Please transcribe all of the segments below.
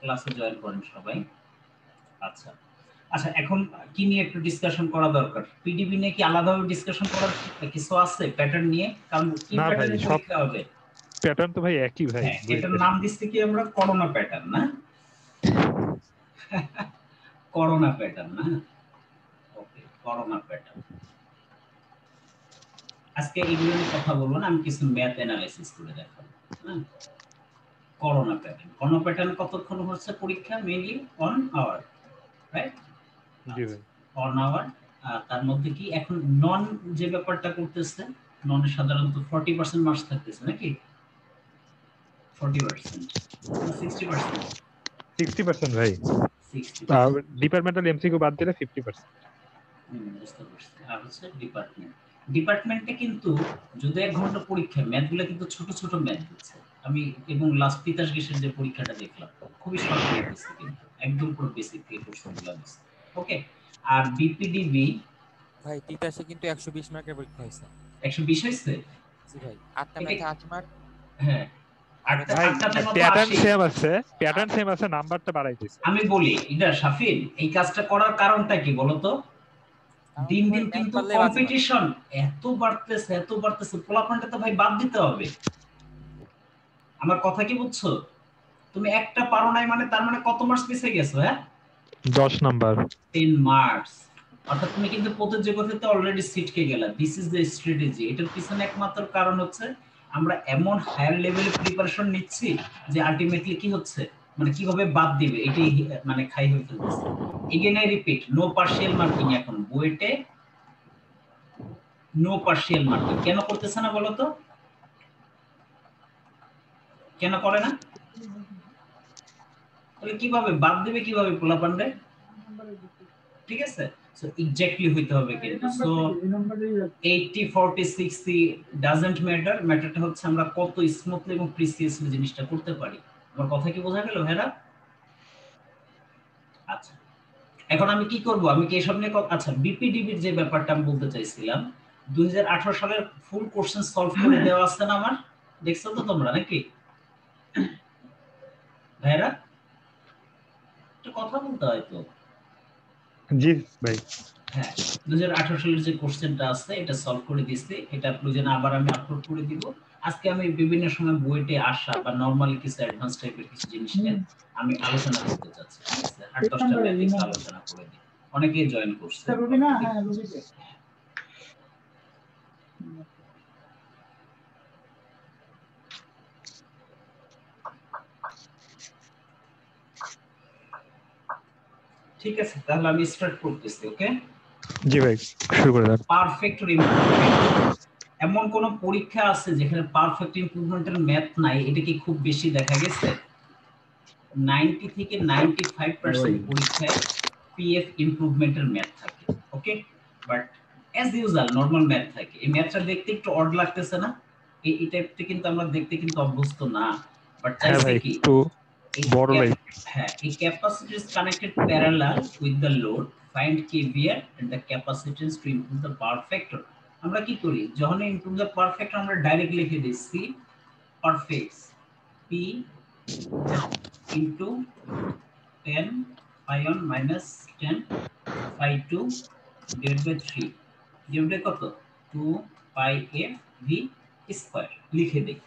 ক্লাসে জয়েন করেন সবাই। আচ্ছা আচ্ছা, এখন কি নিয়ে একটু ডিসকাশন করা দরকার? পিডিবি নিয়ে কি আলাদাভাবে ডিসকাশন করার কিছু আছে প্যাটার্ন নিয়ে? কারণ কি না ভাই, প্যাটার্নে সব পরীক্ষা হবে? প্যাটার্ন তো ভাই একই ভাই। হ্যাঁ, এটার নাম দিচ্ছি কি আমরা করোনা প্যাটার্ন, না? করোনা প্যাটার্ন, না? ওকে, করোনা প্যাটার্ন। আজকে এগুলো নিয়ে কথা বলবো না, আমি কিছু ম্যাথ অ্যানালাইসিস করে দেখাবো। হ্যাঁ, করোনা প্যাটার্ন। করোনা প্যাটার্ন কতক্ষণ হচ্ছে পরীক্ষা? Mainly 1 hour, right? জি ভাই। 1 আওয়ার। তার মধ্যে কি এখন নন যে ব্যাপারটা করতেছে, ননে সাধারণত 40% মার্কস থাকতেছে নাকি? 40% না 60%? 60% ভাই। 60%। ডিপার্টমেন্টাল এমসিকিউ বাদ দিলে 50%। বুঝতে পারছি। আর হচ্ছে ডিপার্টমেন্ট। ডিপার্টমেন্টে কিন্তু যদি 1 ঘন্টা পরীক্ষা, ম্যাথগুলো কিন্তু ছোট ছোট ম্যাথ দিচ্ছে। আমি এবং লাস্ট তিতাস গ্যাসের যে পরীক্ষাটা দেখলাম খুবই শর্ট করে দিচ্ছে, কিন্তু একদম পুরো বেসিক থেকে কোশ্চেনগুলো দিচ্ছে। ওকে। আর বিপিডিবি ভাই তিতাসে কিন্তু 120 মার্কের পরীক্ষা হয়েছে। 120 হয়েছে? জি ভাই, 8টা ম্যাথে 8 মার্ক। হ্যাঁ, ভাই আটটাতে মতো প্যাটার্ন 80। সেম আছে, প্যাটার্ন সেম আছে, নাম্বারটা বাড়াইতেছে। আমি বলি এটা শাফিন, এই কাজটা করার কারণটা কি বলতো? দিন দিন কিন্তু কম্পিটিশন এত বাড়তেছে, পোলাপানটা তো ভাই বাদ দিতে হবে। আমার কথা কি বুঝছো? তুমি একটা পারো নাই মানে তার মানে কত মার্কস পিছিয়ে গেছো? হ্যাঁ, 10 নাম্বার, 10 মার্কস। অর্থাৎ তুমি কিন্তু প্রতিযোগিতাতে অলরেডি সিটকে গেলা। This is the strategy. এটার পিছনে একমাত্র কারণ হচ্ছে আমরা এমন হায়ার লেভেলে প্রিপারেশন নিচ্ছি যে আলটিমেটলি কি হচ্ছে, মানে কিভাবে বাদ দিবে এটাই মানে খাই হয়ে ফেলতেছে। Again I repeat, no partial marking. এখন বুয়েটে নো পার্শিয়াল মার্কিং কেন করতেছে না বলো তো? কেন করে না? তাহলে কিভাবে বাদ দিবে, কিভাবে পোলাপানরে? ঠিক আছে, সো এক্স্যাক্টলি হইতে হবে কিন্তু। So 80 40 60 doesn't matter. ম্যাটারটা হচ্ছে আমরা কত স্মুথলি এবং প্রিসিয়াসলি জিনিসটা করতে পারি। আমার কথা কি বোঝা গেল ভাইরা? আচ্ছা, এখন আমি কি করব? আমি কি এসব নিয়ে আচ্ছা, বিপিডিবির যে ব্যাপারটা আমি বলতে চাইছিলাম, 2018 সালের ফুল কোশ্চেন সলভ করে দেওয়া আছে না আমার? দেখছো তো তোমরা নাকি ভাইরা? একটা কথা বলতে হয় তো। জি ভাই। হ্যাঁ, 2018 সালের যে কোশ্চেনটা আছে এটা সলভ করে দিয়েছি। এটা প্রয়োজনে আবার আমি আপলোড করে দিব। আজকে আমি বিভিন্ন সময় বইতে আসা বা নরমালি কিছু অ্যাডভান্স টাইপের কিছু জিনিস নিয়ে আমি আলোচনা করতে চাচ্ছি। ঠিক আছে, 8-10টা ম্যাথ একটু আলোচনা করে দিই। অনেকেই জয়েন করছে। ঠিক আছে, তাহলে আমি স্টার্ট করতেছি। ওকে, জি ভাই, শুরু করে দেন। Perfect improvement. এমন কোন পরীক্ষা আছে যেখানে পারফেক্ট ইমপ্রুভমেন্টের ম্যাথ নাই? এটা কি খুব বেশি দেখা গেছে? 90 থেকে 95% পরীক্ষায় পিএফ ইমপ্রুভমেন্টের ম্যাথ থাকে। Okay, but as usual normal math থাকে। এই ম্যাথটা দেখতে একটু অড লাগতেছে না? এই টাইপটা কিন্তু আমরা দেখতে কিন্তু অভ্যস্ত না। বাট চাইছে কি একটু বড় লাইক। হ্যাঁ, এই capacity is connected parallel with the load, find KVR and the capacitance to improve the power factor. আমরা কি করি যখন ইমপ্রুভ দ্য পাওয়ার ফ্যাক্টর আমরা ডাইরেক্ট লিখে দিই C perfect P into 10 pi 1 minus 10 pi 2 divided by 3 divided by কত 2 pi f v square লিখে দেই।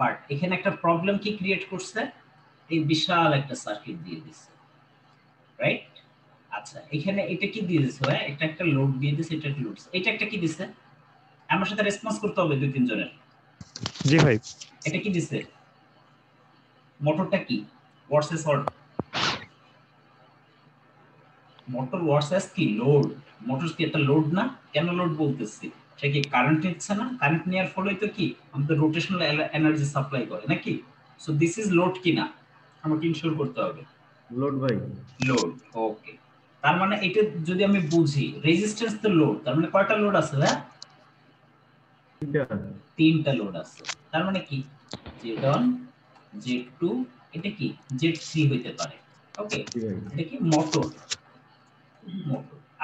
বাট এখানে একটা প্রবলেম কি ক্রিয়েট করছে? এই বিশাল একটা সার্কিট দিয়ে দিছে, রাইট? আচ্ছা, এখানে এটা কি দিয়ে দিছে? ভাই এটা একটা লোড দিয়ে দিছে, এটা একটা লোড, এটা একটা কি দিছে? আমার সাথে রেসপন্স করতে হবে দুই তিন জনের। জি ভাই, এটা কি দিছে? মোটরটা কি? ভার্সেস অর মোটর ভার্সেস কি লোড? মোটর কি একটা লোড না? কেন লোড বলতেছি? সে কি কারেন্ট নিচ্ছে না? কারেন্ট নেওয়ার ফলে তো কি আমাদের রোটেশনাল এনার্জি সাপ্লাই করে নাকি? সো দিস ইজ লোড কি না? আমাকে ইনশিওর করতে হবে। লোড ভাই, লোড। ওকে, তার মানে এটা যদি আমি বুঝি রেজিস্ট্যান্স তো লোড, তার মানে কয়টা লোড আছে? হ্যাঁ, তিনটা লোড আছে। তার মানে কি Z1 Z2 এটা কি Z3 হইতে পারে। ওকে, এটা কি মোটর।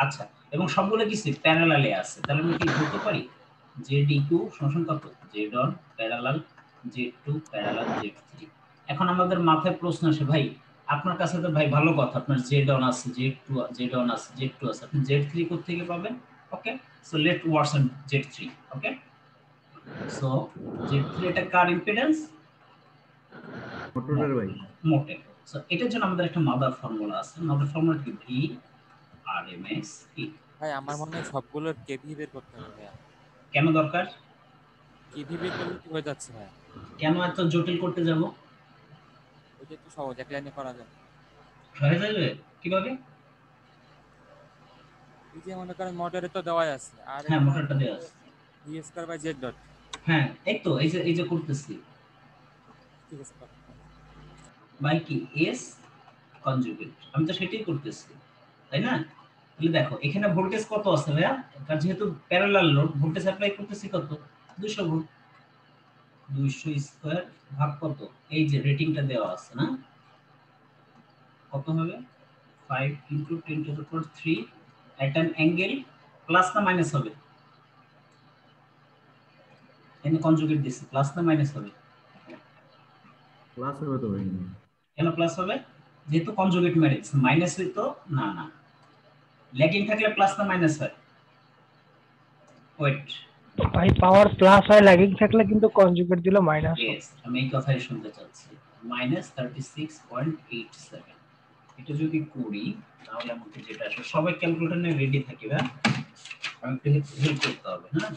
আচ্ছা, এবং সবগুলো কিছু প্যারালালে আছে। তাহলে আমি কি বলতে পারি Z2 সমান কত? Z1 parallel Z2 parallel Z3। এখন আমাদের মাথায় প্রশ্ন আসে, ভাই আপনার কাছে তো ভাই ভালো কথা, আপনার Z1 আছে, Z2 আছে, Z2 আছে, আপনি Z3 কোথা থেকে পাবেন? Okay, so let works on Z3। Okay, so Z3 এটা কার ইম্পিডেন্স? মোটরের ভাই। মোটের। সো এটার জন্য আমাদের একটা মাদার ফর্মুলা আছে, মাদার ফর্মুলা কি? V RMS কি? ভাই আমার মনে হয় সবগুলোর কেভি বের করতে হবে ভাইয়া। কেন দরকার? কেভি বের করলে কি হয়ে যাচ্ছে ভাইয়া? কেন এত জটিল করতে যাব? ওইটা একটু সহজ, এক লাইনে করা যায়। হয়ে যাবে কিভাবে? এই যে মনে করেন মোটরে তো দেওয়াই আছে, আর হ্যাঁ, মোটরটা দেওয়া আছে। V square by Z dot. হ্যাঁ, এই তো এই যে করতেছি ঠিক আছে করো। বাই কি এস কনজুগেট, আমি তো সেটাই করতেছি, তাই না? তাহলে দেখো এখানে ভোল্টেজ কত আছে ভাইয়া? কারণ যেহেতু প্যারালাল লোড, ভোল্টেজ অ্যাপ্লাই করতেছি কত? 200 ভোল্ট। 200 স্কয়ার ভাগ কত? এই যে রেটিংটা দেওয়া আছে না, কত হবে? 5 × 10⁻³ at an angle প্লাস না মাইনাস হবে? এখানে কনজুগেট দিছি, প্লাস না মাইনাস হবে? ক্লাস হবে তো ভাই। কেন প্লাস হবে? যেহেতু কনজুগেট ম্যারেজ, মাইনাস হইতো না। না, ল্যাগিং থাকলে প্লাস না মাইনাস হয়? ওয়েট, ভাই পাওয়ার প্লাস হয়, ল্যাগিং থাকলে কিন্তু কনজুগেট দিলে মাইনাস হয়। ইয়েস, আমি এই কথাই শুনতে চাচ্ছি। -36.87। এটা যদি করি তাহলে আমাকে যেটা আসলে সবাই ক্যালকুলেটর নিয়ে রেডি থাকি, ভাই আমি একটু হেল্প করতে হবে। হ্যাঁ,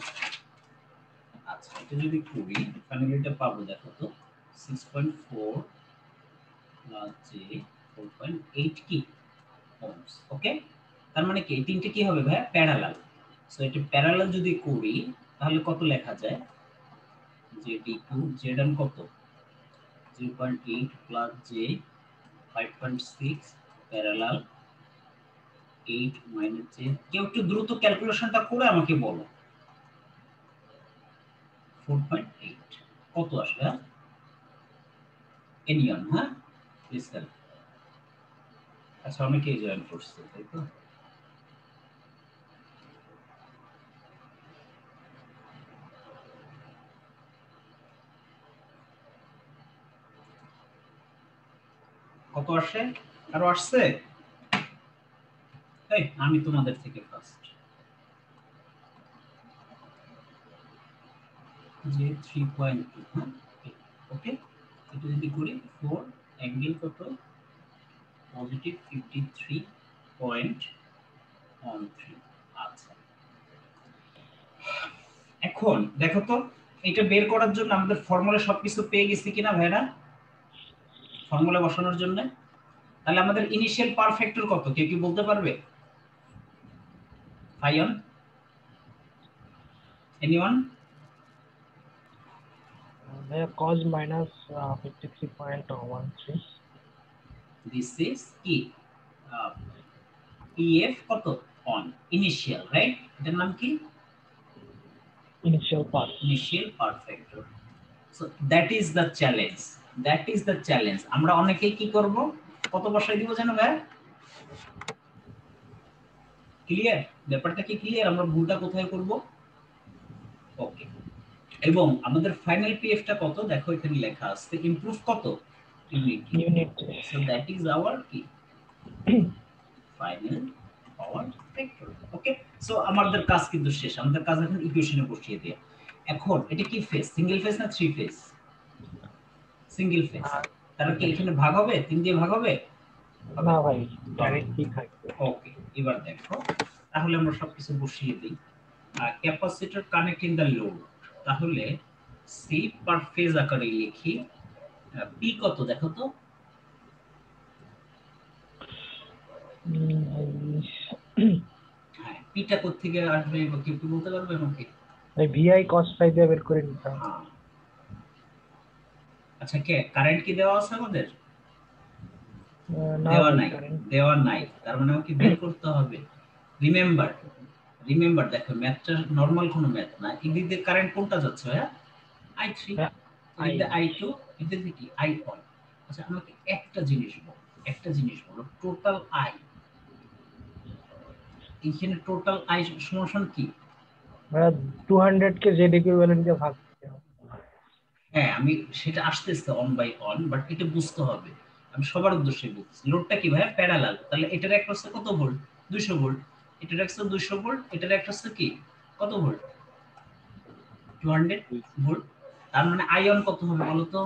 আচ্ছা এটা যদি করি ফাইনালি এটা পাবো, দেখো তো 6.4 + j 4.8 কি ohms। ওকে, তার মানে কি এই তিনটে কি হবে ভাই? প্যারালাল। সো এটা প্যারালাল যদি করি তাহলে কত লেখা যায়? ZD2 Z1 কত? 0.8 + j 5.6 প্যারালাল 8 - j। কেউ একটু দ্রুত ক্যালকুলেশনটা করে আমাকে বলো 4.8 কত আসবে? এনিয়ন, হ্যাঁ প্লিজ হেল্প। আচ্ছা অনেকেই জয়েন করছে তাই তো? কত আসে? আরো আসছে? এই আমি তোমাদের থেকে ফার্স্ট। যে 3.2, হ্যাঁ ওকে, এটা যদি করি 4 অ্যাঙ্গেল কত? পজিটিভ 53.13। আচ্ছা এখন দেখো তো এটা বের করার জন্য আমাদের ফর্মুলা সবকিছু পেয়ে গেছি কিনা ভাইরা? ফর্মুলা বসানোর জন্য তাহলে আমাদের ইনিশিয়াল পাওয়ার ফ্যাক্টর কত কেউ কি বলতে পারবে? Fine anyone? cos minus 53.13। This is কি EF কত? On initial, right? এটার নাম কি? Initial power. Initial power factor. So that is the challenge, that is the challenge. আমরা অনেকেই কি করব? কত বসাই দিব জানো ভাই? ক্লিয়ার? ব্যাপারটা কি ক্লিয়ার? আমরা ভুলটা কোথায় করব? ওকে, এবং আমাদের ফাইনাল পিএফটা কত? দেখো এখানে লেখা আছে ইমপ্রুভ কত? Unit. So that is our কি ফাইনাল পাওয়ার ফ্যাক্টর। ওকে, সো আমাদের কাজ কিন্তু শেষ। আমাদের কাজ এখন ইকুয়েশনে বসিয়ে দেয়া। এখন এটা কি ফেজ? সিঙ্গেল ফেজ না থ্রি ফেজ? Single phase. তাহলে কি এখানে ভাগ হবে? 3 দিয়ে ভাগ হবে? না ভাই, ডাইরেক্ট কি থাকবে। ওকে, এবার দেখো তাহলে আমরা সবকিছু বসিয়ে দিই। ক্যাপাসিটর কানেক্টিং দ্য লোড, তাহলে সি পার ফেজ আকারে লিখি। পি কত দেখো তো? হ্যাঁ, পিটা কোথা থেকে আসবে কেউ কি বলতে পারবে আমাকে? ভাই ভিআই cos phi দিয়ে বের করে নিতে হবে। হ্যাঁ, আচ্ছা কে কারেন্ট কি দেওয়া আছে আমাদের? না দেওয়া ভাই, নাই, current দেওয়া নাই, তার মানে আমাকে বের করতে হবে। রিমেম্বার দেখো ম্যাথটা নরমাল কোনো ম্যাথ না। এদিক দিয়ে কারেন্ট কোনটা যাচ্ছে ভাইয়া? I3, এদিক দিয়ে I2, এদিক দিয়ে কি I1। আচ্ছা আমাকে একটা জিনিস বলো টোটাল I, এইখানে টোটাল I সমান কি? ভাই 200 কে জেড ইকুইভ্যালেন্ট দিয়ে ভাগ করতে হবে। হ্যাঁ আমি সেটা আসতেছে অন বাই অন, বাট এটা বুঝতে হবে আমি সবার উদ্দেশ্যে বলছি লোডটা কি ভাই প্যারালাল, তাহলে এটার অ্যাক্রস কত ভোল্ট 200 ভোল্ট, এটার অ্যাক্রস 200 ভোল্ট, এটার অ্যাক্রস কি কত ভোল্ট 200 ভোল্ট। তার মানে আয়ন কত হবে বলো তো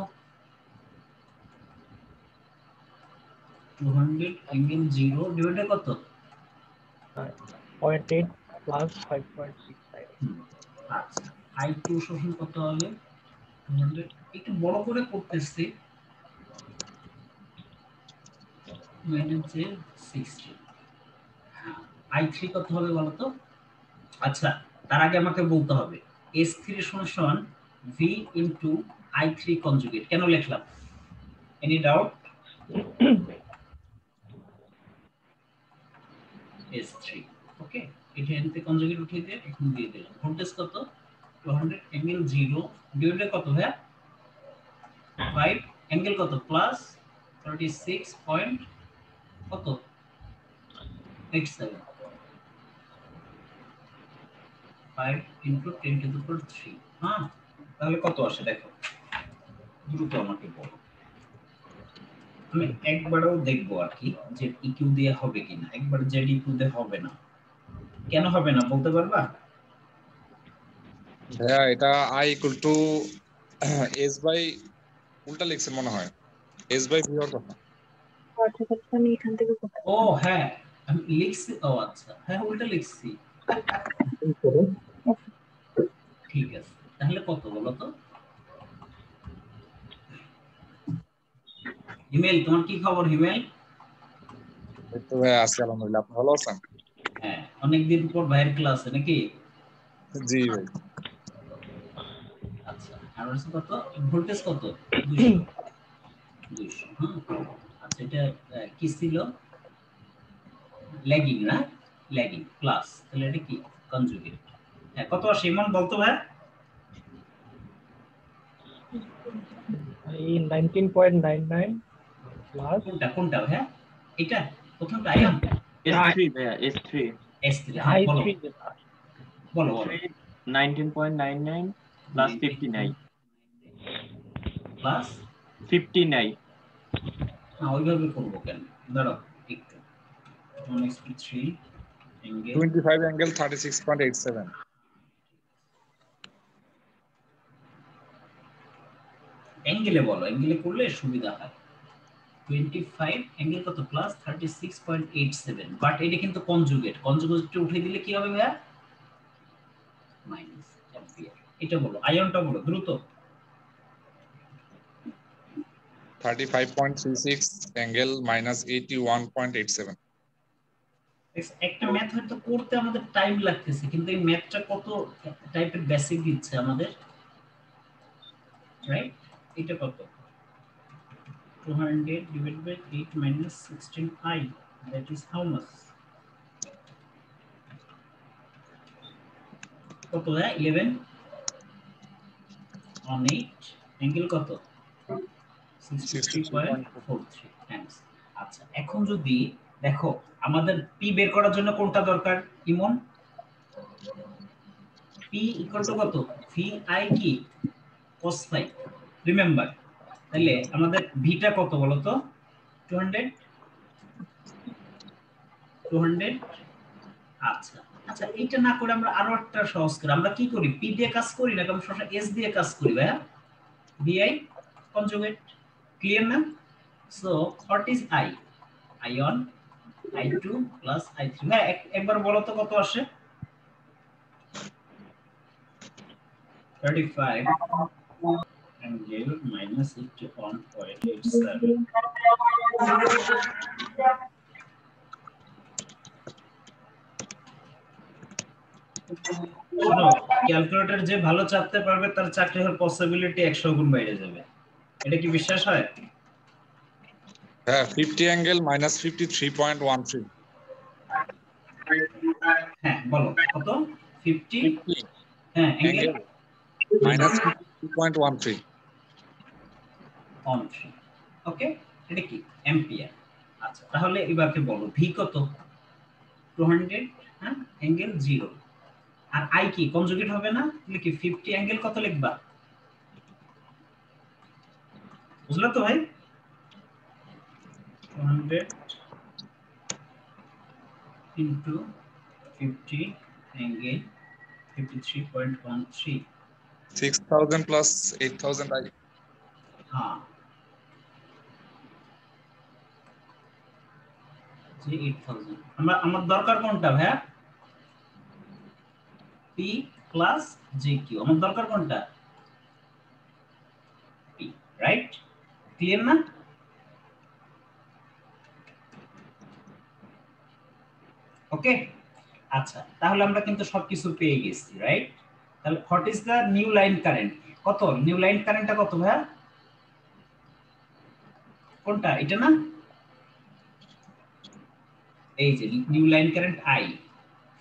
200 অ্যাঙ্গেল 0 ডিভাইডেড কত 0.8 প্লাস 5.65। আচ্ছা I2 শোষণ কত হবে 200, একটু বড় করে করতেছি -60। I3 কত হবে বলো তো। আচ্ছা তার আগে আমাকে বলতে হবে S3 সমান V ইনটু I3 কনজুগেট কেন লিখলাম, এনি ডাউট। S3 ওকে, এটা এনতে কনজুগেট উঠিয়ে দিয়ে এখন দিয়ে দিলাম। ভোল্টেজ কত 200 অ্যাঙ্গেল 0 ডিভাইডেড কত ভাই 5 অ্যাঙ্গেল কত প্লাস 36 পয়েন্ট কত 87, 5 ইনটু 10 টু দি পাওয়ার 3। হ্যাঁ তাহলে কত আসে দেখো দ্রুত আমাকে বলো। আমি একবারও দেখবো আর কি যে ইকিউ দিয়ে হবে কিনা, একবার জেড ইকিউ দিয়ে হবে না, কেন হবে না বলতে পারবা। ভাইয়া এটা I equal to S by উল্টা লিখছেন মনে হয়, S বাই V হওয়ার কথা। আচ্ছা আচ্ছা আমি এখান থেকে কোথায় ও হ্যাঁ আমি লিখছি, ও আচ্ছা হ্যাঁ উল্টা লিখছি, ঠিক আছে তাহলে কত বলো তো। হিমেল তোমার কি খবর হিমেল। এই তো ভাইয়া আছি আলহামদুলিল্লাহ, আপনি ভালো আছেন। হ্যাঁ অনেকদিন পর ভাইয়ের ক্লাসে নাকি। জি ভাই। আচ্ছা আর হচ্ছে কত ভোল্টেজ কত 200 200। আচ্ছা এটা কি ছিল ল্যাগিং না, ল্যাগিং প্লাস, তাহলে এটা কি কনজুগেট। হ্যাঁ কত আসে ইমন বলতো ভাই। এই 19.99 প্লাস কোনটা হ্যাঁ এটা প্রথমটা আয়ন S3 ভাইয়া S3 S3 বলো i3 বলো 19.99 plus 59 প্লাস 59 হ্যাঁ ওইভাবে করব কেন দাঁড়াও একটু 1/3 অ্যাঙ্গেল 25 অ্যাঙ্গেল 36.87। অ্যাঙ্গেলে বলো, অ্যাঙ্গেলে করলে সুবিধা হয়। 25 অ্যাঙ্গেল কত প্লাস 36.87, বাট এটা কিন্তু কনজুগেট, কনজুগেটটা উঠিয়ে দিলে কি হবে ভাইয়া মাইনাস অ্যাম্পিয়ার। এটা বলো আয়নটা বলো দ্রুত। 35.36 অ্যাঙ্গেল -81.87। একটা ম্যাথ হয়তো করতে আমাদের টাইম লাগতেছে, কিন্তু এই ম্যাথটা কত টাইপের বেসিক দিচ্ছে আমাদের, রাইট। এটা কত 200 divided by 8 minus 16i, that is how much কত হয় 11 on 8 অ্যাঙ্গেল কত 63.43 থ্যাঙ্কস। আচ্ছা এখন যদি দেখো আমাদের পি বের করার জন্য কোনটা দরকার ইমন, পি ইকুয়াল টু কত ভি আই কি cos phi, রিমেম্বার। তাহলে আমাদের ভিটা কত বলো তো 200 200। আচ্ছা আচ্ছা এইটা না করে আমরা আরো একটা সহজ করি, আমরা কি করি পি দিয়ে কাজ করি না, আমরা সবসময় এস দিয়ে কাজ করি ভাইয়া, ভিআই কনজুগেট, ক্লিয়ার না। So what is I, ion I2 plus I3। হ্যাঁ একবার বলো তো কত আসে 35 অ্যাঙ্গেল মাইনাস 81.87। শোনো ক্যালকুলেটর যে ভালো চাপতে পারবে তার চাকরি হওয়ার পসিবিলিটি 100 গুণ বেড়ে যাবে, এটা কি বিশ্বাস হয়। হ্যাঁ 50 অ্যাঙ্গেল -53.13। হ্যাঁ বলো কত 50 হ্যাঁ অ্যাঙ্গেল -53.13 অন 3। ওকে এটা কি অ্যাম্পিয়ার। আচ্ছা তাহলে এবারে বলো ভি কত 200 হ্যাঁ অ্যাঙ্গেল 0, আর আই কি কনজুগেট হবে না, তাহলে কি 50 অ্যাঙ্গেল কত লিখবা বুঝলা তো ভাই। 200 into 50 angle 53.13 6000 plus 8000 I हाँ जी 8000 আমার দরকার কোনটা ভাইয়া P plus JQ আমার দরকার কোনটা P রাইট ক্লিয়ার না ওকে আচ্ছা তাহলে আমরা কিন্তু সবকিছু পেয়ে গেছি রাইট তাহলে what is the new line current কত নিউ লাইন কারেন্টটা কত ভাইয়া কোনটা এটা না এই যে new line current I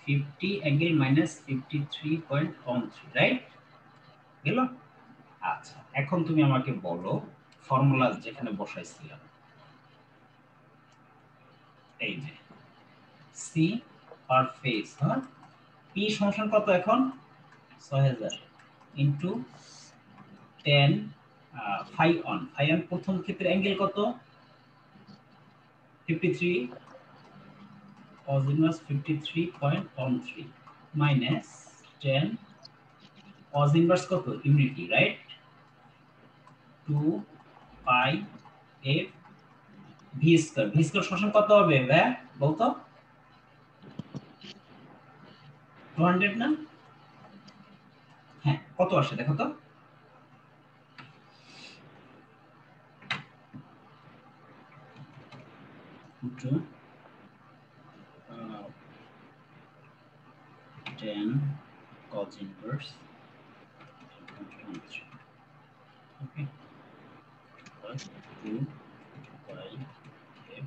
50 angle minus 53.13 right গেল আচ্ছা এখন তুমি আমাকে বলো ফর্মুলা যেখানে বসাইছিলাম এই যে C পার ফেজ হ্যাঁ P সমান কত এখন 6000 ইনটু 10 phi on প্রথম ক্ষেত্রে অ্যাঙ্গেল কত 53 cos inverse 53.13 minus 10 cos inverse কত unity right 2 pi f v square সমান কত হবে ভাই বলতো 200 না হ্যাঁ কত আসে দেখো তো to 10 cos inverse okay plus 2 pi f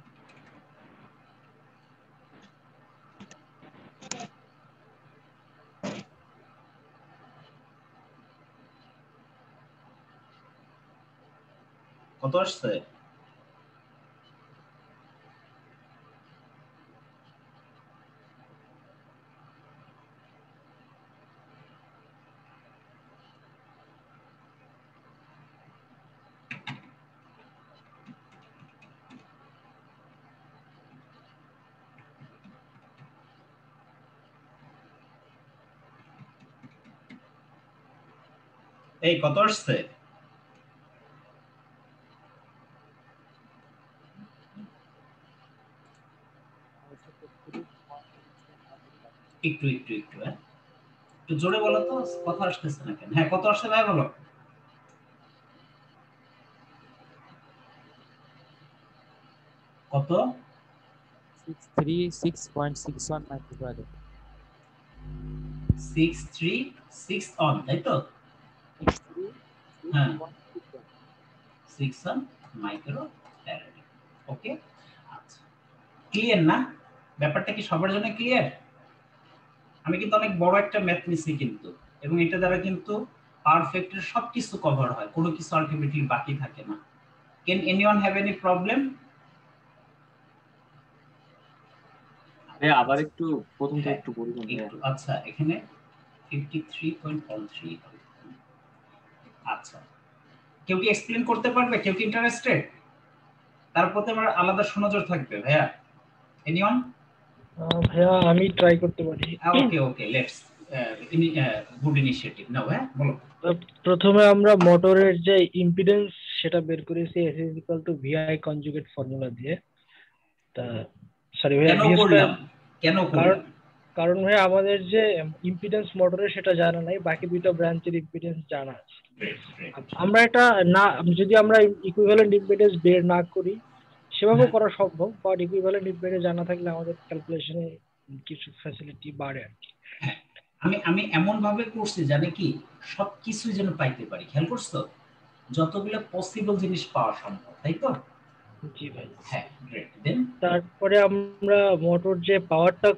কত আসছে এই কত আসছে একটু একটু জোরে বলো তো কথা আসতেছে না কেন হ্যাঁ কত আসছে ভাই বলো কত 636.61 মাইক্রোফ্যারাড 636 অন তাই তো হ্যাঁ 6 মাইক্রোফ্যারাড ওকে আচ্ছা ক্লিয়ার না ব্যাপারটা কি সবার জন্য ক্লিয়ার আমি কিন্তু অনেক বড় একটা ম্যাথ নিছি কিন্তু এবং এটা দ্বারা কিন্তু পারফেক্টের সবকিছু কভার হয় কোনো কিছু আলটিমেটলি বাকি থাকে না can anyone have any problem আবার একটু প্রথম থেকে একটু বলুন আচ্ছা এখানে 53.13 আচ্ছা কেউ কি এক্সপ্লেইন করতে পারবে কেউ কি ইন্টারেস্টেড তারপরে আমার আলাদা সুনজর থাকবে ভাইয়া এনিওয়ান ভাইয়া আমি ট্রাই করতে পারি ওকে লেটস গুড ইনিশিয়েটিভ নাও হ্যাঁ বলো প্রথমে আমরা মোটরের যে ইম্পিডেন্স সেটা বের করেছি S = VI কনজুগেট ফর্মুলা দিয়ে তা সরি ভাইয়া কেন করলাম কারণ ভাই আমাদের যে ইম্পিডেন্স মোটরের সেটা জানা নাই বাকি দুটো ব্রাঞ্চের ইম্পিডেন্স জানা আছে আমরা এটা না যদি আমরা ইকুইভ্যালেন্ট ইম্পিডেন্স বের না করি সেভাবে করা সম্ভব বাট ইকুইভ্যালেন্ট ইম্পিডেন্স জানা থাকলে আমাদের ক্যালকুলেশনে কিছু ফ্যাসিলিটি বাড়ে আর কি আমি এমন ভাবে করছি জানে কি সবকিছু যেন পাইতে পারি খেয়াল করছো যতগুলো পসিবল জিনিস পাওয়া সম্ভব তাই তো জি ভাই হ্যাঁ গ্রেট দেন তারপরে আমরা মোটর যে পাওয়ারটা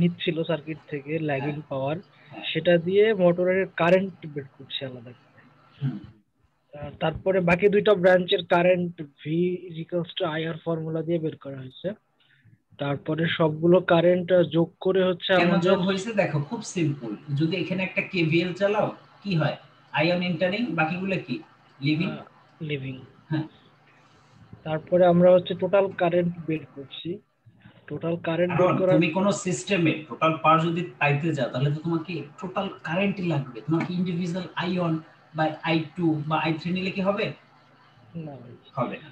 নিচ্ছিল সার্কিট থেকে ল্যাগিং পাওয়ার সেটা দিয়ে মোটরের কারেন্ট বের করছি আলাদা করে তারপরে বাকি দুইটা ব্রাঞ্চের কারেন্ট V = IR ফর্মুলা দিয়ে বের করা হয়েছে তারপরে সবগুলো কারেন্ট যোগ করে হচ্ছে আমাদের যোগ হয়েছে দেখো খুব সিম্পল যদি এখানে একটা KVL চালাও কি হয় আয়ন এন্টারিং বাকিগুলো কি লিভিং লিভিং হ্যাঁ তারপরে আমরা হচ্ছে টোটাল কারেন্ট বের করছি। টোটাল কারেন্ট বের কারণ করার তুমি কোন সিস্টেমে টোটাল পাওয়ার যদি পাইতে যাও তাহলে তো তোমাকে টোটাল কারেন্টই লাগবে, তোমাকে ইন্ডিভিজুয়াল আই1 বা আই2 বা আই3 নিলে কি হবে? না ভাই। হবে না।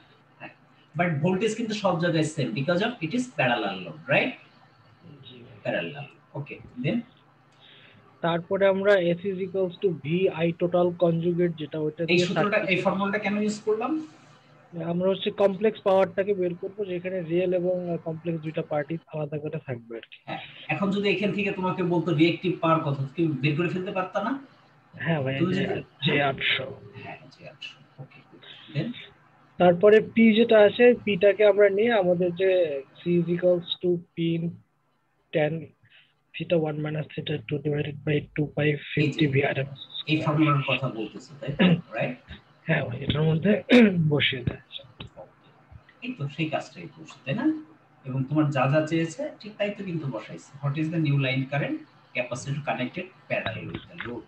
বাট ভোল্টেজ কিন্তু সব জায়গায় same because of it is parallel load, right? জি ভাই। প্যারালাল। ওকে, দেন তারপরে আমরা S is equals to VI total conjugate, যেটা ওটা এই দিয়ে সূত্রটা এই ফর্মুলাটা কেন ইউজ করলাম? আমরা হচ্ছে কমপ্লেক্স পাওয়ারটাকে বের করবো, যেখানে রিয়েল এবং কমপ্লেক্স দুইটা পার্টি আলাদা করে থাকবে আর কি। হ্যাঁ, এখন যদি এখান থেকে তোমাকে বলতো রিঅ্যাকটিভ পাওয়ার কত, তুমি বের করে ফেলতে পারতা না? হ্যাঁ ভাই, তুমি যে যদি 800। হ্যাঁ জি, আচ্ছা, ওকে, দেন তারপরে পি যেটা আছে, পিটাকে আমরা নিয়ে আমাদের যে C is equals to P in tan theta 1 minus theta 2 divided by 2 pi 50 VRM। এই ফর্মুলার কথা বলতেছো তাই তো, রাইট? হ্যাঁ ভাই, এটার মধ্যে বসিয়ে দেয়। এই তো সেই কাজটাই করছো তাই না? এবং তোমার যা যা চেয়েছে ঠিক তাই তো কিন্তু বসাইছে। What is the new line current capacitor connected parallel with the load.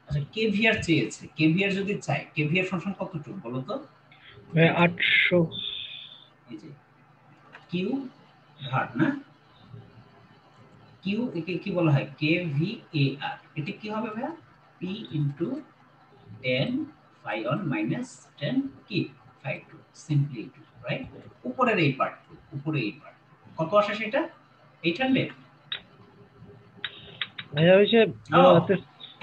আচ্ছা, কেভিআর চেয়েছে। কেভিআর যদি চাই, কেভিআর ফাংশন কতটুকু বলো তো? ভাই 800। এই যে কিউ ভার না, কিউ একে কি বলা হয়? কেভিএআর। এটা কি হবে ভাই? পি ইনটু 10 phi 1 minus 10 কি phi 2, সিম্পলি 2, রাইট? উপরের এই পার্ট, উপরে এই পার্ট কত আসে সেটা? 800। ভাইয়া ওই যে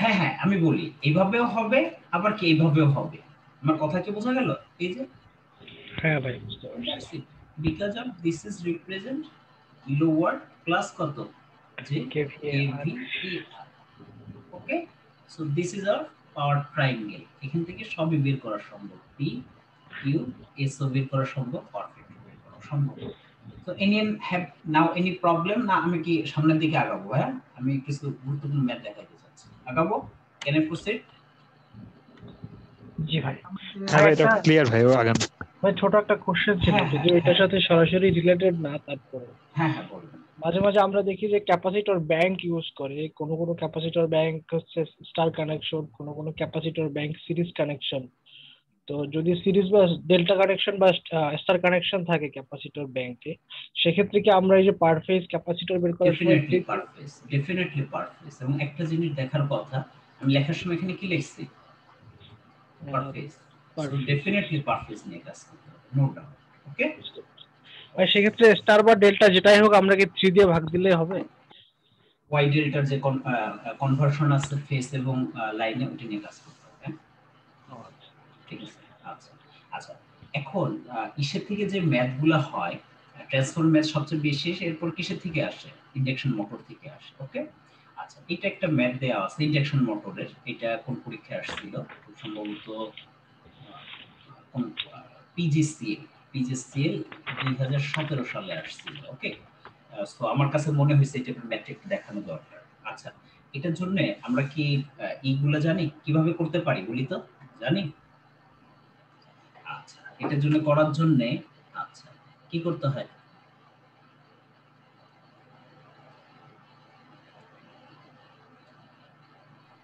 হ্যাঁ হ্যাঁ, আমি বলি এইভাবেও হবে, আবার কি এইভাবেও হবে। আমার কথা কি বোঝা গেল? এই যে হ্যাঁ ভাই, বুঝতে পারছি। Because of this is represent lower plus কত যে KVAR। Okay, so this is our power triangle. এখান থেকে সবই বের করা সম্ভব, পি কিউ এস ও বের করা সম্ভব, পারফেক্ট বের করা সম্ভব। তো এনিয়ান হ্যাভ নাও এনি প্রবলেম? না আমি কি সামনের দিকে আগাবো? হ্যাঁ, আমি কিছু গুরুত্বপূর্ণ ম্যাথ দেখাইতে চাচ্ছি। আগাবো? Can I proceed? জি ভাই। হ্যাঁ ভাই, এটা ক্লিয়ার ভাই, ও আগান। ভাই ছোট একটা কোশ্চেন ছিল, হ্যাঁ, যদি এটার সাথে সরাসরি রিলেটেড না, তারপরে হ্যাঁ হ্যাঁ বলবেন। মাঝে মাঝে আমরা দেখি যে ক্যাপাসিটর ব্যাংক ইউজ করে, কোনো কোনো ক্যাপাসিটর ব্যাংক হচ্ছে স্টার কানেকশন, কোনো কোনো ক্যাপাসিটর ব্যাংক সিরিজ কানেকশন। তো যদি সিরিজ বা ডেল্টা কানেকশন বা স্টার কানেকশন থাকে ক্যাপাসিটর ব্যাংকে, সেক্ষেত্রে কি আমরা এই যে পার ফেজ ক্যাপাসিটর বের করার সময় ডেফিনেটলি পার ফেজ। এবং একটা জিনিস দেখার কথা, আমি লেখার সময় এখানে কি লিখছি? পার ফেজ। ডেফিনেটলি পার ফেজ নিয়ে কাজ করতে হবে, নো ডাউট। ওকে, ভাই সেক্ষেত্রে স্টার বা ডেল্টা যেটাই হোক, আমরা কি 3 দিয়ে ভাগ দিলে হবে? ওয়াই ডেল্টার যে কনভার্সন আছে ফেজ এবং লাইনে, ওটা নিয়ে কাজ করতে হবে। ঠিক আছে, আচ্ছা আচ্ছা। এখন ইসের থেকে যে ম্যাথগুলো হয়, ট্রান্সফর্ম ম্যাথ সবচেয়ে বেশি, এরপর কিসের থেকে আসে? ইন্ডাকশন মোটর থেকে আসে। ওকে, আচ্ছা, এটা একটা ম্যাথ দেওয়া আছে ইন্ডাকশন মোটরের। এটা কোন পরীক্ষায় আসছিল? খুব সম্ভবত কোন পিজিসিএল 2017 সালে আসছিল। ওকে, সো আমার কাছে মনে হয়েছে এটা ম্যাথ একটু দেখানো দরকার। আচ্ছা, এটার জন্য আমরা কি এইগুলা জানি কিভাবে করতে পারি? বলি তো, জানি? আচ্ছা, এটার জন্য করার জন্য আচ্ছা কি করতে হয়?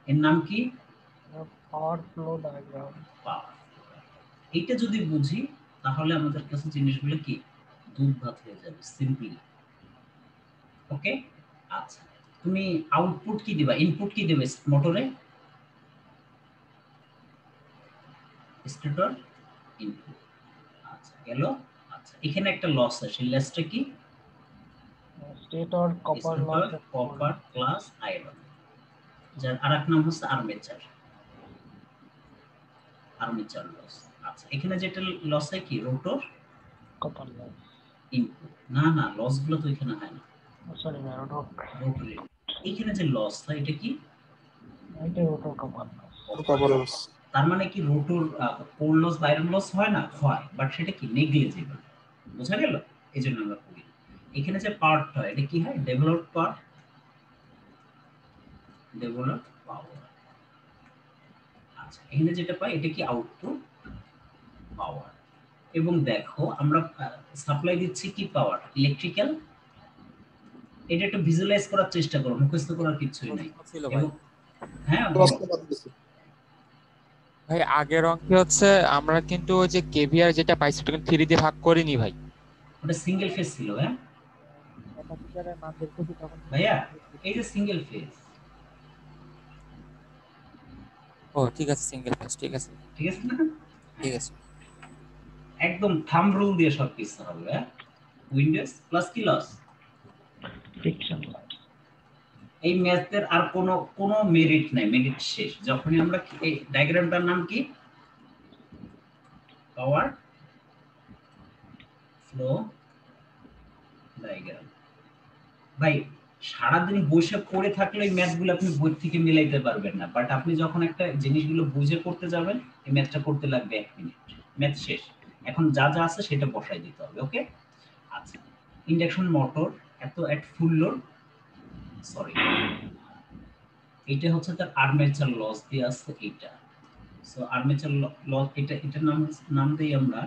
এর নাম কি? পাওয়ার ফ্লো ডায়াগ্রাম। এইটা যদি বুঝি তাহলে আমাদের কাছে জিনিসগুলো কি দুধ ভাত হয়ে যাবে, সিম্পলি। ওকে, আচ্ছা, তুমি আউটপুট কি দিবা, ইনপুট কি দেবে মোটরে? Stator input. আচ্ছা গেল। আচ্ছা, এখানে একটা লস আছে, সেই লসটা কি? Stator copper loss, copper plus iron, যার আরেক নাম হচ্ছে আর্মেচার, আর্মেচার লস। আচ্ছা, এখানে যেটা লস হয় কি? Rotor copper loss input. না না, লস গুলো তো এখানে হয় না, সরি ভাই, রোটর। এখানে যে লস হয় এটা কি? এটা রোটর কপার লস। তার মানে কি রোটর কোর লস বা আয়রন লস হয় না? হয়, বাট সেটা কি নেগলিজেবল। বোঝা গেল? এইজন্য আমরা করি। এখানে যে পার্ট হয় এটা কি হয়? ডেভেলপড পার্ট, ডেভেলপড পাওয়ার। আচ্ছা, এখানে যেটা পাই এটা কি? আউটপুট পাওয়ার। এবং দেখো আমরা সাপ্লাই দিচ্ছি কি পাওয়ার? ইলেকট্রিক্যাল। এটা একটু ভিজুয়ালাইজ করার চেষ্টা করো, মুখস্থ করার কিছুই নাই। হ্যাঁ, ভাই আগের অঙ্কে হচ্ছে আমরা কিন্তু ওই যে কেভিআর যেটা পাইছি ওটা কিন্তু 3 দিয়ে ভাগ করিনি ভাই। ওটা সিঙ্গেল ফেজ ছিল। হ্যাঁ ক্যাপাসিটরের মান বের করতে তখন ভাইয়া, এই যে সিঙ্গেল ফেজ, ও ঠিক আছে সিঙ্গেল ফেজ ঠিক আছে ঠিক আছে না? ঠিক আছে। একদম থাম্ব রুল দিয়ে সব কিছু হবে। হ্যাঁ উইন্ডোজ প্লাস কি লস, ফ্রিকশন। এই ম্যাথের আর কোনো মেরিট নাই, মেরিট শেষ। যখনই আমরা এই ডায়াগ্রামটার নাম কি, পাওয়ার ফ্লো ডায়াগ্রাম। ভাই সারাদিন বসে পড়ে থাকলে এই ম্যাথগুলো আপনি বই থেকে মিলাইতে পারবেন না, বাট আপনি যখন একটা জিনিসগুলো বুঝে করতে যাবেন, এই ম্যাথটা করতে লাগবে 1 মিনিট, ম্যাথ শেষ। এখন যা যা আছে সেটা বসাই দিতে হবে। ওকে আচ্ছা, ইন্ডাকশন মোটর এট ফুল লোড, সরি এইটা হচ্ছে তার আর্মেচার লস দিয়ে আছে এইটা। সো আর্মেচার লস এটার নাম দেই আমরা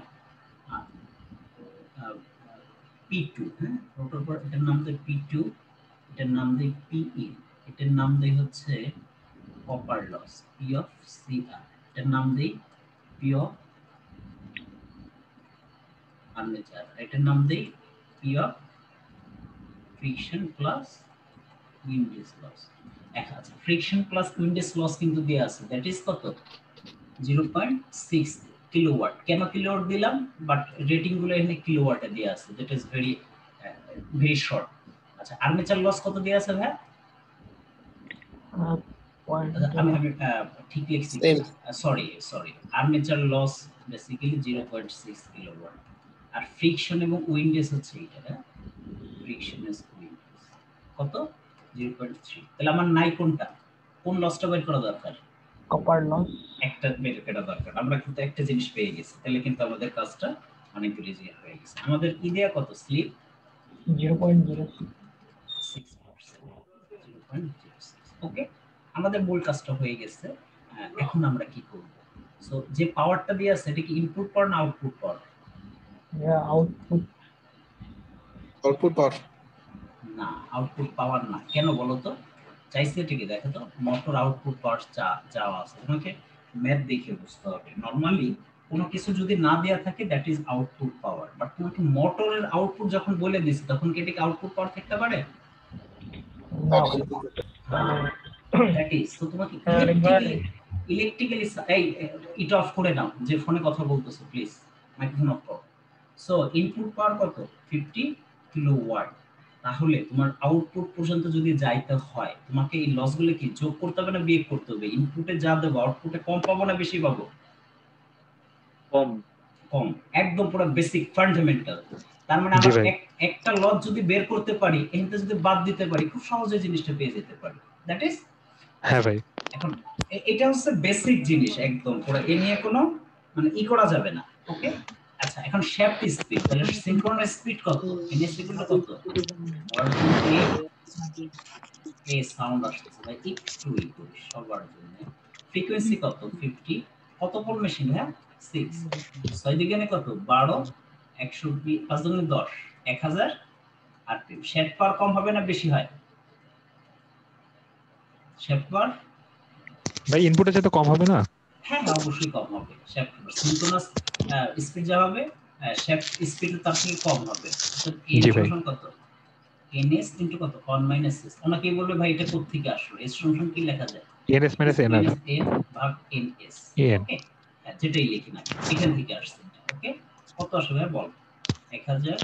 P2। হ্যাঁ রোটর পর এটার নাম দেই P2, এটার নাম দেই PE, এটার নাম দেই হচ্ছে copper loss P of CR, এটার নাম দেই P of আর্মেচার, এটার নাম দেই P of friction plus windage loss. আচ্ছা ফ্রিকশন প্লাস উইন্ডেজ লস কিন্তু দেয়া আছে, দ্যাট ইজ কত 0.6 কিলোওয়াট। কেন কিলোওয়াট দিলাম, বাট রেটিং গুলো এখানে কিলোওয়াটে দেয়া আছে, দ্যাট ইজ ভেরি শর্ট। আচ্ছা আর্মেচার লস কত দেয়া আছে ভাই? আমি ঠিক লিখছি, sorry armature loss basically 0.6 kilowatt, আর ফ্রিকশন এবং উইন্ডেজ হচ্ছে এটা। হ্যাঁ ফ্রিকশন ইজ উইন্ডেজ কত 0.3। তাহলে আমার নাই কোনটা, কোন লসটা বের করা দরকার? কপার লস একটা বের করা দরকার। আমরা কিন্তু একটা জিনিস পেয়ে গেছি, তাহলে কিন্তু আমাদের কাজটা অনেক ইজি হয়ে গেছে। আমাদের কি দেয়া কত, স্লিপ 0.06%। ওকে আমাদের মূল কাজটা হয়ে গেছে। এখন আমরা কি করব? সো যে পাওয়ারটা দিয়ে আছে এটা কি ইনপুট পাওয়ার না আউটপুট পাওয়ার? আউটপুট পাওয়ার না আউটপুট পাওয়ার না। কেন বলো তো? চাইছে ঠিকই দেখো তো, মোটর আউটপুট পাওয়ার চাওয়া আছে, তোমাকে ম্যাথ দেখে বুঝতে হবে। নরমালি কোনো কিছু যদি না দেয়া থাকে that is output power, but তোমাকে মোটরের আউটপুট যখন বলে দিছে তখন কি এটা আউটপুট পাওয়ার থাকতে পারে? দ্যাট ইজ তো তোমাকে ইলেকট্রিক্যালি এই এটা অফ করে নাও, যে ফোনে কথা বলতেছো প্লিজ মাইক্রোফোন অফ করো। সো ইনপুট পাওয়ার কত 50 কিলোওয়াট। তাহলে তোমার আউটপুট পর্যন্ত যদি যাইতে হয় তোমাকে এই লসগুলো কি যোগ করতে হবে না বিয়োগ করতে হবে? ইনপুটে যা দেবো আউটপুটে কম পাবো না বেশি পাবো? কম কম, একদম পুরো বেসিক ফান্ডামেন্টাল। তার মানে আমরা একটা লস যদি বের করতে পারি, এখানে যদি বাদ দিতে পারি, খুব সহজে জিনিসটা পেয়ে যেতে পারি। দ্যাট ইজ হ্যাঁ ভাই। এখন এটা হচ্ছে বেসিক জিনিস, একদম পুরো এ নিয়ে কোনো মানে করা যাবে না। ওকে আচ্ছা এখন শ্যাফট স্পিড, তাহলে সিনক্রোনাস স্পিড কত, এনএস ইকুয়াল টু কত? এই সাউন্ড আসছে ভাই একটু করি সবার জন্য। ফ্রিকোয়েন্সি কত 50, কত পোল মেশিন? হ্যাঁ 6, 6 দিকে কত 12, 120 5 দুগুণে 10, 1000 আরপিএম। শ্যাফট পাওয়ার কম হবে না বেশি হয়? শ্যাফট পাওয়ার ভাই ইনপুটের চেয়ে তো কম হবে না? হ্যাঁ অবশ্যই কম হবে। শ্যাফট সিনক্রোনাস স্পিড যা হবে শ্যাফট স্পিড তার থেকে কম হবে। তো এর সমান কত ns ইনটু কত 1 - s। ওনাকে বলবে ভাই এটা কোথা থেকে আসলো, s সমান কি লেখা যায়? ns - n ভাগ ns। ওকে যেটাই লিখি না এখান থেকে আসছে। ওকে কত আসবে বল? 1000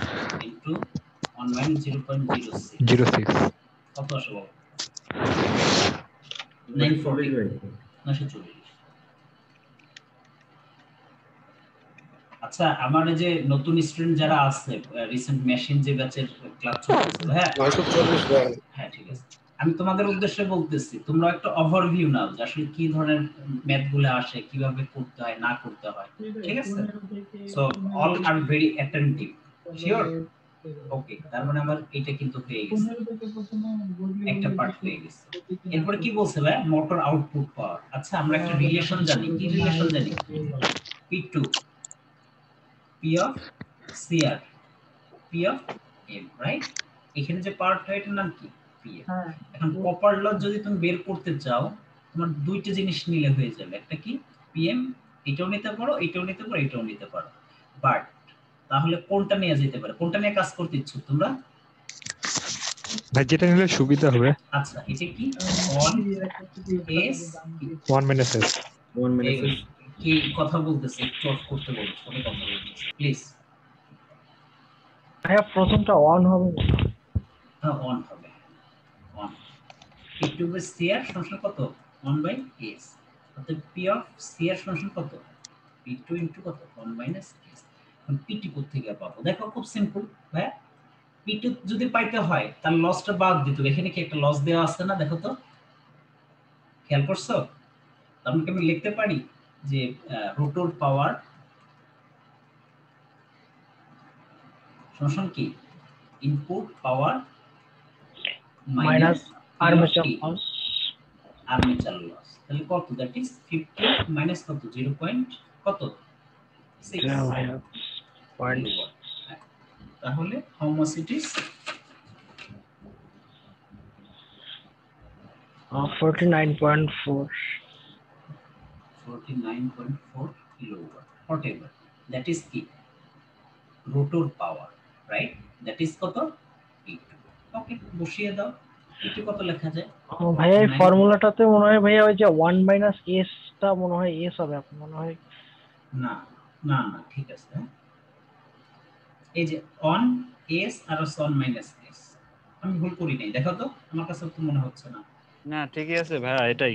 ইনটু 1 - 0.06 কত আসবে বল? 940। আচ্ছা আমার যে নতুন স্টুডেন্ট যারা আছে রিসেন্ট মেশিন যে ব্যাচের ক্লাস চলছে, হ্যাঁ 940 হ্যাঁ ঠিক আছে, আমি তোমাদের উদ্দেশ্যে বলতেছি তোমরা একটা ওভারভিউ নাও যে আসলে কি ধরনের ম্যাথ গুলো আসে, কিভাবে করতে হয় না করতে হয়। ঠিক আছে so all are very attentive, sure? Okay তার মানে আমার এটা কিন্তু হয়ে গেছে, একটা পার্ট হয়ে গেছে। এরপরে কি বলছে ভাই? মোটর আউটপুট পাওয়ার। আচ্ছা আমরা একটা রিলেশন জানি, কি রিলেশন জানি? P2 P of CR P of M, right? এখানে যে পার্টটা এটার নাম কি PF। এখন কপার লস যদি তুমি বের করতে চাও তোমার দুইটা জিনিস নিলে হয়ে যাবে, একটা কি পিএম এটাও নিতে পারো, এটাও নিতে পারো, এটাও নিতে পারো, বাট তাহলে কোনটা নিয়ে যেতে পারে, কোনটা নিয়ে কাজ করতে ইচ্ছুক তোমরা? ভাই যেটা নিলে সুবিধা হবে। আচ্ছা এটা কি on S 1 minus s 1 minus s কি কথা বলতেছে, একটু অফ করতে বলো, ফোনে কথা বলতেছে প্লিজ। ভাইয়া প্রথমটা অন হবে না? হ্যাঁ অন হবে, on. P two by C এর ফাংশন কত? 1/s, অর্থাৎ পি অফ সি এর ফাংশন কত? পি টু ইনটু কত? 1 - s। এখন পি টু কোথা থেকে পাবো? দেখো খুব সিম্পল ভাই, পি টু যদি পাইতে হয় তার লসটা বাদ দিতে হবে। এখানে কি একটা লস দেওয়া আছে না? দেখো তো, খেয়াল করছো? তার মানে আমি লিখতে পারি যে রোটর পাওয়ার সমান কি input power minus armature loss. Armature loss, তাহলে কত? দ্যাট ইজ 50 মাইনাস কত? 0. কত? 6 পয়েন্ট। তাহলে how much it is? 49.4 49.4 kilowatt, whatever that is কি rotor power, right? that is কত? P2। ওকে বসিয়ে দাও, P2 কত লেখা যায়? ভাইয়া এই ফর্মুলাটাতে মনে হয় ভাইয়া ওই যে 1 মাইনাস s টা মনে হয় s হবে, আপনার মনে হয়? না না না ঠিক আছে, এই যে অন s আর 1 মাইনাস s, আমি ভুল করি নাই, দেখো তো, আমার কাছে তো মনে হচ্ছে না। না ঠিকই আছে ভাইয়া, এটাই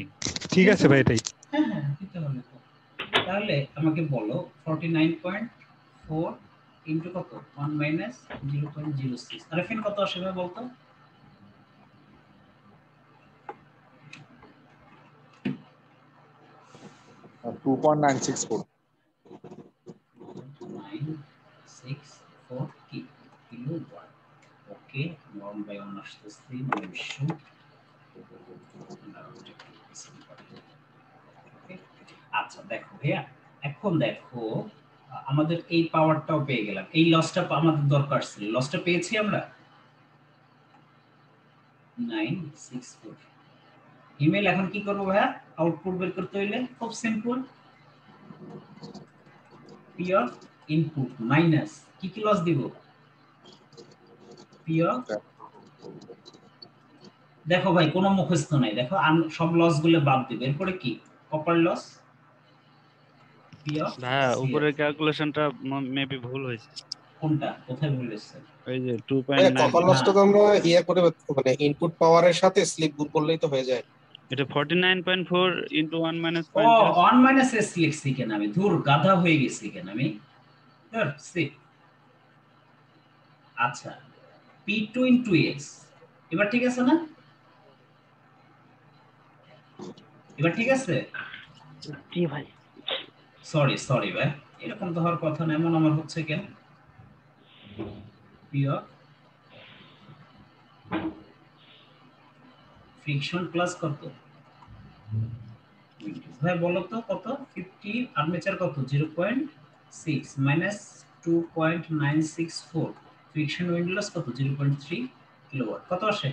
ঠিক আছে ভাই এটাই। হ্যাঁ হ্যাঁ দিতে হবে তো। তাহলে আমাকে বলো 49.4 ইনটু কত? 1 মাইনাস 0.06, আর এফএন কত আসবে বলতো? আর 2.964 964 কিলোওয়াট। ওকে 1 বাই 1 আসতেছে নিশ্চয়। আচ্ছা দেখো ভাইয়া, এখন দেখো আমাদের এই পাওয়ারটাও পেয়ে গেলাম, এই লসটা আমাদের দরকার ছিল, লসটা পেয়েছি আমরা 964। ইমেল এখন কি করব ভাইয়া? আউটপুট বের করতে হইলে খুব simple, P of input minus কি কি লস দিব? পি অফ, দেখো ভাই কোনো মুখস্থ নাই, দেখো সব লস গুলো বাদ দিবে, এরপরে কি কপার লস পি অফ। ভাইয়া উপরের ক্যালকুলেশনটা মেবি ভুল হয়েছে। কোনটা কোথায় ভুল হয়েছে? ওই যে 2.9 কপার লসটা তো আমরা করে মানে ইনপুট পাওয়ারের সাথে স্লিপ গুণ করলেই তো হয়ে যায়। এটা 49.4 ইনটু 1 মাইনাস ও 1 মাইনাস s লিখছি কেন আমি? ধুর গাধা হয়ে গেছি কেন আমি? ধুর সি। আচ্ছা p2 ইনটু s, এবার ঠিক আছে না? এবার ঠিক আছে? জি ভাই। সরি ভাই, এরকম তো হওয়ার কথা না, এমন আমার হচ্ছে কেন? p অফ ফ্রিকশন প্লাস কত? ভাই বলো তো কত? 50 আর্মেচার কত? 0.6 মাইনাস 2.964, ফ্রিকশন উইন্ড লস কত? 0.3 কিলোওয়াট, কত আসে?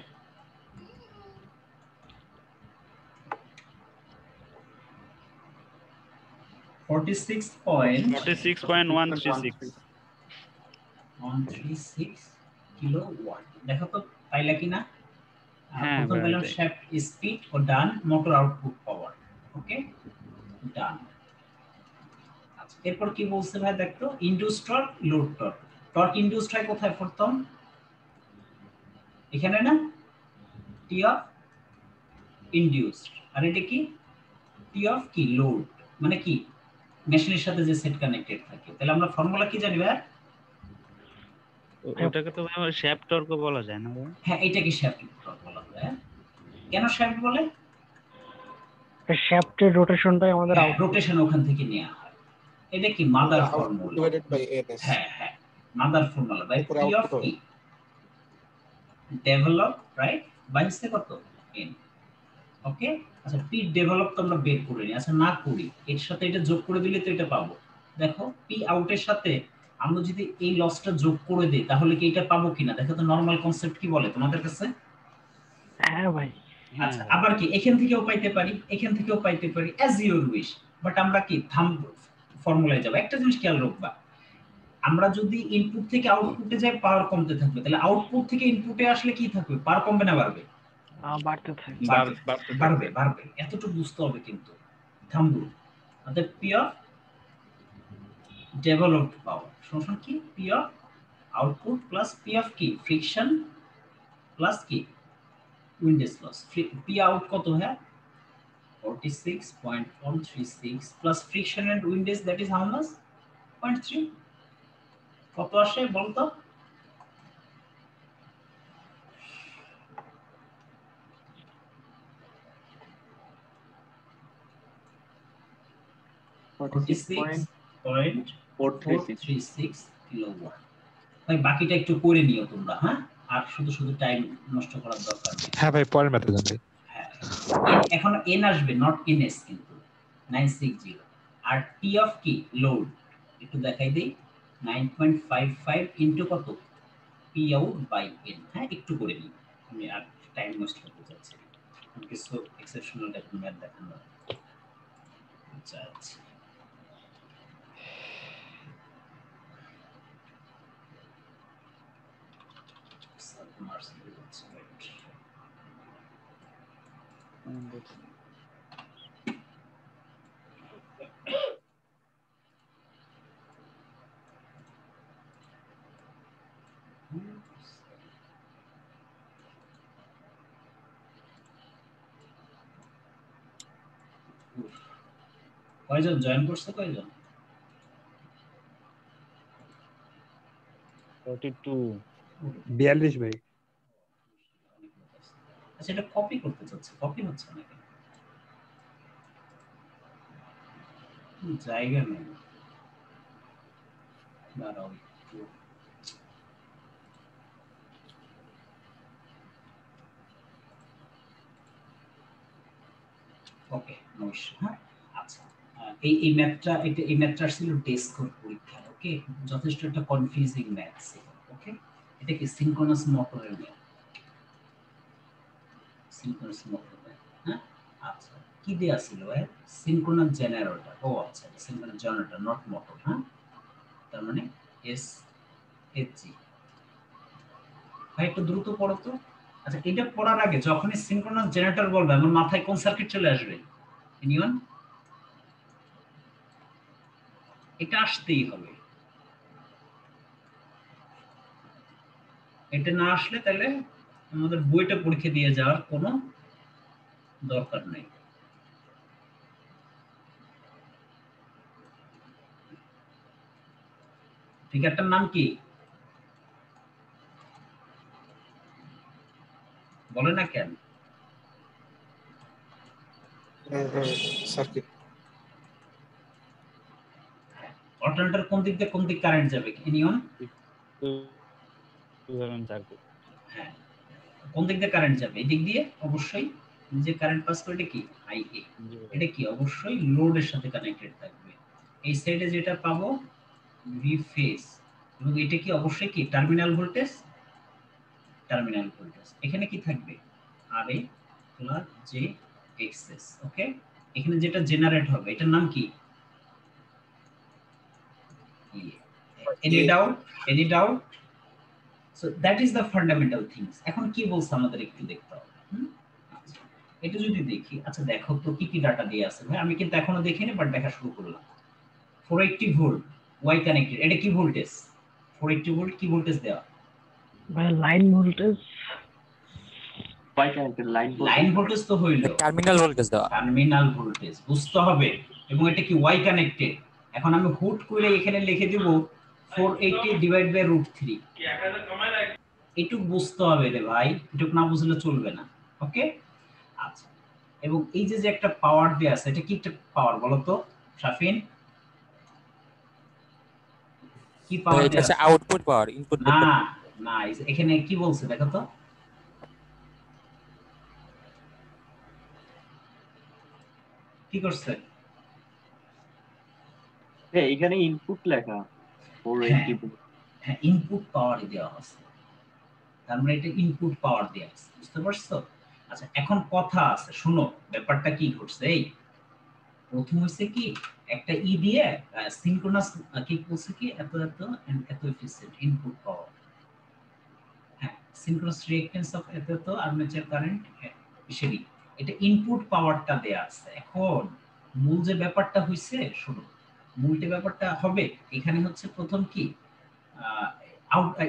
$46.136 কিলোওয়াট। দেখো তো পাইলা কিনা? হ্যাঁ প্রথম পেলাম শ্যাফট স্পিড ও ডান, মোটর আউটপুট পাওয়ার। ওকে ডান। আচ্ছা এরপর কি বলছে ভাই দেখো, induced torque load torque. Torque induced হয় কোথায় প্রথম? এখানে না, টি অফ ইনডিউসড, আর এটা কি টি অফ কি লোড, মানে কি মেশিনের সাথে যে সেট কানেক্টেড থাকে। তাহলে আমরা ফর্মুলা কি জানি ভাই? ওটাকে তো ভাই শ্যাফট টর্কও বলা যায় না ভাই? হ্যাঁ এটাকে শ্যাফট টর্ক বলা হয়। কেন শ্যাফট বলে? শ্যাফটের রোটেশনটাই আমাদের রোটেশন ওখান থেকে নেওয়া হয়। এটা কি mother formula divided by ns। হ্যাঁ mother formula by P of কি ডেভেলপ, রাইট? বাইসে কত n। ওকে আচ্ছা পি ডেভেলপ তো আমরা বের করে নিই, আচ্ছা না করি, এর সাথে এটা যোগ করে দিলে তো এটা পাবো। দেখো পি আউটের সাথে আমরা যদি এই লসটা যোগ করে দেই তাহলে কি এটা পাবো কিনা? দেখো তো নরমাল কনসেপ্ট কি বলে তোমাদের কাছে? হ্যাঁ ভাই। আচ্ছা আবার কি এখান থেকেও পাইতে পারি, এখান থেকেও পাইতে পারি, অ্যাজ ইউর উইশ। বাট আমরা কি থাম ফর্মুলায় যাব। একটা জিনিস খেয়াল রাখবা, আমরা যদি ইনপুট থেকে আউটপুটে যাই পাওয়ার কমতে থাকবে, তাহলে আউটপুট থেকে ইনপুটে আসলে কি থাকবে, পাওয়ার কমবে না বাড়বে? বাড়তে থাকে। বাড়বে বাড়বে, এতটুকু বুঝতে হবে কিন্তু থামবো। অর্থাৎ পি অফ ডেভেলপড পাওয়ার সমান কি, P of output plus P of কি ফ্রিকশন প্লাস কি উইন্ডেজ লস। পি আউট কত হ্যাঁ 46.136 plus friction and windage that is how much 0.3, কত আসে বলতো? কিলোওয়াট। ভাই বাকিটা একটু করে নিও তোমরা, হ্যাঁ, আর শুধু শুধু টাইম নষ্ট করার দরকার নেই। হ্যাঁ ভাই পরের ম্যাথে জানতে। হ্যাঁ এখন এন আসবে, নট এনএস কিন্তু 960। আর টি অফ কি লোড একটু দেখাই দেই, 9.55 ইনটু কত পি আউট বাই এন। হ্যাঁ একটু করে নিই, আমি আর টাইম নষ্ট করতে চাচ্ছি না, কিছু এক্সেপশনাল টাইপের ম্যাথ দেখানো। আচ্ছা আচ্ছা কয়জন জয়েন করছে, কয়জন? 42 ভাই। আচ্ছা এটা কপি করতে চাচ্ছে, কপি হচ্ছে না কেন? জায়গা নেই, দাঁড়াও একটু। ওকে নমস্কার। হ্যাঁ আচ্ছা এই ম্যাথটা এই ম্যাথটা ছিল ডেস্কর পরীক্ষা। ওকে যথেষ্ট একটা কনফিউজিং ম্যাথ ছিল। ওকে এটা কি সিনক্রোনাস মোটরের ম্যাথ, সিনক্রোনাস মোটর ম্যাথ। হ্যাঁ আচ্ছা কি দেয়া ছিল সিনক্রোনাস জেনারেটর। ও আচ্ছা সিনক্রোনাস জেনারেটর নট মোটর। হ্যাঁ তার মানে এস এইচ জি। ভাই একটু দ্রুত পড়ো তো। আচ্ছা এটা পড়ার আগে যখনই সিনক্রোনাস জেনারেটর বলবে আমার মাথায় কোন সার্কিট চলে আসবে? এনিওয়ান? এটা আসতেই হবে, এটা না আসলে তাহলে আমাদের বইটা পরীক্ষা দিয়ে যাওয়ার কোনো দরকার নেই। ফিগারটার নাম কি বলে না কেন? সার্কিট অল্টারনেটর কোন দিক দিয়ে কোন দিক কারেন্ট যাবে? এনিওয়ান? হ্যাঁ কোন দিক দিয়ে কারেন্ট যাবে? এই দিক দিয়ে অবশ্যই যে কারেন্ট পাস করে এটা কি আইএ। এটা কি অবশ্যই লোডের সাথে কানেক্টেড থাকবে। এই সাইডে যেটা পাবো ভি ফেজ, এবং এটা কি অবশ্যই কি টার্মিনাল ভোল্টেজ, টার্মিনাল ভোল্টেজ। এখানে কি থাকবে আর এ প্লাস জে এক্সএস। ওকে এখানে যেটা জেনারেট হবে এটার নাম কি? Any doubt? Any doubt? So that is the fundamental things. এখন কি বলছে আমাদের একটু দেখতে হবে। আচ্ছা এটা যদি দেখি, আচ্ছা দেখো তো কি কি ডাটা দিয়ে আছে। ভাই আমি কিন্তু এখনো দেখিনি, বাট দেখা শুরু করলাম। 480 ভোল্ট ওয়াই কানেক্টেড। এটা কি ভোল্টেজ? 480 ভোল্ট কি ভোল্টেজ দেওয়া? ভাই line voltage. Y connected line voltage তো হইলো, টার্মিনাল ভোল্টেজ দেওয়া। টার্মিনাল ভোল্টেজ বুঝতে হবে। এবং এটা কি ওয়াই কানেক্টেড। এখন আমি হুট করে এখানে লিখে দিব 480 ডিভাইড বাই √3। এটুক বুঝতে হবে রে ভাই, এটুক না বুঝলে চলবে না। ওকে আচ্ছা এবং এই যে একটা পাওয়ার দেয়া আছে, এটা কি একটা পাওয়ার বলো তো শাফিন? কি পাওয়ার এটা দেয়া হচ্ছে আছে? আউটপুট পাওয়ার, ইনপুট না না এখানে কি বলছে দেখো তো, কি করছে? এখানে ইনপুট লেখা 480 ভোল্ট। হ্যাঁ ইনপুট পাওয়ার দেওয়া আছে, তার মানে এটা ইনপুট পাওয়ার দেওয়া আছে, বুঝতে পারছো? আচ্ছা এখন কথা আছে, শুনো ব্যাপারটা কি ঘটছে। এই প্রথম হচ্ছে কি একটা ই দিয়ে সিনক্রোনাস কি বলছে কি এত এত এন্ড এত এফিসিয়েন্ট ইনপুট পাওয়ার। হ্যাঁ, সিনক্রোনাস রিঅ্যাকট্যান্স অফ এত এত আর্মেচার কারেন্ট সেটি এটা ইনপুট পাওয়ারটা দেয়া আছে। এখন মূল যে ব্যাপারটা হইছে শুনো, মূল যে ব্যাপারটা হবে এখানে হচ্ছে প্রথম কি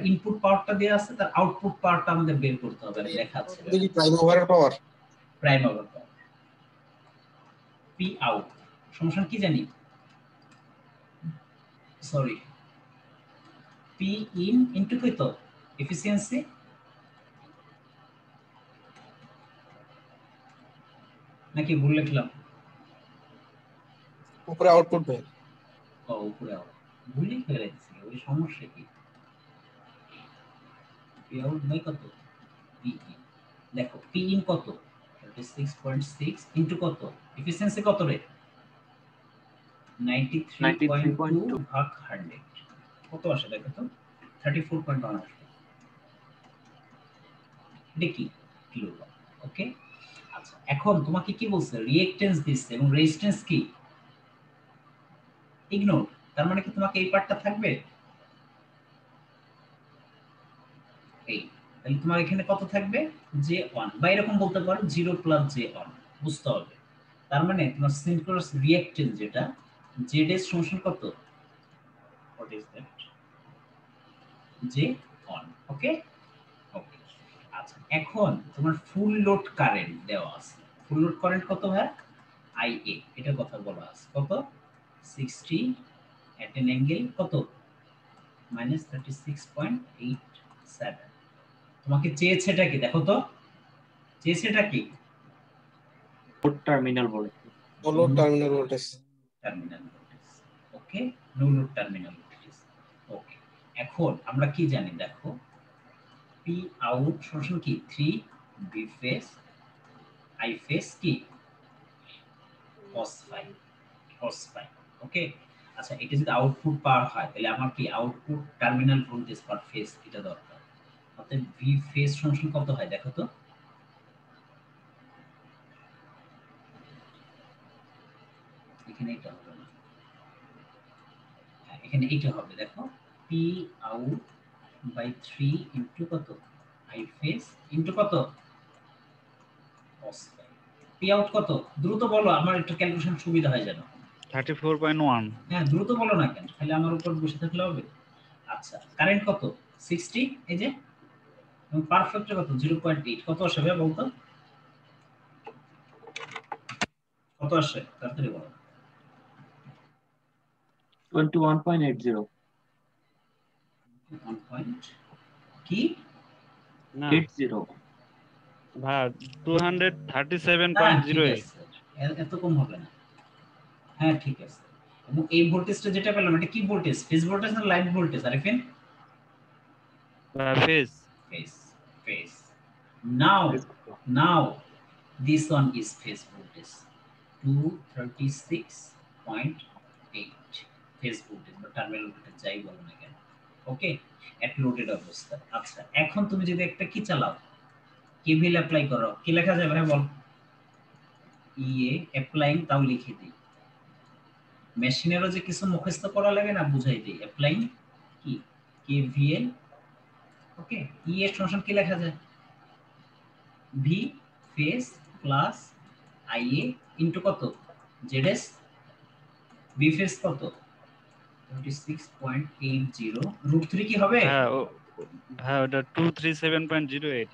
ইনপুট পাওয়ারটা দেয়া আছে, তার আউটপুট পাওয়ারটা আমাদের বের করতে হবে। লেখা আছে দেখি প্রাইম ওভারের power, prime over power P out সমস্যা কি জানি, সরি পি ইন ইনটু কত এফিসিয়েন্সি নাকি ভুল লিখলাম? উপরে আউটপুট ভাই। ও উপরে আউট ভুল লিখে রেখেছি, ওই সমস্যা কি? পি আউট বাই কত পি ইন, দেখো পি ইন কত 36.6 ইনটু কত এফিসিয়েন্সি কত রে 93.2 ভাগ 100 কত আসে দেখো তো 34.1 আসে। এটা কি কিলোওয়াট। ওকে আচ্ছা, এখন তোমাকে কি বলছে রিঅ্যাকট্যান্স দিচ্ছে এবং রেজিস্ট্যান্স কি ইগনোর, তার মানে কি তোমাকে এই পার্টটা থাকবে এই, তাহলে তোমার এখানে কত থাকবে J1 বা এরকম বলতে পারো 0 প্লাস J1 বুঝতে হবে। তার মানে তোমার সিনক্রোনাস রিঅ্যাকট্যান্স যেটা ZS সমান কত, হোয়াট ইজ দ্যাট J1। ওকে ওকে আচ্ছা, এখন তোমার ফুল লোড কারেন্ট দেওয়া আছে। ফুল লোড কারেন্ট কত হয় IA, এটা কথা বলা আছে কত 60 at an angle কত -36.87। তোমাকে চেয়েছেটা কি দেখো তো, চেয়েছেটা কি load terminal voltage, no load terminal voltage, terminal voltage. Okay no load terminal voltage. Okay এখন আমরা কি জানি দেখো পি আউট সমান কি 3 বি ফেজ আই ফেজ কি cos phi। ওকে আচ্ছা, এটা যদি আউটপুট পাওয়ার হয় তাহলে আমার কি আউটপুট টার্মিনাল ভোল্টেজ পার ফেজ এটা দরকার। অতএব ভি ফেজ সমান কত হয় দেখো তো, এখানে এটা হবে না, এখানে এটা হবে দেখো পি আউট বাই 3 ইনটু কত আই ফেজ ইনটু কত cos phi। পি আউট কত দ্রুত বলো, আমার একটু ক্যালকুলেশন সুবিধা হয় যেন। 34.1 হ্যাঁ দ্রুত বলো না কেন, খালি আমার উপর বসে থাকলে হবে। আচ্ছা কারেন্ট কত 60, এই যে পারফেক্ট কত 0.8 কত আসে ভাই বলতো, কত আসে তাড়াতাড়ি বলো। 21.80 1 পয়েন্ট কি না 80 ভাই হ্যাঁ ঠিক 237.08 আছে, এত কম হবে না। হ্যাঁ ঠিক আছে, এবং এই ভোল্টেজটা যেটা পেলাম এটা কি ভোল্টেজ ফেজ ভোল্টেজ না line voltage Arifin? Phase Phase. Now this one is phase voltage 236.8 phase voltage বা টার্মিনাল ভোল্টেজ যাই বলো না কেন। ওকে এট লোডেড অবস্থা। আচ্ছা এখন তুমি যদি একটা কি চালাও কেভিএল অ্যাপ্লাই করো কি লেখা যাবে ভাই বল, ইএ অ্যাপ্লাইং তাও লিখে দিই, মেশিনেরও যে কিছু মুখস্থ করা লাগে না বুঝাই দিই। অ্যাপ্লাইং কি কেভিএল, ওকে ই এর সমান কি লেখা যায় V phase plus IA into কত জেডএস, ভি ফেজ কত 26.80 রুট 3 কি হবে? হ্যাঁ হ্যাঁ ওটা 237.08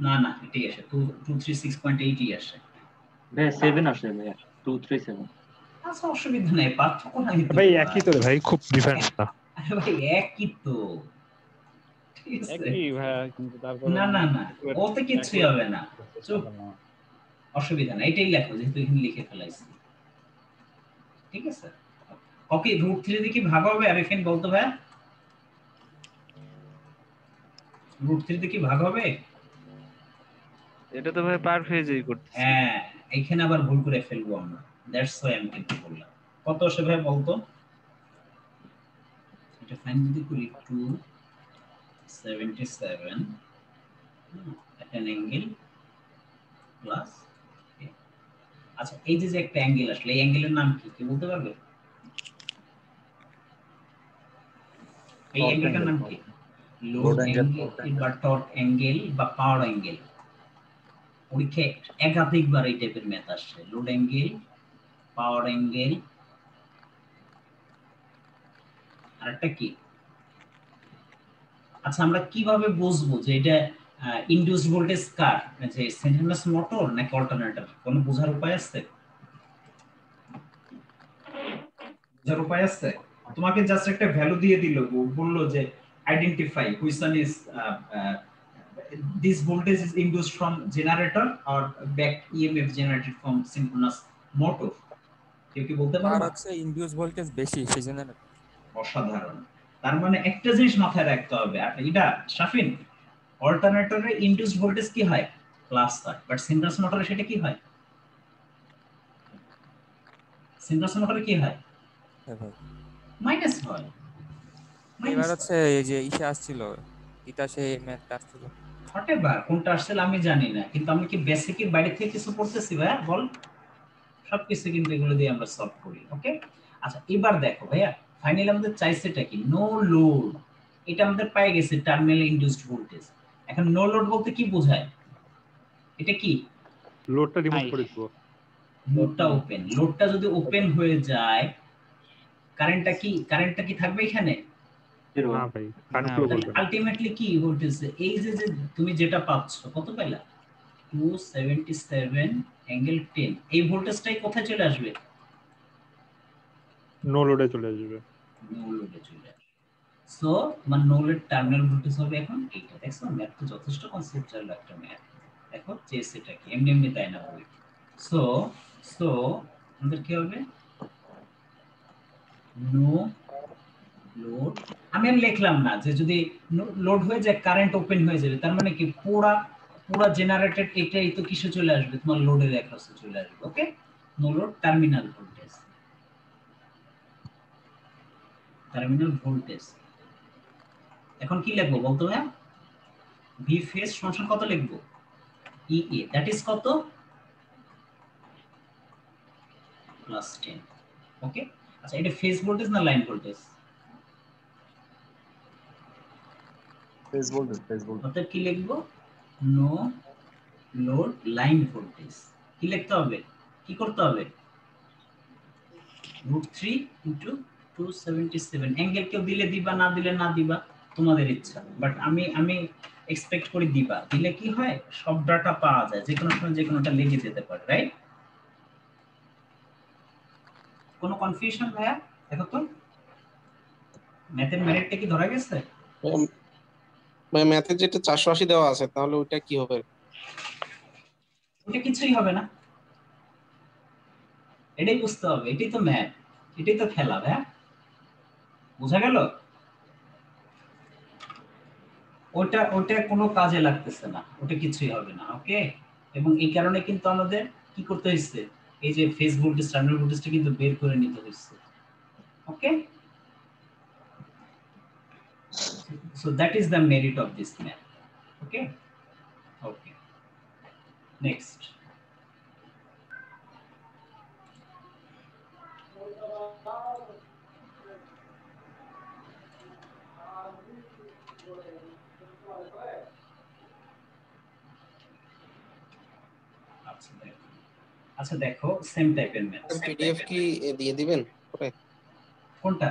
না না এটাই আসে 236.80 আসে ভাই 7 আসে ভাই 237। আচ্ছা অসুবিধা নাই, পার্থক্য নাই তো ভাই একই তো রে ভাই, খুব ডিফারেন্স না। আরে ভাই একই তো, ঠিক আছে একই ভাই কিন্তু তারপর না না না ওতে কিছুই হবে না, চুপ অসুবিধা নাই, এটাই লেখো যেহেতু এখানে লিখে ফেলাইছি। ঠিক আছে ওকে রুট 3 দিয়ে কি ভাগ হবে আরিফিন বলতো ভাই, রুট 3 দিয়ে কি ভাগ হবে? এটা তো ভাই পার ফেজেই করতেছি। হ্যাঁ এইখানে আবার ভুল করে ফেলবো আমরা, দ্যাটস হোয়াই আমি কিন্তু বললাম। কত আসে ভাই বলতো, এটা ফাইন যদি করি 277 at an angle plus আচ্ছা এই যে একটা অ্যাঙ্গেল আসলে এই অ্যাঙ্গেলের নাম কি কি বলতে পারবে? এই অ্যাঙ্গেলটার নাম কি? লোড অ্যাঙ্গেল বা টর্ক অ্যাঙ্গেল বা পাওয়ার অ্যাঙ্গেল। পরীক্ষায় একাধিকবার এই টাইপের ম্যাথ আসছে, লোড অ্যাঙ্গেল, পাওয়ার অ্যাঙ্গেল, আরেকটা কি? আচ্ছা আমরা কিভাবে বুঝবো যে এটা ইনডিউসড ভোল্টেজ কার, যে সিনক্রোনাস মোটর নাকি অল্টারনেটর? কোনো বোঝার উপায় আছে? বোঝার উপায় আছে? তোমাকে জাস্ট একটা ভ্যালু দিয়ে দিল, বললো যে identify which one is this voltage is induced from generator or back EMF generated from synchronous motor. কেউ কি বলতে আর পারবা? হচ্ছে ইনডিউস ভোল্টেজ বেশি সেজন্য। অসাধারণ। তার মানে একটা জিনিস মাথায় রাখতে হবে, আর এটা শাফিন, অল্টারনেটরে ইনডিউসড ভোল্টেজ কি হয়? প্লাস হয়, বাট সিনক্রোনাস মোটরে সেটা কি হয়? সিনক্রোনাস মোটরে কি হয়? হ্যাঁ ভাই, মাইনাস হয়। এবার হচ্ছে এই যে ইসে আসছিল, ইতিহাসে ম্যাথটা আসছিল। হোয়াটএভার কোনটা আসছিল আমি জানি না, কিন্তু আমি কি বেসিকের বাইরে থেকে কিছু পড়তেছি ভাইয়া? বল, সবকিছু কিন্তু এগুলো দিয়ে আমরা সলভ করি। ওকে, আচ্ছা এবার দেখো ভাইয়া, ফাইনালি আমাদের চাইছেটা কি? No load. এটা আমাদের পেয়ে গেছে টার্মিনাল ইনডিউসড ভোল্টেজ। এখন নো লোড বলতে কি বোঝায়? এটা কি? লোডটা রিমুভ করে দিব। লোডটা ওপেন। লোডটা যদি ওপেন হয়ে যায়, কারেন্টটা কি থাকবে এখানে? না ভাই, কারেন্ট ফ্লো করবে না। আলটিমেটলি কি ঘটছে? এই যে তুমি যেটা পাচ্ছ, কত পাইলা? 277 অ্যাঙ্গেল 10, এই ভোল্টেজটাই কোথায় চলে আসবে? নো লোডে চলে আসবে। নো লোডে চলে আসবে। সো তোমার নো লোড টার্মিনাল ভোল্টেজ হবে এখন এইটা। দেখছো ম্যাথ তো যথেষ্ট কনসেপচুয়াল একটা ম্যাথ। দেখো চেসটা কি এমনি এমনি তাই না বলি। সো আমাদের কি হবে? No load. আমি আর লিখলাম না যে যদি লোড হয়ে যায় কারেন্ট ওপেন হয়ে যাবে, তার মানে কি পুরা জেনারেটেড এটাই তো কিসে চলে আসবে? তোমার লোডের অ্যাক্রসে চলে আসবে। Okay, no load terminal voltage, terminal voltage. এখন কি লিখবো বলতো ভাই? ভি ফেজ সমান কত লিখবো? ই এ, দ্যাট ইজ কত? +10। ওকে, আচ্ছা এটা ফেজ ভোল্টেজ না লাইন ভোল্টেজ? ফেজ ভোল্টেজ, অর্থাৎ কি লিখবো? No load line voltage. কি লিখতে হবে? কি করতে হবে? √3 ইনটু 277। অ্যাঙ্গেল কেউ দিলে দিবা, না দিলে না দিবা, তোমাদের ইচ্ছা। বাট আমি এক্সপেক্ট করি দিবা। দিলে কি হয়? সব ডাটা পাওয়া যায়, যে কোনো সময় যে কোনোটা লেগে যেতে পারে, রাইট? কোনো কনফিউশন ভাইয়া? দেখো তো ম্যাথের মেরিটটা কি ধরা গেছে? ম্যাথে যেটা 480 দেওয়া আছে, তাহলে ওইটা কি হবে? ওটা কিছুই হবে না, এটাই বুঝতে হবে। এটাই তো ম্যাথ, এটাই তো খেলা ভাইয়া। বোঝা গেল? ওটা কোনো কাজে লাগতেছে না, ওটা কিছুই হবে না। ওকে, এবং এই কারণে কিন্তু আমাদের কি করতে হয়েছে? এই যে ফেজ ভোল্টেজ টার্মিনাল ভোল্টেজটা কিন্তু বের করে নিতে হয়েছে। ওকে, so that is the merit of this math. Okay, next. আচ্ছা দেখো সেম টাইপের ম্যাথ। পিডিএফ কি দিয়ে দিবেন পরে? কোনটা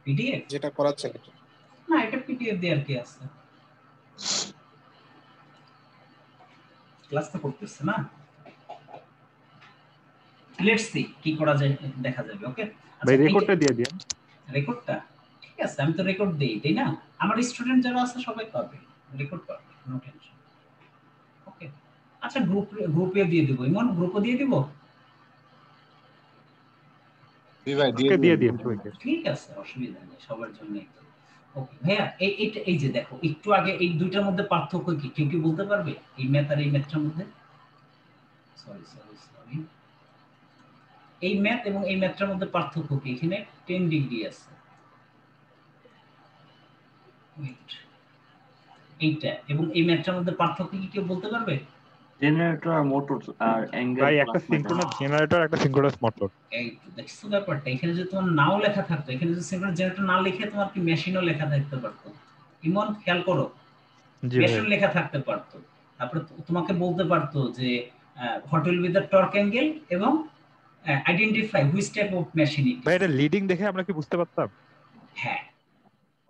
পিডিএফ? যেটা করাচ্ছেন এটা? না, এটা পিডিএফ দেওয়ার কি আছে? ক্লাস তো করতেছে না। লেটস সি কি করা যায়, দেখা যাবে। ওকে, ভাই রেকর্ডটা দিয়ে দিন। রেকর্ডটা ঠিক আছে, আমি তো রেকর্ড দেই, তাই না? আমার স্টুডেন্ট যারা আছে সবাই পাবে, রেকর্ড পাবে, নো টেনশন। ওকে, আচ্ছা গ্রুপে দিয়ে দেব। ইমন গ্রুপে দিয়ে দিব? দিয়ে দিন সবাইকে। ঠিক আছে, অসুবিধা নেই, সবার জন্যই তো। ওকে ভাইয়া, এই যে দেখো একটু আগে এই দুইটার মধ্যে পার্থক্য কি কেউ কি বলতে পারবে? এই ম্যাথ আর এই ম্যাথটার মধ্যে? সরি, এই ম্যাথ এবং এই ম্যাথটার মধ্যে পার্থক্য কি? এখানে 10 ডিগ্রি আছে, এইটা এবং এই ম্যাথটার মধ্যে পার্থক্য কি কেউ বলতে পারবে? জেনারেটর আর মোটর আর অ্যাঙ্গেল ভাই একটা সিনক্রোনাস জেনারেটর একটা সিনক্রোনাস মোটর। এই তো দেখছো ব্যাপারটা, এখানে যদি তোমার নাও লেখা থাকতো, এখানে যদি সিনক্রোনাস জেনারেটর না লিখে তোমার কি মেশিনও লেখা থাকতে পারতো। ইমন খেয়াল করো, জি মেশিন ভাই। লেখা থাকতে পারতো, তারপরে তোমাকে বলতে পারতো যে what will be the torque angle এবং identify which type of machine it ভাই ইজ। এটা লিডিং দেখে আমরা কি বুঝতে পারতাম? হ্যাঁ,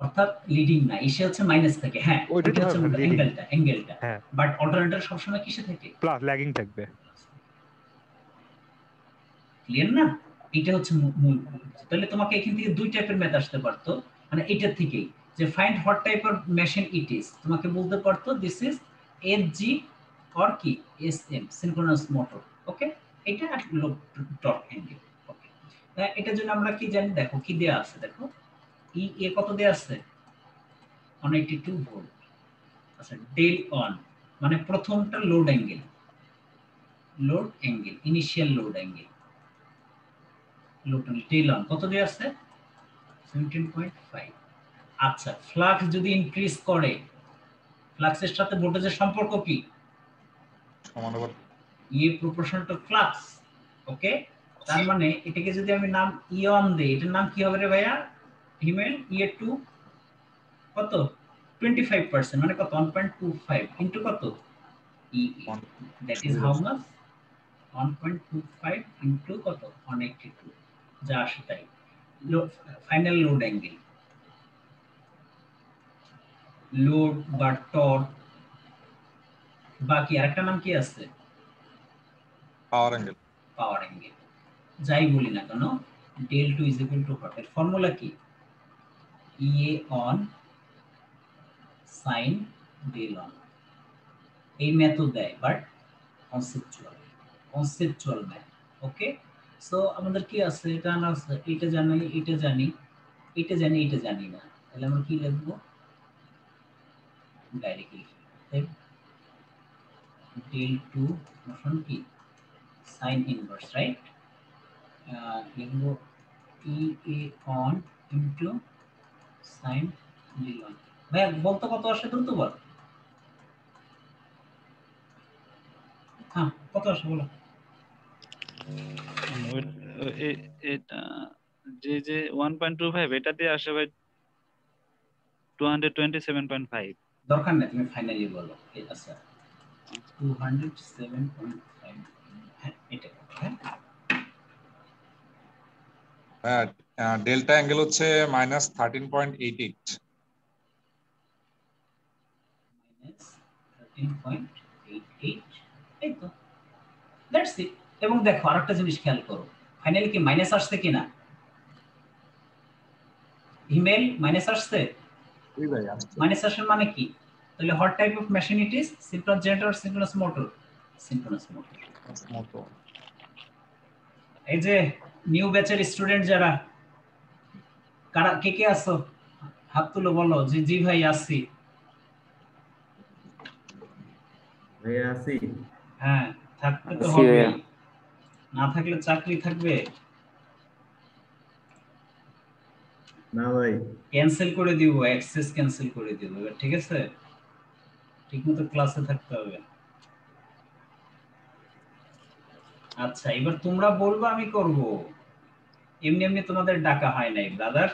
অর্থাৎ লিডিং না, এসে হচ্ছে মাইনাস থেকে। হ্যাঁ, ওইটা ওইটা হচ্ছে লিডিং, অ্যাঙ্গেলটা, হ্যাঁ বাট অল্টারনেটর সবসময় কিসে থাকে? প্লাস ল্যাগিং থাকবে। ক্লিয়ার না? এটা হচ্ছে মূল। তাহলে তোমাকে এখান থেকে দুই টাইপের ম্যাথ আসতে পারতো, মানে এটার থেকেই যে find what type of machine it is, তোমাকে বলতে পারতো দিস ইজ এফজি অর কি এসএম সিনক্রোনাস মোটর। ওকে, এটা আর লো টর্ক অ্যাঙ্গেল। ওকে, এটার জন্য আমরা কি জানি, দেখো কি দেয়া আছে, দেখো ই এ কত দেয়া আছে 182 ভোল্ট। আচ্ছা, ডেল অন মানে প্রথমটা load angle, initial load angle, ডেল অন কত দেয়া আছে 17.5। আচ্ছা, ফ্লাক্স যদি ইনক্রিজ করে, ফ্লাক্সের সাথে ভোল্টেজের সম্পর্ক কি? সমানুপাতিক। ইয়ে প্রপোর্শনাল টু ফ্লাক্স। ওকে, তার মানে এটাকে যদি আমি নাম ইয়ন দেই, এটার নাম কি হবে রে ভাইয়া হিমেল? ইয়ে টু কত 25% মানে কত 1.25 ইনটু কত ই, that is how much 1.25 into কত 182, যা আসে তাই। ফাইনাল লোড অ্যাঙ্গেল, লোড বা টর্ক, বাকি আরেকটা নাম কি আছে? Power angle. Power angle. যাই বলি না কেন, del two is equal to what, এর ফর্মুলা কি? E A on sine del on. এই ম্যাথও দেয়, but conceptual math. Okay, so আমাদের কি আছে, এটা না আছে, এটা জানি, এটা জানি, এটা জানি, এটা জানি না, তাহলে আমরা কি লিখবো? ডাইরেক্টলি ডেল টু মোশন কি সাইন ইনভার্স, রাইট? লিখবো E A on into sine del on. ভাইয়া বলতো কত আসে, দ্রুত বল। হ্যাঁ, কত আসে বলো। এটা যে 1.25 এটা দিয়ে আসে ভাই 227.5। দরকার নেই, তুমি ফাইনালি বলো। আচ্ছা 207.5, হ্যাঁ এটা হ্যাঁ। হ্যাঁ, ডেল্টা অ্যাঙ্গেল হচ্ছে -13.88। -13.88, এই তো, দ্যাটস ইট। এবং দেখো আরেকটা জিনিস খেয়াল করো, ফাইনালি কি মাইনাস আসছে কিনা? ইমেল মাইনাস আসছে, মাইনাস আসার মানে কি? তাহলে what type of machine it is? Synchronous generator, synchronous motor, synchronous motor. এই যে নিউ ব্যাচের স্টুডেন্ট যারা, কারা কে কে আছো হাত তুলো, বলো যে জি ভাই আসছি। ভাইয়া আছি। হ্যাঁ, থাকতে তো হবে, না থাকলে চাকরি থাকবে? না ভাই, ক্যান্সেল করে দিব, অ্যাক্সেস ক্যান্সেল করে দিব, ঠিক আছে? ঠিকমতো ক্লাসে থাকতে হবে। আচ্ছা, এবার তোমরা বলবো, আমি করব, এমনি এমনি তোমাদের ডাকা হয় নাই ব্রাদার।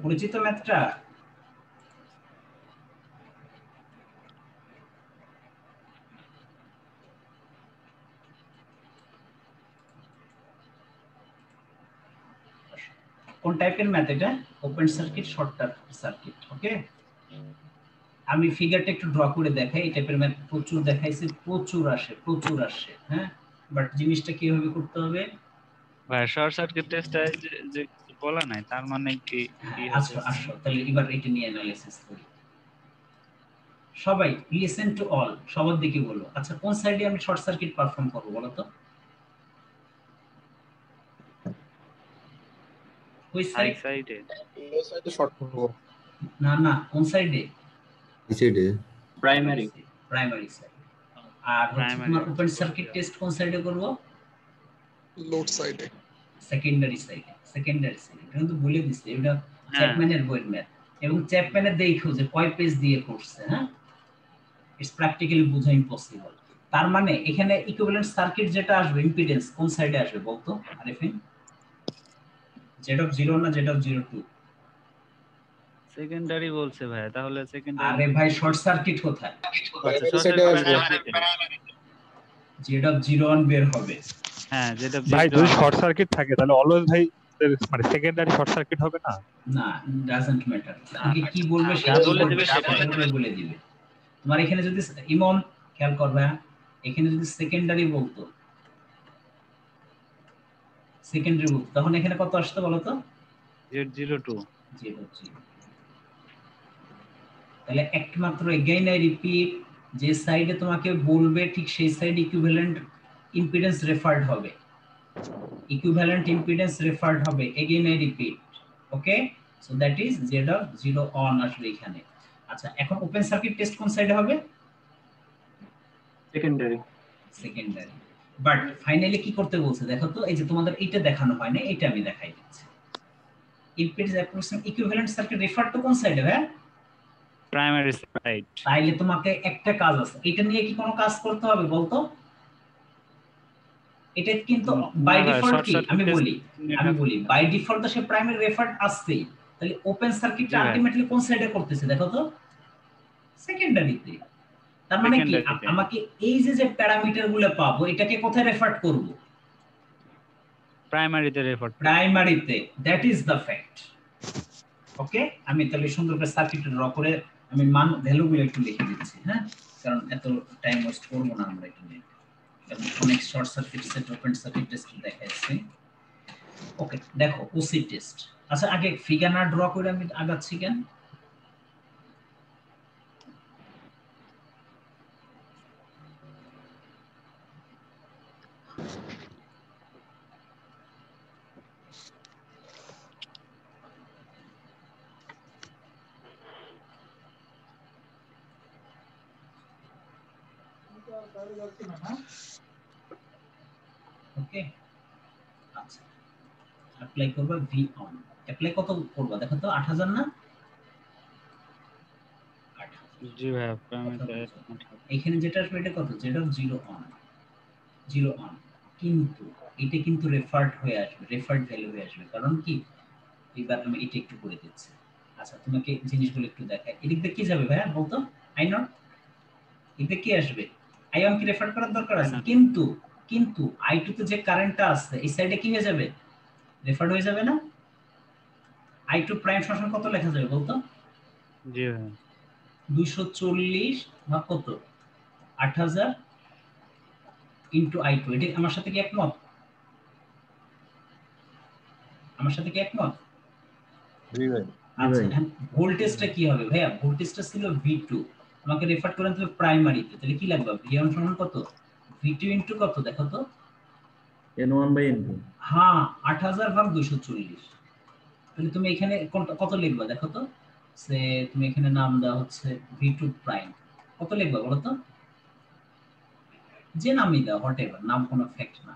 পরিচিত ম্যাথটা? কোন টাইপের ম্যাথ এটা? Open circuit, short circuit. Okay, আমি ফিগারটা একটু ড্র করে দেখাই। এই টাইপের ম্যাথ প্রচুর দেখাইছে, প্রচুর আসে। হ্যাঁ, বাট জিনিসটা কিভাবে করতে হবে? ভাই শর্ট সার্কিট টেস্ট যে বলা নাই, তার মানে কি আসো তাহলে এবার এটা নিয়ে অ্যানালাইসিস করি। সবাই লিসেন টু অল, সবার দিকে বলো। আচ্ছা, কোন সাইডে আমি শর্ট সার্কিট পারফর্ম করব বলো তো? ওই সাইডে এই সাইডে শর্ট করব। না, কোন সাইডে? এই সাইডে প্রাইমারি সাইড। আর হচ্ছে তোমার ওপেন সার্কিট টেস্ট কোন সাইডে করব? লোড সাইডে। সেকেন্ডারি সাইডে। কিন্তু বলে দিছি এটা চ্যাপম্যানের বইয়ের ম্যাথ। এবং চ্যাপম্যানে দেখো যে কয় পেজ দিয়ে করছে। হ্যাঁ, ইটস প্র্যাকটিক্যালি বোঝা ইম্পসিবল। তার মানে এখানে ইকুইভ্যালেন্ট সার্কিট যেটা আসবে ইম্পিডেন্স কোন সাইডে আসবে বলতো আরিফিন? Z(0) না Z(02)? সেকেন্ডারি বলছে ভাই, তাহলে সেকেন্ডারি। আরে ভাই শর্ট সার্কিট কোথায়? আচ্ছা, শর্ট Z(01) বের হবে। হ্যাঁ, যেটা ভাই যদি শর্ট সার্কিট থাকে তাহলে অলওয়েজ ভাই মানে সেকেন্ডারি শর্ট সার্কিট হবে না? না, ডাজন্ট ম্যাটার। আগে কি বলবে সেটা বলে দিবে। তোমার এখানে যদি ইমন খেয়াল করবে, এখানে যদি সেকেন্ডারি বলতো তখন এখানে কত আসতো বলো তো? Z(02). তাহলে একমাত্র এগেইন আই রিপিট, যে সাইডে তোমাকে বলবে ঠিক সেই সাইড ইকুইভ্যালেন্ট ইম্পিডেন্স রেফার্ড হবে, again I repeat. Okay, so that is Z(0) আসলে এখানে। আচ্ছা, এখন ওপেন সার্কিট টেস্ট কোন সাইডে হবে? সেকেন্ডারি। বাট ফাইনালি কি করতে বলছে দেখো তো, এই যে তোমাদের এইটা দেখানো হয় না, এটা আমি দেখাই দিচ্ছি। Impedance approximate equivalent circuit refer two কোন সাইডে ভাই? Primary side. তাইলে তোমাকে একটা কাজ আছে, এটা নিয়ে কি কোনো কাজ করতে হবে বলতো? এটা কিন্তু বাই ডিফল্ট কি আমি বলি বাই ডিফল্ট তো সে প্রাইমারি রেফার আসছেই। তাহলে ওপেন সার্কিটটা আলটিমেটলি কোন সাইডে করতেছে দেখো তো? সেকেন্ডারিতে। তার মানে কি আমাকে এই যে প্যারামিটারগুলো পাবো এটাকে কোথায় রেফার করব? প্রাইমারিতে। That is the fact. Okay, আমি তাহলে সুন্দর করে সার্কিটটা ড্র করে আমি মান ভ্যালুগুলো একটু লিখে দিচ্ছি। হ্যাঁ, কারণ এত টাইম ওয়েস্ট করব না আমরা এটা নিয়ে। অনেক short circuit set open circuit test দেখাচ্ছি। ওকে, দেখো ওসি টেস্ট। আচ্ছা, আগে ফিগার না ড্র করে আমি আগাচ্ছি কেন? ওকে, আচ্ছা অ্যাপ্লাই করবা ভি অন। অ্যাপ্লাই কত করবা দেখো তো? 8000 না? জি ভাই, এখানে যেটা আসবে এটা কত? Z(0) on. কিন্তু এটা কিন্তু রেফার্ড হয়ে আসবে, রেফার্ড ভ্যালু হয়ে আসবে। কারণ কি? এবার আমি এটা একটু করে দিচ্ছি। আচ্ছা, তোমাকে জিনিসগুলো একটু দেখাই। এদিক দিয়ে কি যাবে ভাইয়া বলতো? আই নট এদিকে কি আসবে? আইঅন কি রেফার করার দরকার আছে? কিন্তু I2 তে যে কারেন্টটা আছে এই সাইডে কি হয়ে যাবে? রেফার্ড হয়ে যাবে না? I2 প্রাইম সমান কত লেখা যাবে বলতো? জি ভাই, 240 ভাগ কত? 8000 ইনটু I2। এটা আমার সাথে কি একমত? জি ভাই। আচ্ছা, ভোল্টেজটা কি হবে ভাইয়া? ভোল্টেজটা ছিল V2, আমাকে রেফার করেন তো প্রাইমারিতে। তাহলে কি লাগবে? V1 সমান কত? V2 ইনটু কত দেখো তো? N1/N2। হ্যাঁ, 8000 ভাগ 240। তাহলে তুমি এখানে কত লিখবা দেখো তো? সে তুমি এখানে নাম দেওয়া হচ্ছে V2 প্রাইম। কত লিখবা বলো তো? যে নামই দাও, হোয়াটএভার, নাম কোনো ফ্যাক্ট না।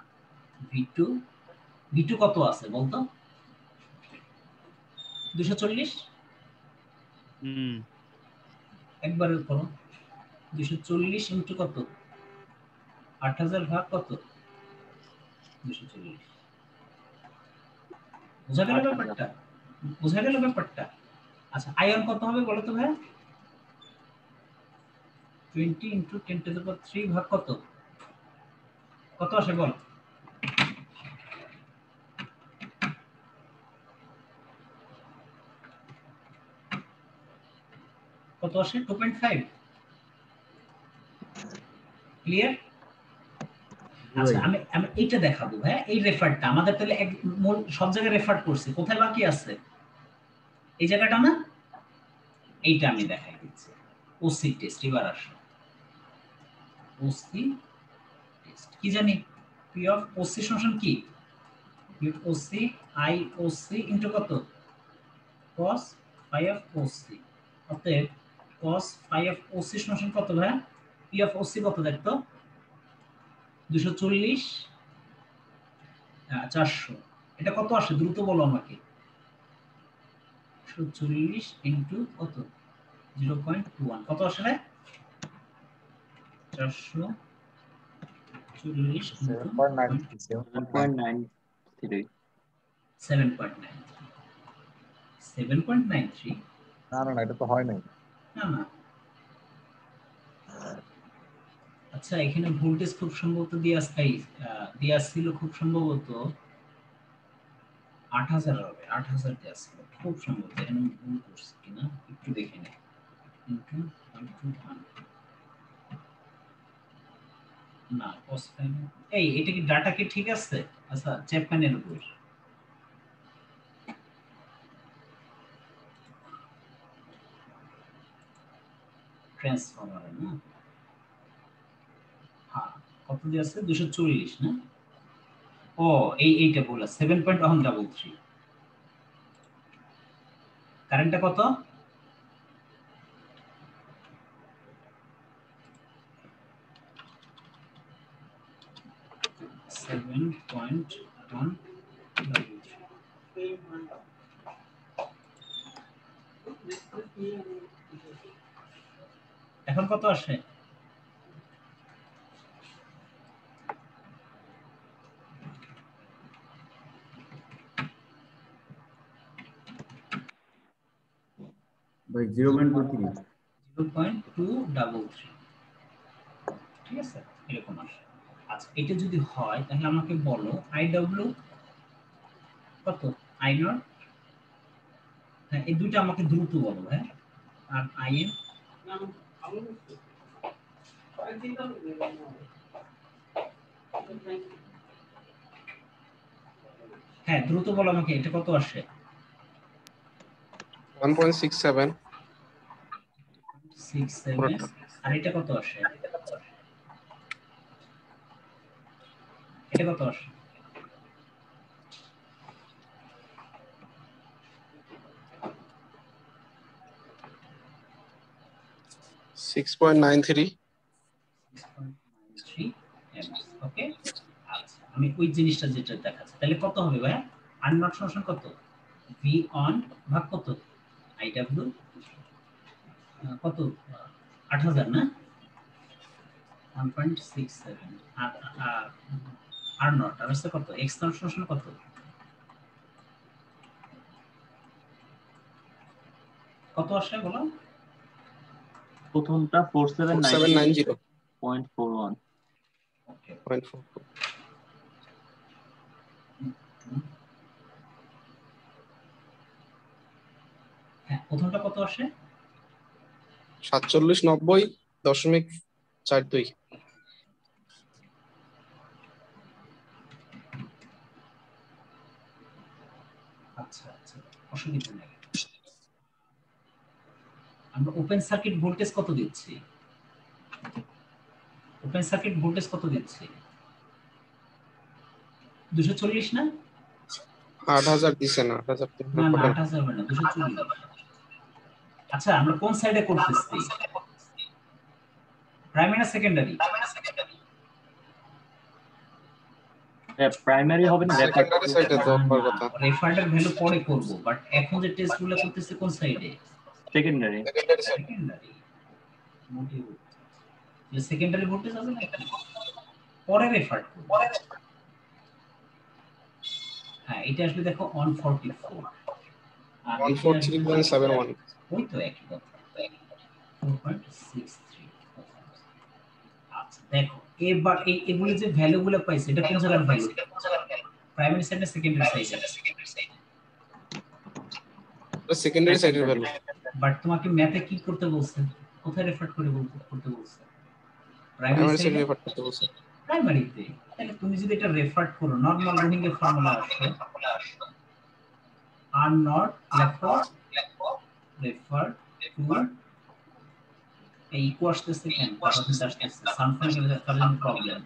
V2 কত আছে বলতো? 240। একবার করো। 240 ইনটু কত? 8000 ভাগ কত? 240। বোঝা গেল ব্যাপারটা? আচ্ছা, আয়ন কত হবে বলো তো ভাই? 20 ইনটু 10⁻³ ভাগ কত আসে বল? কত আসে? 2.5। ক্লিয়ার? আচ্ছা, আমি এইটা দেখাবো ভাই। এই রেফারটা আমাদের তাহলে সব জায়গায় রেফার করছি, কোথায় বাকি আছে? এই জায়গাটা না? এইটা আমি দেখাই দিচ্ছি। OC test. এবার আসো ওসি টেস্ট। কি জানি পি অফ ওসি সমান কি? P of OC I OC into কত? cos phi of OC। অতএব cos phi of OC সমান কত ভাই? P of OC কত দেখতো? 240 400। এটা কত আসে দ্রুত বলো আমাকে। 240 ইনটু কত 0.21 কত আসলে 440 ইনটু 7.93 7.93 না না না, এটা তো হয় নাই। না না, আচ্ছা এখানে ভোল্টেজ খুব সম্ভবত দেয়া ছিল খুব সম্ভবত 8000 হবে, 8000 দেয়া ছিল খুব সম্ভবত। এখানে আমি ভুল করছি কিনা একটু দেখে নেই। ইনটু 121 না cos ফাইভ, এটা কি ডাটা কি ঠিক আছে? আচ্ছা চ্যাপম্যানের উপর ট্রান্সফরমার না, হ্যাঁ কত দিয়ে আছে 240 না, ও এইটা বলা 7.133 কারেন্টটা কত এখন কত আসে? ভাই 0.23 0.233 ঠিক আছে, এরকম আসে। আচ্ছা এটা যদি হয় তাহলে আমাকে বলো আইডব্লিউ কত, আই নট, হ্যাঁ এই দুইটা আমাকে দ্রুত বলো। হ্যাঁ আর আইএন হ্যাঁ দ্রুত বলো আমাকে, এটা কত আসে? 1.67 67 আর এটা কত আসে? এটা কত আসে? 6.93 ওকে। আচ্ছা আমি ওই জিনিসটা যেটা দেখাচ্ছি তাহলে কত হবে ভাই? আর নট সমান কত? ভি অন ভাগ কত আই ডাব্লিউ কত 8000 না 1.67 আর নট আর হচ্ছে কত এক্স নট সমান কত? কত আসে বলো? প্রথমটা 4790.41 ওকে 0.44 হ্যাঁ প্রথমটা কত আসে? 4790.42 আচ্ছা আচ্ছা অসুবিধা নেই। আমরা ওপেন সার্কিট ভোল্টেজ কত দিচ্ছি? ওপেন সার্কিট ভোল্টেজ কত দিচ্ছি? 240 না 8000 দিছে না 8000 না না 8000 হবে না 240। আচ্ছা আমরা কোন সাইডে করতেছি, প্রাইমারি না সেকেন্ডারি? প্রাইমারি হবে না, সেকেন্ডারি সাইডে তো হওয়ার কথা। রেফারেন্ডের ভ্যালু পরে করব, বাট এখন যে টেস্টগুলো করতেছে কোন সাইডে? সেকেন্ডারি। সেকেন্ডারি মোটিভ যে সেকেন্ডারি ভোল্টেজ আছে না পরে রেফার করব। হ্যাঁ এটা আসলে দেখো 144 আর 143.71 ওই তো একই কথা 4.63। আচ্ছা দেখো এবার এগুলো যে ভ্যালুগুলো পাইছে এটা কোন জায়গার ভ্যালু? প্রাইমারি সাইড না সেকেন্ডারি সাইড? সেকেন্ডারি সাইডের ভ্যালু। বাট তোমাকে ম্যাথে কি করতে বলছে, কোথায় রেফার করে করতে বলছে? প্রাইমারি সাইডে রেফার করতে বলছে। প্রাইমারিতে। তাহলে তুমি যদি এটা রেফার করো নরমাল রোহিং এর ফর্মুলা আসে আর নট লেখো রেফার টু এই ইকো আসতেছে কেন কারণ আসতেছে সামথিং এর কারণ প্রবলেম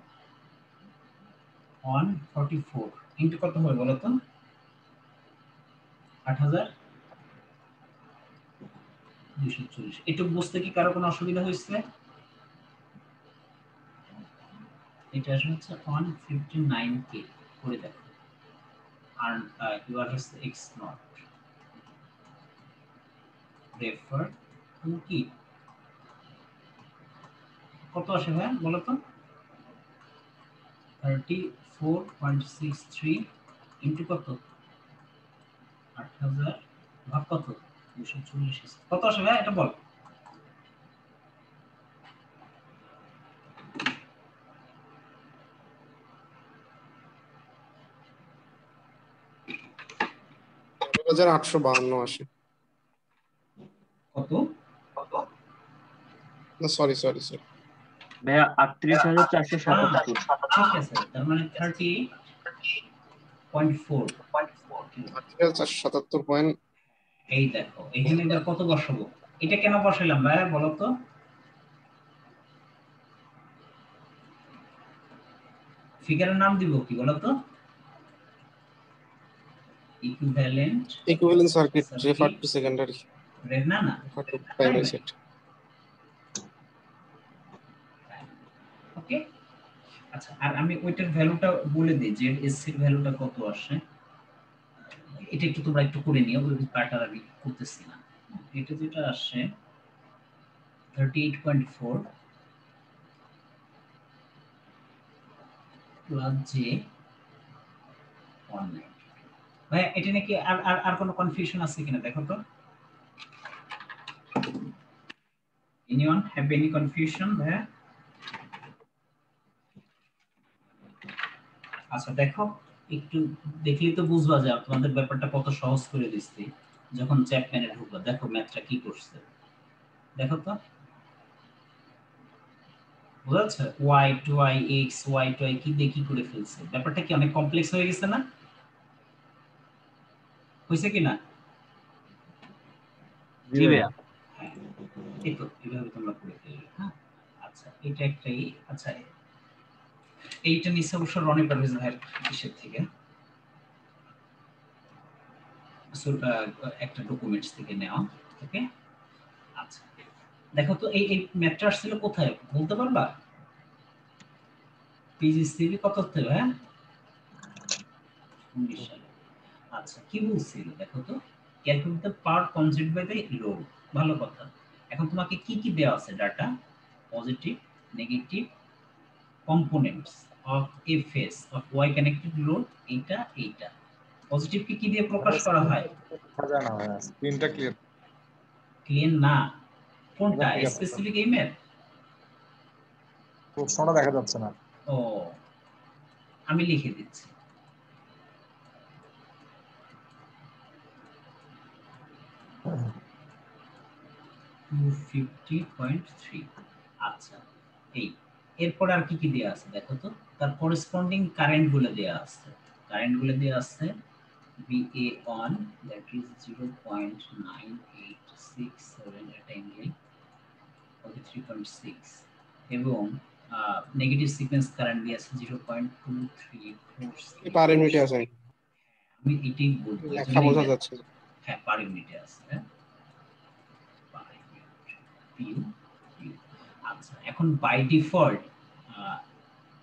144 ইনটু কত হবে বলো তো 8240। এটা বুঝতে কি কারো কোনো অসুবিধা হয়েছে? এটা আসলে হচ্ছে 159k করে দেখো আর U R X naught refer to কি কত আসে ভাই বলো তো 34.63 ইনটু কত 8000 ভাগ কত 240 কত আসে ভাই এটা বল হাজার 852 আসে কত না সরি ভাইয়া 38,477 ঠিক আছে তার মানে 30.4 477 পয়েন্ট এই দেখো এখানে এবার কত বসাবো এটা কেন বসাইলাম ভাই বলো তো ফিগারের নাম দিব কি বলো তো equivalent circuit refer to secondary না refer to primary set okay আচ্ছা আর আমি ওইটার ভ্যালুটা বলে দিই যে এসসি এর ভ্যালুটা কত আসে এটা একটু তোমরা একটু করে নিও ওই পার্টটা আমি করতেছি না এটা যেটা আসে 38.4 প্লাস জে 19 ভাই এটা নাকি আর কোনো কনফিউশন আছে কিনা দেখো তো anyone have any confusion ভাই আচ্ছা দেখো একটু দেখলেই তো বুঝবা যে তোমাদের ব্যাপারটা কত সহজ করে দিচ্ছি যখন চ্যাপম্যানে ঢুকবা দেখো ম্যাথটা কি করছে দেখো তো বুঝাচ্ছে y to y x y to y কি দেখি করে ফেলছে ব্যাপারটা কি অনেক কমপ্লেক্স হয়ে গেছে না হইছে কি না জি ভাইয়া এই তো এইভাবে তোমরা করে ফেলবে হ্যাঁ আচ্ছা এটা একটাই আচ্ছা এইটা নিচে অবশ্য রনি পারভেজ ভাইয়ের কিসের থেকে একটা ডকুমেন্টস থেকে নেওয়া ওকে আচ্ছা দেখো তো এই ম্যাথটা আসছিল কোথায় বলতে পারবা পিজিসিবি কত থেকে হ্যাঁ 19 সালে আচ্ছা কি বলছিল দেখো তো calculate the power consumed by the load ভালো কথা এখন তোমাকে কি কি দেওয়া আছে data positive negative components of a phase of y connected load এইটা পজিটিভ কি দিয়ে প্রকাশ করা হয় জানা হয় স্ক্রিনটা ক্লিয়ার না কোনটা স্পেসিফিক ইমেল প্রশ্নটা দেখা যাচ্ছে না ও আমি লিখে দিচ্ছি আচ্ছা এই এরপর আর কি দেয়া আছে দেখো তো তার করেসপন্ডিং কারেন্ট গুলো দেয়া আছে VA on that is 0.9867 at angle 3.6 এবং নেগেটিভ সিকোয়েন্স কারেন্ট দিয়ে আছে 0.2346 পার ইউনিটে আছে আমি এটাই বলবো লেখা বোঝা যাচ্ছে হ্যাঁ পার ইউনিটে আছে আচ্ছা এখন by default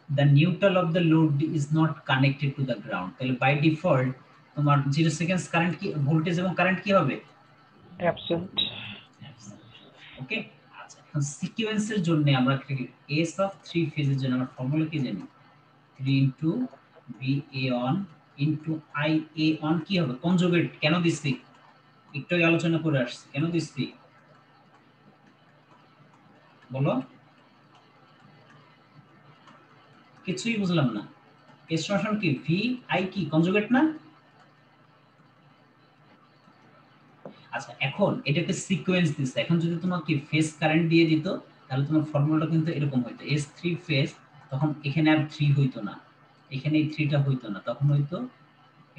the neutral of the load is not connected to the ground তাহলে বাই ডিফল্ট তোমার 0 সেকেন্ডস কারেন্ট কি ভোল্টেজ এবং কারেন্ট কি হবে অ্যাবসেন্ট ওকে আচ্ছা এখন সিকোয়েন্সের জন্য আমরা s অফ 3 ফেজের জন্য আমরা ফর্মুলা কি জানি 3 into VA on into IA on কি হবে কনজুগেট কেন দিছি একটু আলোচনা করে আসছি কেন দিছি বলো কিছুই বুঝলাম না s সমান কি VI কি কনজুগেট না আচ্ছা এখন এটাকে সিকোয়েন্স দিছে এখন যদি তোমাকে ফেজ কারেন্ট দিয়ে দিত তাহলে তোমার ফর্মুলাটা কিন্তু এরকম হইতো S3 ফেজ তখন এখানে আর 3 হইতো না এখানে এই 3টা হইতো না তখন হইতো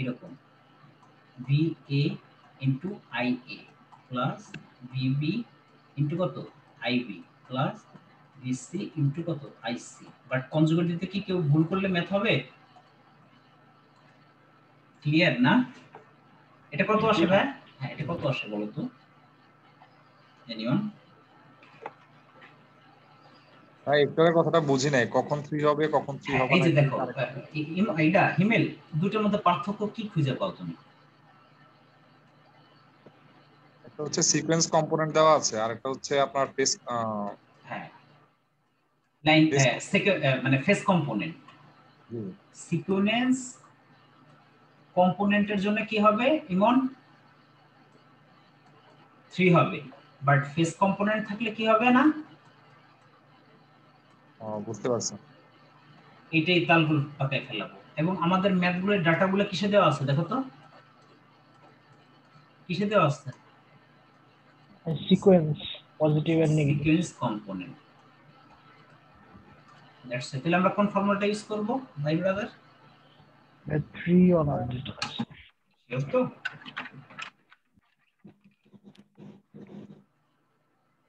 এরকম VA into IA plus VB into কত IB plus VC into কত IC বাট কনজুগেট দিতে কি কেউ ভুল করলে ম্যাথ হবে ক্লিয়ার না এটা কত আসে ভাই হ্যাঁ এটা কত আসে বলো তো এনিওয়ান ভাই একটার কথাটা বুঝি নাই কখন ফ্রি হবে কখন ফ্রি হবে এই যে দেখো এইটা হিমেল দুটোর মধ্যে পার্থক্য কি খুঁজে পাও তুমি তো হচ্ছে সিকোয়েন্স কম্পোনেন্ট দেওয়া আছে, আর একটা হচ্ছে আপনার ফেস হ্যাঁ লাইন মানে ফেস কম্পোনেন্ট। সিকোয়েন্স কম্পোনেন্টের জন্য কি হবে ইমন? 3 হবে, বাট ফেস কম্পোনেন্ট থাকলে কি হবে না? বুঝতে পারছি। এটাই তালগুলো পাকায় ফেলাবো। এবং আমাদের ম্যাথগুলোর ডাটাগুলো কিসে দেওয়া আছে দেখো তো, কিসে দেওয়া আছে? Sequence positive and negative sequence component. That's it. তাহলে আমরা কোন ফর্মুলাটা ইউজ করব ভাই ব্রাদার? 3 অন আর যেটা শিওর তো?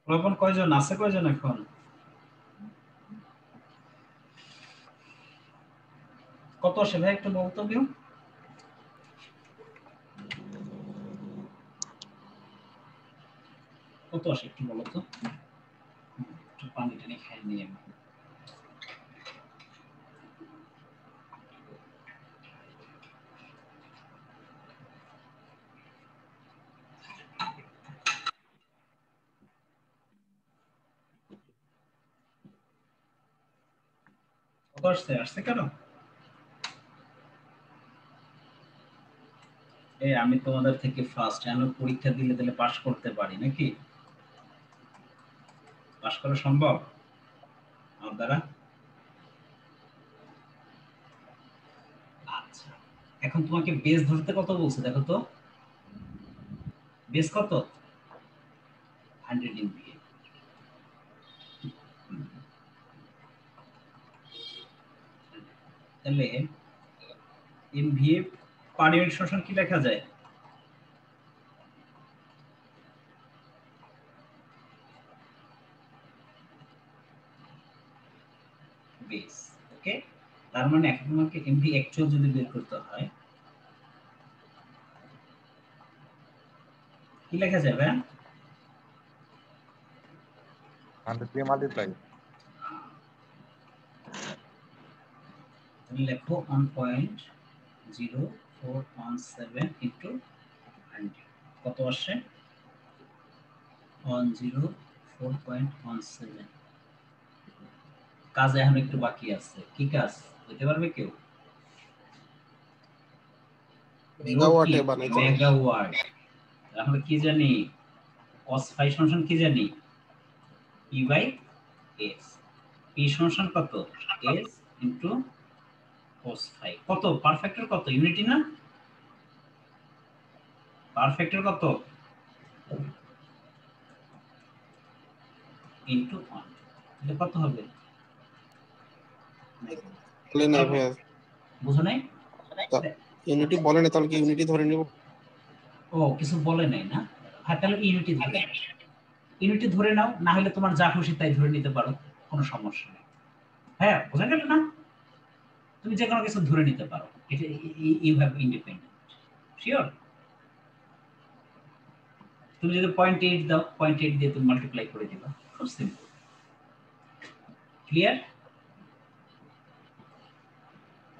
প্রবণ কয়জন আছে, কয়জন এখন? কত আসে ভাই একটু বলতো কেউ? কত আসে একটু বলো তো? একটু পানি টানি খাই নিয়ে কত আসছে? আসছে কেন? আমি তোমাদের থেকে ফার্স্ট, আমি পরীক্ষা দিলে তাহলে পাস করতে পারি নাকি? পাস করা সম্ভব আমার দ্বারা? আচ্ছা, এখন তোমাকে বেস ধরতে কত বলছে দেখো তো? বেস কত? 100 MVA। তাহলে MVA পার ইউনিট শোষণ কি লেখা যায়? বেস। ওকে, তার মানে এখন তোমাকে এমভি অ্যাকচুয়াল যদি বের করতে হয় কি লেখা যাবে? 100 দিয়ে মাল্টিপ্লাই লেখো 1.0417 ইনটু 100 কত আসে? 104.17। কাজ এখন একটু বাকি আছে। কি কাজ বলতে পারবে কেউ? মেগাওয়াটে বানাইতে হবে। মেগাওয়াট। তাহলে কি জানি cos phi সমান কি জানি? E by s। E সমান কত? s into cos phi। কত পারফেক্টর কত? ইউনিটি না? পারফেক্টর কত? ইনটু 1। এটা কত হবে? বলে নাই ভাইয়া, বুঝো নাই? ইউনিটি বলে না, তাহলে কি ইউনিটি ধরে নিব? ও কিছু বলে নাই না? হ্যাঁ তাহলে ইউনিটি ধরে, ইউনিটি ধরে নাও, না হলে তোমার যা খুশি তাই ধরে নিতে পারো, কোনো সমস্যা নেই। হ্যাঁ বোঝা গেল না? তুমি যে কোনো কিছু ধরে নিতে পারো, এটা ইউ হ্যাভ ইন্ডিপেন্ডেন্ট। শিওর? তুমি যদি 0.8 দাও, 0.8 দিয়ে তুমি মাল্টিপ্লাই করে দিবা, খুব সিম্পল। ক্লিয়ার?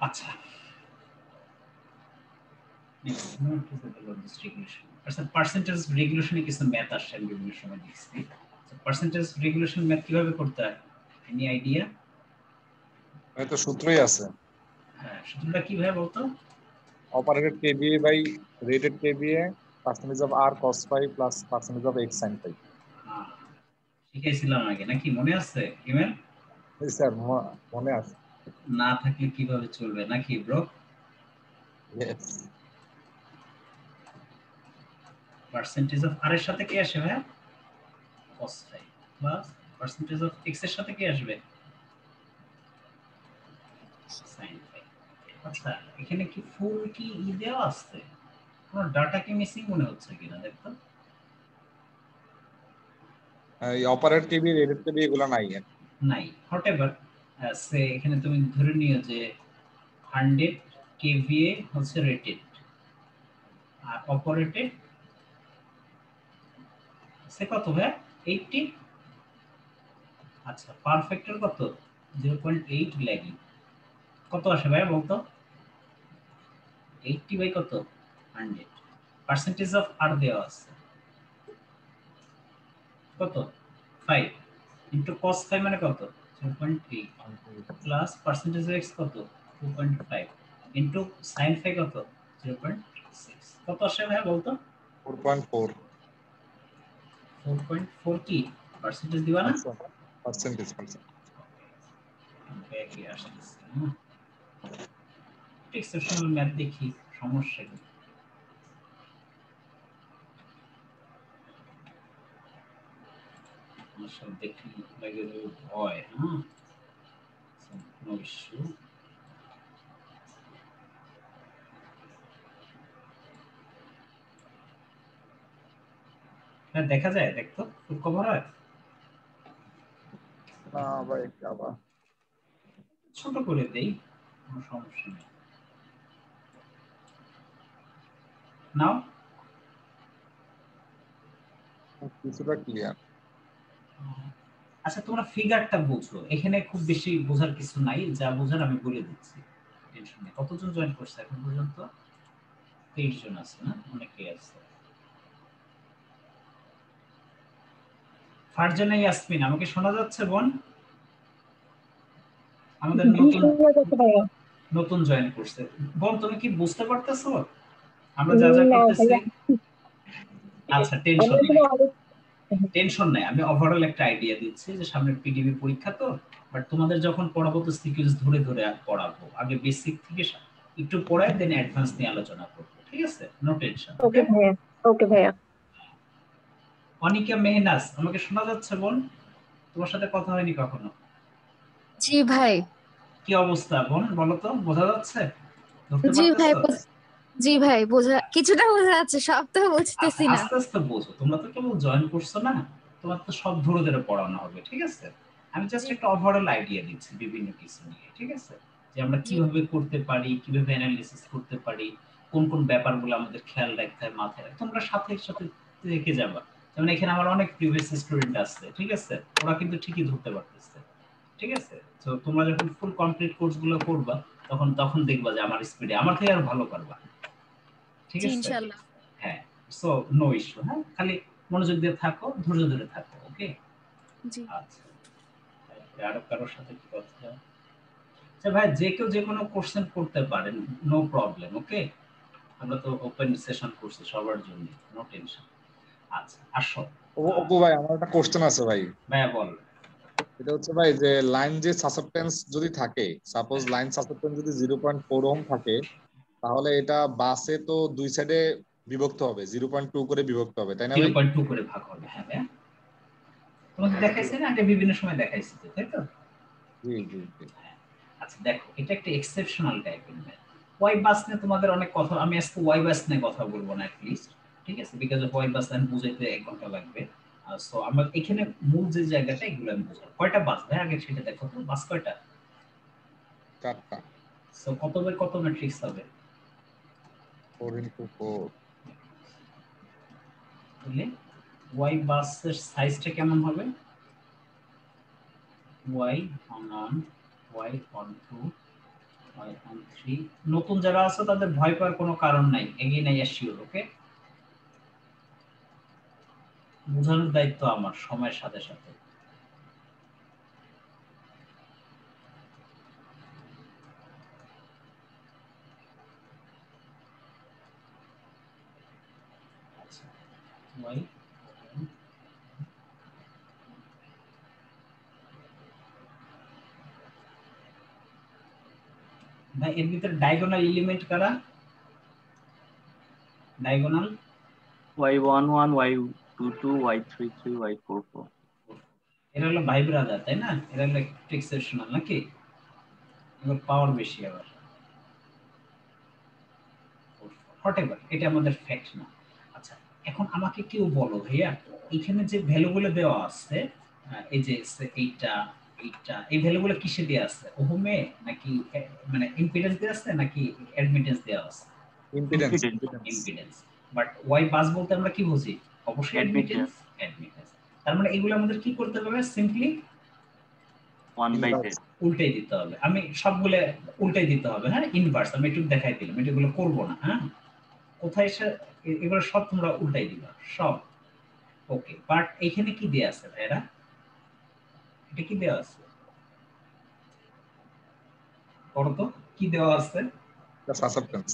আচ্ছা, next note is about this regulation. আচ্ছা, পার্সেন্টেজ রেগুলেশনে কিছু ম্যাথ আসছে, আমি বিভিন্ন সময় দেখছি। পার্সেন্টেজ রেগুলেশন ম্যাথ কিভাবে করতে হয়? Any idea? তো সূত্রই আছে। হ্যাঁ, সূত্রটা কিভাবে বলতো? Operated KVA by rated KVA percentage of R cos phi plus percentage of x sin phi। শিখেছিলাম আগে নাকি, মনে আছে ইমেল? স্যার মনে আছে। না থাকলে কিভাবে চলবে নাকি ব্রো? ইয়েস। পার্সেন্টেজ অফ আর এর সাথে কি আসে ভাই? cos phi plus percentage of x এর সাথে কি আসবে? sin phi। আচ্ছা, এখানে কি ফুল কি দেওয়া আছে? কোনো ডাটা কি মিসিং মনে হচ্ছে কিনা দেখো। এই অপারেট কেভিএ রেটেড কেভিএ এগুলো নাই নাই, হোয়াটএভার সে এখানে তুমি ধরে নিও যে 100 কেভিএ হচ্ছে রেটেড আর অপারেটেড সে কত ভাই? 80। আচ্ছা, পারফেক্টর কত? 0.8 ল্যাগিং। কত আসে ভাই বলতো? 80 বাই কত? 100। পার্সেন্টেজ অফ আর দেওয়া আছে কত 5 ইনটু cos 5 মানে কত 0.3 প্লাস পার্সেন্টেজ অফ x কত 2.5 ইনটু sin 5 কত 0.6 কত আসে ভাই বলতো 4.4 4.4 কি পার্সেন্টেজ দিবা না পার্সেন্টেজ ব্যাকে আসছে এক্সেপশনাল ম্যাথ দেখি সমস্যা কি সমস্যা দেখি লাগে ভয় নো ইস্যু হ্যাঁ দেখা যায় দেখতো ফুল কভার হয় না ভাই আবার ছোট করে দেই কোনো সমস্যা নেই নাও কিছুটা ক্লিয়ার আচ্ছা তোমরা ফিগারটা বুঝো এখানে খুব বেশি বোঝার কিছু নাই যা বোঝার আমি বলে দিচ্ছি টেনশন নেই কতজন জয়েন করছে এখন পর্যন্ত 23 জন আছে না অনেকেই আছে ফারজানা ইয়াসমিন আমাকে শোনা যাচ্ছে বোন আমাদের নতুন জয়েন করছে বোন তুমি কি বুঝতে পারতেছো আমরা যা যা করতেছি আচ্ছা টেনশন নাই আমি ওভারঅল একটা আইডিয়া দিচ্ছি যে সামনে পিডিবি পরীক্ষা তো বাট তোমাদের যখন পড়াবো তো সিকিউজ ধরে ধরে পড়াবো আগে বেসিক থেকে একটু পড়ায় দেন অ্যাডভান্স নিয়ে আলোচনা করব ঠিক আছে নো টেনশন ওকে ভাইয়া অনিকা মেহনাজ আমাকে শোনা যাচ্ছে বোন তোমার সাথে কথা হয়নি কখনো জি ভাই কি অবস্থা বোন বলো তো বোঝা যাচ্ছে জি ভাই জি ভাই কিছুটা বোঝা যাচ্ছে সব তো বুঝতেছি না আস্তে আস্তে বোঝো তোমরা তো কেবল জয়েন করছো না তোমার তো সব ধরে ধরে পড়ানো হবে ঠিক আছে আমি জাস্ট একটা ওভারঅল আইডিয়া দিচ্ছি বিভিন্ন কিছু নিয়ে ঠিক আছে যে আমরা কিভাবে করতে পারি কিভাবে অ্যানালিসিস করতে পারি কোন কোন ব্যাপারগুলো আমাদের খেয়াল রাখতে হয় মাথায় তোমরা সাথে সাথে দেখে যাবা যেমন এখানে আমার অনেক প্রিভিয়াস স্টুডেন্ট আছে ঠিক আছে ওরা কিন্তু ঠিকই ধরতে পারতেছে ঠিক আছে তো তোমরা যখন ফুল কমপ্লিট কোর্সগুলো করবা তখন দেখবা যে আমার স্পিডে আমার থেকে আরো ভালো পারবা ঠিক আছে ইনশাআল্লাহ হ্যাঁ সো নো ইস্যু হ্যাঁ খালি মনোযোগ দিয়ে থাকো ধৈর্য ধরে থাকো ওকে জি আচ্ছা আর কারোর সাথে কি কথা আচ্ছা ভাই যে কেউ যে কোনো কোশ্চেন করতে পারেন নো প্রবলেম ওকে আমরা তো ওপেন সেশন করছি সবার জন্য নো টেনশন আচ্ছা আসো ওপো ভাই আমার একটা কোশ্চেন আছে ভাই ভাই বল এটা হচ্ছে ভাই যে লাইন যে সাসেপ্টেন্স যদি থাকে সাপোজ লাইন সাসেপ্টেন্স যদি 0.4 ওহম থাকে তাহলে এটা বাসে তো দুই সাইডে বিভক্ত হবে 0.2 করে বিভক্ত হবে তাই না ভাই 0.2 করে ভাগ হবে হ্যাঁ ভাই তোমাকে দেখাইছি না এটা বিভিন্ন সময় দেখাইছি তাই তো জি জি আচ্ছা দেখো এটা একটা এক্সেপশনাল টাইপের ম্যাথ ওয়াই বাস নিয়ে তোমাদের অনেক কথা আমি আজকে ওয়াই বাস নিয়ে কথা বলবো না অ্যাটলিস্ট ঠিক আছে বিকজ অফ ওয়াই বাস আমি বুঝাইতে 1 ঘন্টা লাগবে সো আমরা এখানে মূল যে জায়গাটা এগুলো আমি বুঝাবো কয়টা বাস ভাই আগে সেটা দেখো তো বাস কয়টা 4টা সো কত বাই কত ম্যাট্রিক্স হবে 4x4 তাহলে ওয়াই বাসের সাইজটা কেমন হবে y on 1 y on 2 y on 3 নতুন যারা আছে তাদের ভয় পাওয়ার কোনো কারণ নাই এগেইন আই অ্যাসিওর ওকে বোঝানোর দায়িত্ব আমার সময়ের সাথে সাথে আচ্ছা y ভাই এর ভিতরে ডায়াগোনাল এলিমেন্ট কারা diagonal y11 y22 y33 y44 এরা হলো ভাই ব্রাদার তাই না এরা হলো এক্সেপশনাল নাকি এর পাওয়ার বেশি আবার হোয়াটএভার এটা আমাদের ফ্যাক্ট না আচ্ছা এখন আমাকে কেউ বলো ভাইয়া এখানে যে ভ্যালুগুলো দেওয়া আছে এই যে এইটা এই ভ্যালুগুলো কিসে দেওয়া আছে ওহমে নাকি মানে ইম্পিডেন্স দেওয়া আছে নাকি অ্যাডমিটেন্স দেওয়া আছে ইম্পিডেন্স বাট ওয়াই বাস বলতে আমরা কি বুঝি অবশ্যই অ্যাডমিটেন্স তার মানে এগুলো আমাদের কি করতে হবে সিম্পলি 1/10 উল্টাই দিতে হবে আমি সবগুলো উল্টাই দিতে হবে হ্যাঁ ইনভার্স আমি একটু দেখাই দিলাম এগুলো করব না হ্যাঁ কোথায় এগুলো সব তোমরা উল্টাই দিবা সব ওকে, বাট এখানে কি দেয়া আছে ভাইরা? এটা কি দেওয়া আছে? পড়ো তো কি দেওয়া আছে? সাসেপ্টেন্স।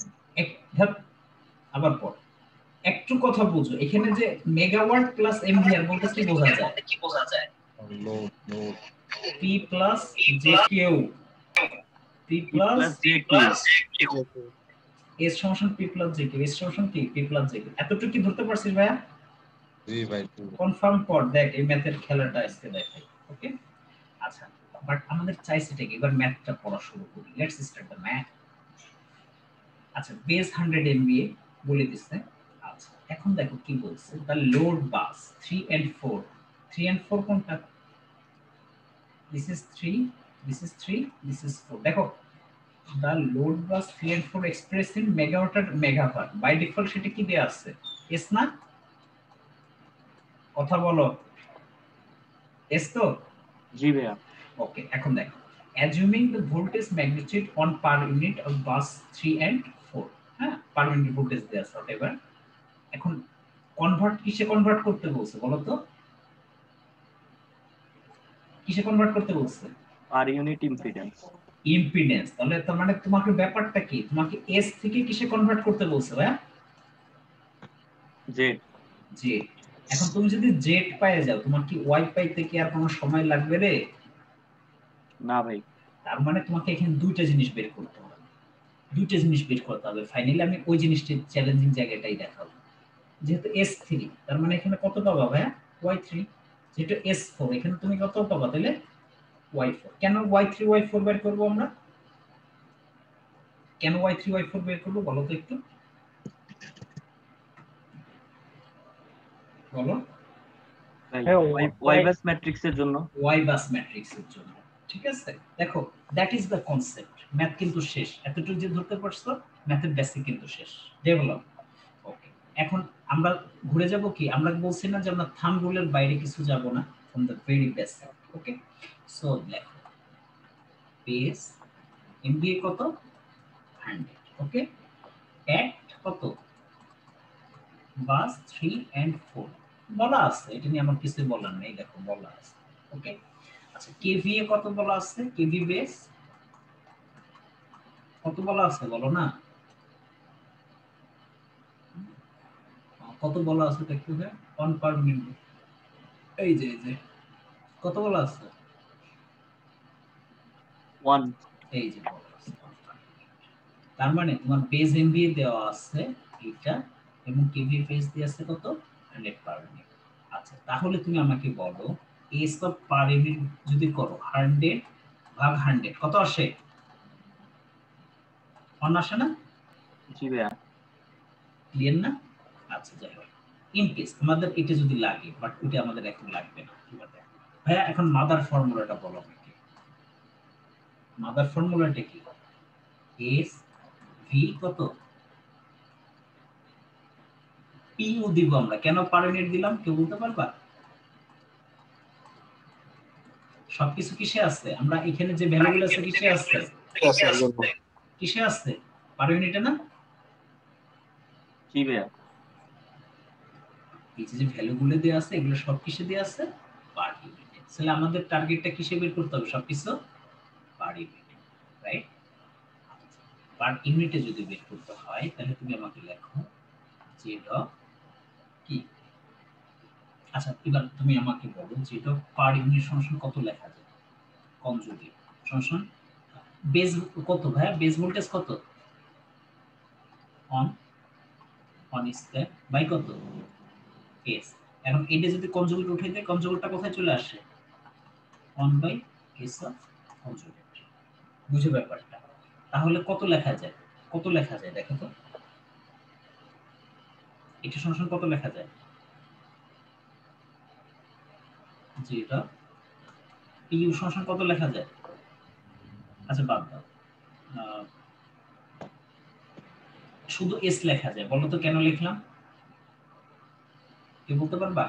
আবার পড়, একটু কথা বুঝো। এখানে যে মেগাওয়াট প্লাস এমভিআর বলতে কি বোঝা যায়? Load load P plus j Q, P plus S সমান পি প্লাস জেকিউ, এস সমান কি পি প্লাস জেকিউ। এতটুকু কি ধরতে পারছিস ভাইয়া? জি ভাই। কনফার্ম কর, দেখ এই ম্যাথের খেলাটা আজকে দেখাই। ওকে আচ্ছা, বাট আমাদের চাইছে কি এবার ম্যাথটা পড়া শুরু করি। Let's start the math. আচ্ছা, বেস 100 এমবিএ বলে দিছে। আচ্ছা, এখন দেখো কি বলছে, the load bus 3 and 4, 3 and 4 কোনটা? This is 3, this is 3, this is 4। দেখো the load bus 3 and 4 expressed in megawatt R megawatt, by default সেটা কি দেয়া আছে? এস না? কথা বলো, এস তো? জি ভাইয়া। ওকে, এখন দেখো assuming the voltage magnitude on per unit of bus 3 and 4, হ্যাঁ per unit voltage দেয়া আছে whatever। এখন কনভার্ট কিসে কনভার্ট করতে বলছে বলো তো? কিসে কনভার্ট করতে বলছে? Per unit impedance. ইম্পিডেন্স। তাহলে তার মানে তোমাকে ব্যাপারটা কি, তোমাকে এস থেকে কিসে কনভার্ট করতে বলছে ভাই? জেড। জেড। এখন তুমি যদি জেড পায়ে যাও, তোমার কি ওয়াই পাইতে কি আর কোনো সময় লাগবে রে? না ভাই। তার মানে তোমাকে এখানে দুইটা জিনিস বের করতে হবে, দুইটা জিনিস বের করতে হবে। ফাইনালি আমি ওই জিনিসটির চ্যালেঞ্জিং জায়গাটাই দেখাবো। যেহেতু S3, তার মানে এখানে কত পাবা ভাইয়া? Y3। যেহেতু S4, এখানে তুমি কত পাবা তাহলে? Y4। কেন Y3 Y4 বের করব আমরা? কেন Y3 Y4 বের করব বলো তো একটু, বলো। ওয়াই বাস ম্যাট্রিক্সের জন্য। ওয়াই বাস ম্যাট্রিক্সের জন্য, ঠিক আছে। দেখো that is the concept. Math কিন্তু শেষ, এতটুকু যে ধরতে পারছো ম্যাথের বেসিক কিন্তু শেষ, ডেভেলপ। ওকে, এখন আমরা ঘুরে যাব কি, আমরা বলছি না যে আমরা থাম্ব রুলের বাইরে কিছু যাব না, from the very basic. Okay, so লেখো বেস এমবিএ কত? 100। ওকে, এট কত? বাস 3 and 4 বলা আছে, এটা নিয়ে আমার কিছু বলার নেই, দেখো বলা আছে। ওকে আচ্ছা, কেভিএ কত বলা আছে? কেভি বেস কত বলা আছে বলো না? কত বলা আছে দেখতে হবে, 1 per minute। এই যে কত বলা আছে? 1। এই যে বলা আছে। তার মানে তোমার বেস এমবিএ দেওয়া আছে এটা, এবং কেভি বেস দেওয়া আছে কত? 100 per minute। আচ্ছা, তাহলে তুমি আমাকে বলো এ স্কয়ার পার ইউনিট যদি করো 100 ভাগ 100 কত আসে? 1 আসে না? জি ভাইয়া। ক্লিয়ার না? আচ্ছা, যাই হোক, ইন কেস আমাদের এটা যদি লাগে, বাট এটা আমাদের এখন লাগবে না। ঠিক আছে ভাইয়া, এখন মাদার ফর্মুলাটা বলো আমাকে। মাদার ফর্মুলাটা কি? এস ভি কত? পিইউ দিব আমরা, কেন পার ইউনিট দিলাম কেউ বলতে পারবা? সবকিছু কিসে আছে? আমরা এখানে যে ভ্যালুগুলো আছে কিসে আছে? কিসে আছে? পার ইউনিটে না? জি ভাইয়া। এই যে ভ্যালুগুলো দেওয়া আছে এগুলো সব কিসে দেওয়া আছে? পার ইউনিটে। তাহলে আমাদের টার্গেটটা কিসে বের করতে হবে? সবকিছু পার ইউনিটে, রাইট? পার ইউনিটে যদি বের করতে হয় তাহলে তুমি আমাকে লেখো জেড অফ কি। আচ্ছা, এবার তুমি আমাকে বলো জেড অফ পার ইউনিট সমান কত লেখা যায়? কনজুগেট সমান বেস কত ভাই? বেস ভোল্টেজ কত? অন স্কয়ার বাই কত? এস। এখন এটা যদি কনজুগেট উঠে দেয়, কনজুগেটটা কোথায় চলে আসে? 1/s of conjugate. বুঝো ব্যাপারটা? তাহলে কত লেখা যায়? কত লেখা যায় দেখো তো, এটা সমান কত লেখা যায়? যেটা পিইউ সমান কত লেখা যায়? আচ্ছা বাদ দাও, শুধু এস লেখা যায়। বলো তো কেন লিখলাম? কেউ বলতে পারবা?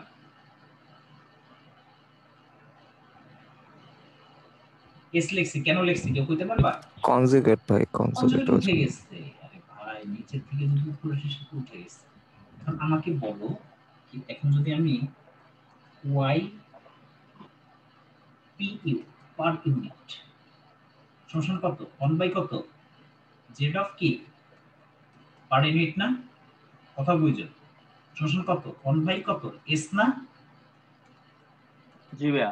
এস লিখছি কেন লিখছি কেউ কইতে পারবা? কনজুগেট ভাই, কনজুগেট উঠে গেছে। আরে ভাই, নিচে থেকে যদি উপরে শেষে উঠে গেছে। এখন আমাকে বলো কি, এখন যদি আমি y pu পার ইউনিট সমান কত 1 বাই কত z অফ কি পার ইউনিট না কথা বুঝছো সমান কত 1 বাই কত s না জি ভাইয়া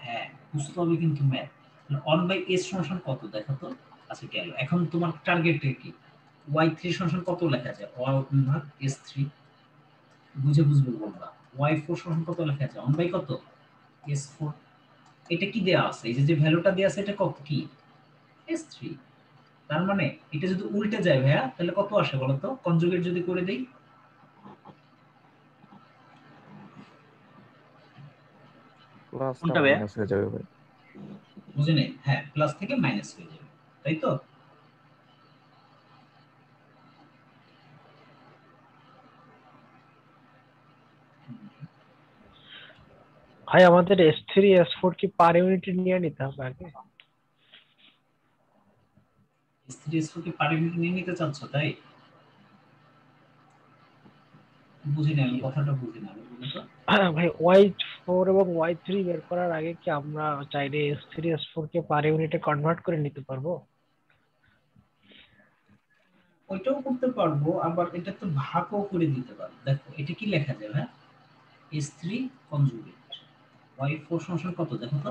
হ্যাঁ বুঝতে হবে কিন্তু ম্যাথ 1 বাই s সমান কত দেখো তো আচ্ছা গেল এখন তোমার টার্গেট কি y3 সমান কত লেখা যায় y ভাগ s3 বুঝে বুঝবে বলবা y4 সমান কত লেখা যায় 1 বাই কত s4 এটা কি দেয়া আছে এই যে ভ্যালুটা দেয়া আছে এটা কত কি s3 তার মানে এটা যদি উল্টে যায় ভাইয়া তাহলে কত আসে বলো তো কনজুগেট যদি করে দেই প্লাসটা কোনটা ভাইয়া? মাইনাস হয়ে যাবে ভাই বুঝে নেই হ্যাঁ প্লাস থেকে মাইনাস হয়ে যাবে তাই তো ভাই আমাদের S3 S4 কি পার ইউনিট নিয়ে নিতে হবে আগে S3 S4 কি পার ইউনিট নিয়ে নিতে চাচ্ছ তাই বুঝি না আমি কথাটা বুঝি না বলো তো ভাই Y4 এবং Y3 বের করার আগে কি আমরা চাইলে S3 S4 কে পার ইউনিটে কনভার্ট করে নিতে পারবো ওইটাও করতে পারবো আবার এটা তো ভাগও করে দিতে পারবো দেখো এটা কি লেখা যায় হ্যাঁ S3 কনজুগেট Y4 সমান কত দেখো তো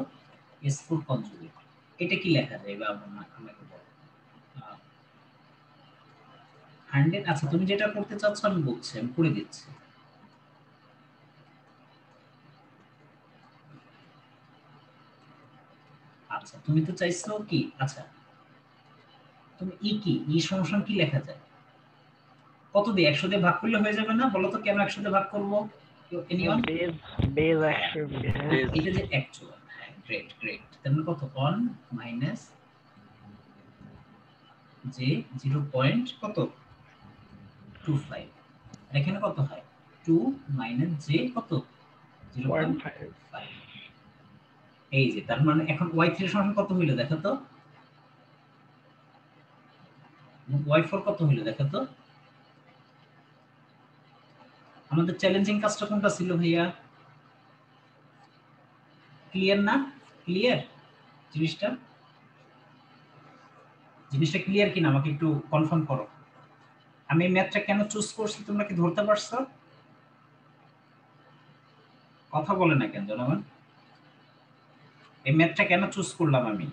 S4 কনজুগেট এটা কি লেখা যায় বা আমাকে বলো 100 আচ্ছা তুমি যেটা করতে চাচ্ছ আমি বলছি আমি করে দিচ্ছি আচ্ছা তুমি তো চাইছো কি আচ্ছা তুমি কি সমান কি লেখা যায় কত দিয়ে 100 দিয়ে ভাগ করলে হয়ে যাবে না বলো তো কেন 100 দিয়ে ভাগ করব এনিওয়ান বেজ 100 এটা যে অ্যাকচুয়াল হ্যাঁ গ্রেট গ্রেট তাহলে কত 1 মাইনাস যে 0. কত 25 এখানে কত হয় 2 মাইনাস যে কত 0.5 এই যে তার মানে এখন y3 সমান কত হইলো দেখো তো y4 কত হইলো দেখো তো আমাদের চ্যালেঞ্জিং কাজটা কোনটা ছিল ভাইয়া ক্লিয়ার না ক্লিয়ার জিনিসটা ক্লিয়ার কিনা আমাকে একটু কনফার্ম করো আমি ম্যাথটা কেন চুজ করছি তোমরা কি ধরতে পারছো কথা বলে না কেন জনগণ এই ম্যাথটা কেন চুজ করলাম আমি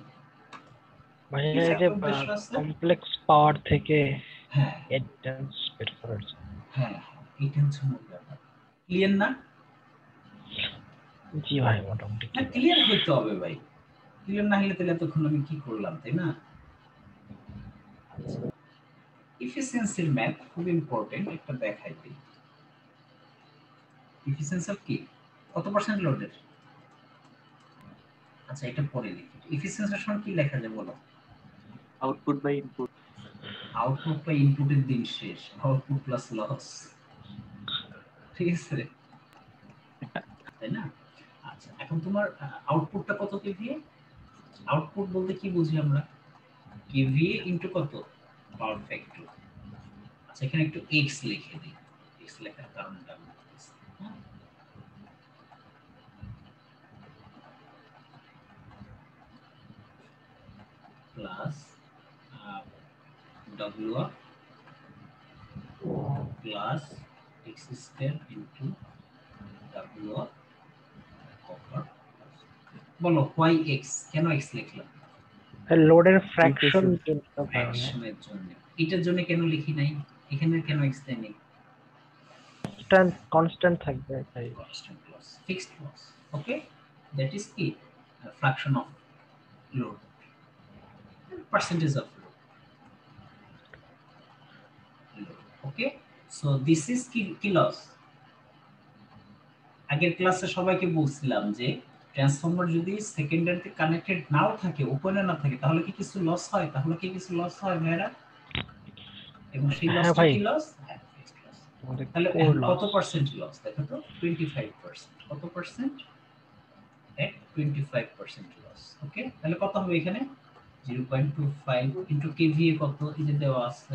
মানে যে কমপ্লেক্স পাওয়ার থেকে হ্যাঁ অ্যাডভান্স বের করার হ্যাঁ এটা হচ্ছে মূল ব্যাপার ক্লিয়ার না জি ভাই মোটামুটি ক্লিয়ার হইতে হবে ভাই ক্লিয়ার না হলে তাহলে তখন আমি কি করলাম তাই না এফিসিয়েন্সির ম্যাথ খুব ইম্পর্টেন্ট একটা দেখাই দিই এফিসিয়েন্সি কি কত পার্সেন্ট লোডের আচ্ছা এটা পরে লিখি এফিসিয়েন্সির সমান কি লেখা যায় বলো output by input output by ইনপুটের দিন শেষ আউটপুট প্লাস লস ঠিক আছে তাই না আচ্ছা এখন তোমার আউটপুটটা কত কেভিএ আউটপুট বলতে কি বুঝি আমরা কেভিএ ইনটু কত পাওয়ার ফ্যাক্টর আচ্ছা এখানে একটু x লিখে দিই x লেখার কারণটা আমি বলতেছি plus w plus x square into w copper বলো why x কেন x লিখলাম লোডের ফ্র্যাকশনের জন্য এটার জন্য কেন লিখি নাই এখানে কেন x দেই নাই কনস্ট্যান্ট থাকবে তাই constant loss fixed loss okay that is কি fraction of load percentage of load okay so this is কি লস আগের ক্লাসে সবাইকে বলছিলাম যে ট্রান্সফর্মার যদি সেকেন্ডারিতে কানেক্টেড নাও থাকে ওপেনে না থাকে তাহলে কি কিছু লস হয় ভাইরা এবং সেই লসটা কি লস তাহলে কত পার্সেন্ট লস দেখো তো 25% কত পার্সেন্ট 25% লস ওকে তাহলে কত হবে এখানে 0.25 ইনটু কেভিএ কত এই যে দেওয়া আছে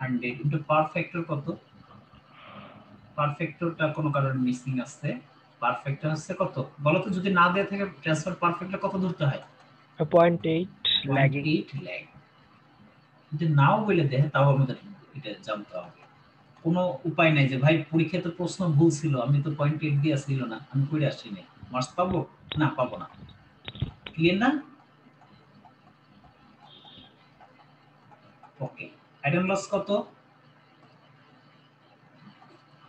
100 ইনটু পাওয়ার ফ্যাক্টর কত পাওয়ার ফ্যাক্টরটা কোনো কারণে মিসিং আছে পারফেক্টটা হচ্ছে কত বলো তো, যদি না দেয়া থাকে ট্রান্সফার পারফেক্টটা কত ধরতে হয়? 0.8 ল্যাগিং। 0.8 ল্যাগ। যদি নাও বলে দেয় তাও আমাদের এটা জানতে হবে। কোনো উপায় নাই যে ভাই পরীক্ষাতে প্রশ্ন ভুল ছিল, আমি তো 0.8 দিয়ে আসছিল না, আমি করে আসছি না, মার্কস পাবো না? পাবো না। ক্লিয়ার না? ওকে, আইডেন লস কত?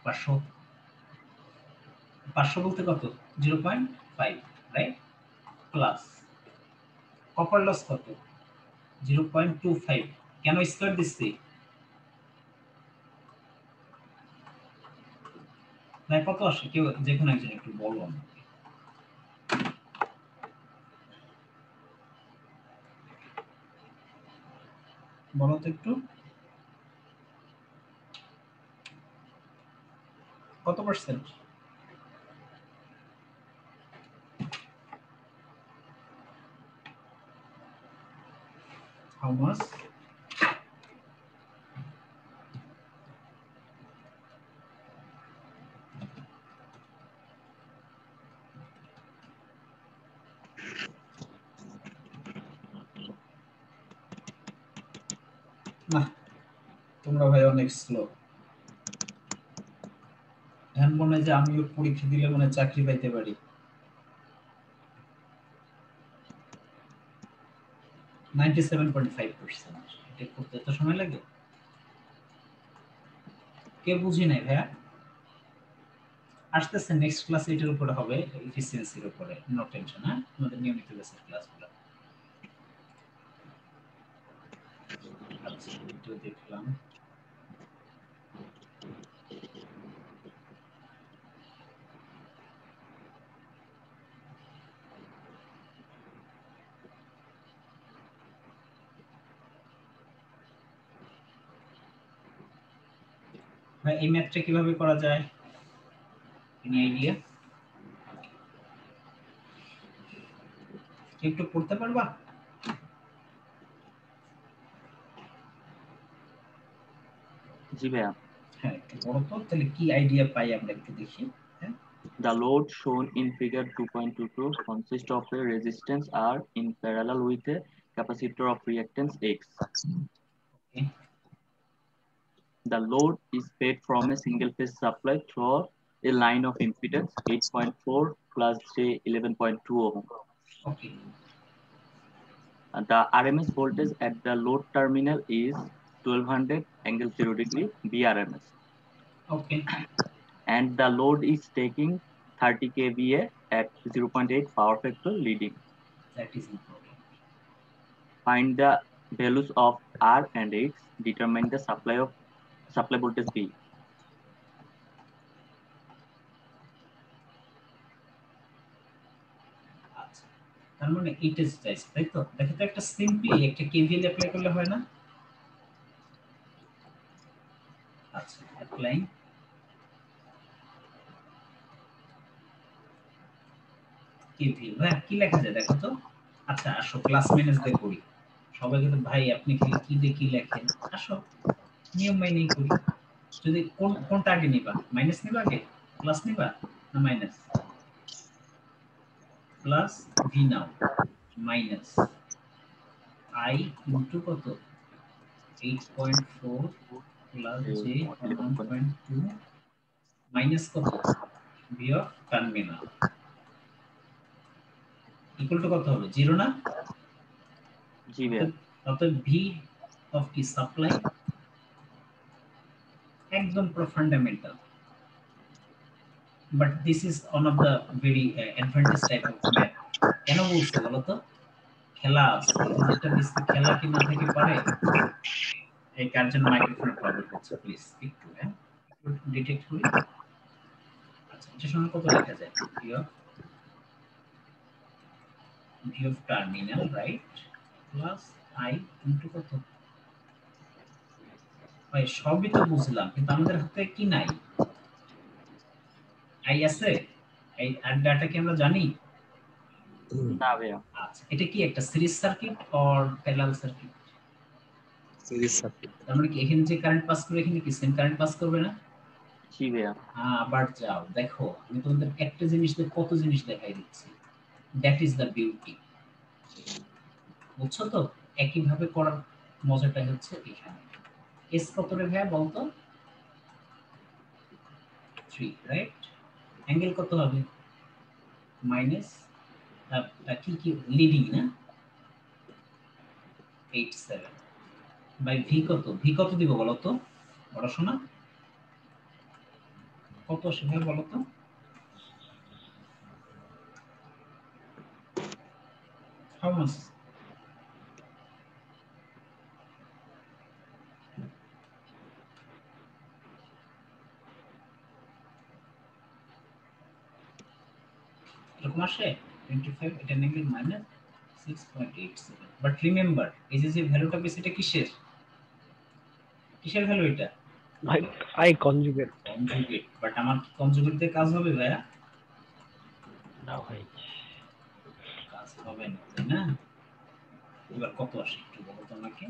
500। 500 বলতে কত? 0.5 রাইট, প্লাস কপার লস কত? 0.25। কেন স্কয়ার দিচ্ছি? ভাই কত আসে? কেউ যে কোনো একজন একটু বলো আমাকে। বলো তো একটু, কত পার্সেন্ট? How much? না তোমরা ভাই অনেক স্লো। এখন মনে হয় যে আমিও পরীক্ষা দিলে মনে হয় চাকরি পাইতে পারি। 97.5%। এটা করতে এত সময় লাগে? কে বুঝি নাই ভাইয়া? আসতেছে নেক্সট ক্লাস এটার উপরে হবে, এফিসিয়েন্সির উপরে। নো টেনশন, হ্যাঁ, আমাদের নিয়মিত বেসিক ক্লাসগুলো। আচ্ছা এটা দেখলাম। ভাই এই ম্যাথটা কিভাবে করা যায়? Any idea? একটু পড়তে পারবা? জি ভাইয়া। হ্যাঁ একটু পড়ো তো, তাহলে কি আইডিয়া পাই আমরা একটু দেখি। The load shown in figure 2.22 consists of a resistance R in parallel with a capacitor of reactance X. Okay. The load is fed from a single phase supply through a line of impedance 8.4 plus J 11.2 ohm. Okay. The RMS voltage at the load terminal is 1200 angle 0 degree VRMS. Okay. And the load is taking 30 kVA at 0.8 power factor leading. That is important. Find the values of R and X. Determine the supply voltage B. আচ্ছা তার মানে এটা চাইছে তাই তো? দেখো তো একটা সিম্পলি একটা কেভিএল অ্যাপ্লাই করলে হয় না? আচ্ছা অ্যাপ্লাই। কেভিএল ভাই কি লেখা যায় দেখো তো? আচ্ছা আসো ক্লাস ম্যানেজ দিয়ে করি। সবাই কিন্তু ভাই আপনি খালি কি দিয়ে কি লেখেন, আসো নিয়ম মেনেই করি। যদি কোনটা আগে নিবা? মাইনাস নিবা আগে, প্লাস নিবা না minus? Plus V now, minus I into কত? 8.4 প্লাস জে 1.2 মাইনাস কত? V of terminal equal to কত হবে? 0 না? জি ভাইয়া। অতএব ভি অফ কি সাপ্লাই একদম পুরো fundamental, but this is one of the very advantage type of math. কেন বলছে বলো তো? খেলা আছে, যেটা দিচ্ছে খেলা কি না থেকে পারে। এই কার্জন মাইক্রোফোনের প্রবলেম হচ্ছে, প্লিজ একটু একটু ডিটেক্ট করি। আচ্ছা এটা সময় কত লেখা যায়? V of terminal right plus I into কত? ভাই সবই তো বুঝলাম কিন্তু আমাদের হাতে কি নাই? আই আছে? এই আর ডাটা কি আমরা জানি? না ভাইয়া। আচ্ছা এটা কি একটা series circuit or parallel circuit? Series circuit. তার মানে কি এখানে যে কারেন্ট পাস করবে এখানে কি সেম কারেন্ট পাস করবে না? জি ভাইয়া। আবার যাও দেখো আমি তোমাদের একটা জিনিস দিয়ে কত জিনিস দেখাই দিচ্ছি। That is the beauty. বুঝছো তো? একইভাবে করার মজাটা হচ্ছে এখানে। এস কত রে ভাইয়া বলতো? 3 রাইট? অ্যাঙ্গেল কত হবে? মাইনাস কি কি লিডিং না 87 বাই ভি কত? ভি কত দিব বলো তো পড়াশোনা? কত আসবে বলো তো? How much? এরকম আসে 25 এটা নেগেটিভ মাইনাস 6.87 বাট রিমেম্বার এই যে ভ্যালুটা পেয়েছে এটা কিসের ভ্যালু? এটা আই কনজুগেট। বাট আমার কনজুগেট দিয়ে কাজ হবে ভাইয়া? না ভাই, কাজ হবে না তাই না? এবার কত আসে একটু বলো তো আমাকে।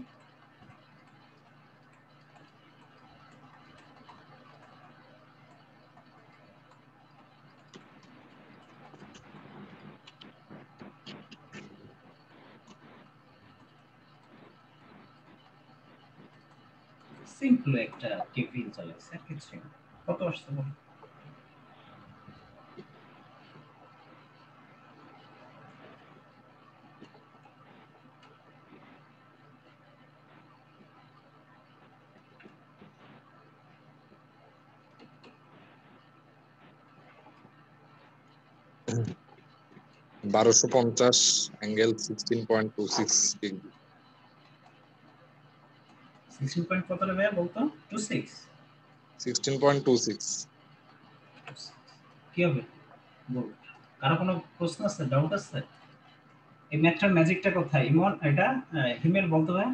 সিম্পল একটা কেভিন চালাইছে আর কিছু না। কত আসছে বলো? বারোশো 1250 অ্যাঙ্গেল 16.26 ডিগ্রি। 16 পয়েন্ট কত রে ভাইয়া বলতো? 26 16.26 কি হবে বল? কারো কোনো প্রশ্ন আছে, ডাউট আছে? এই ম্যাথটার ম্যাজিকটা কোথায়? ইমন এটা হিমেল বলতো ভাই।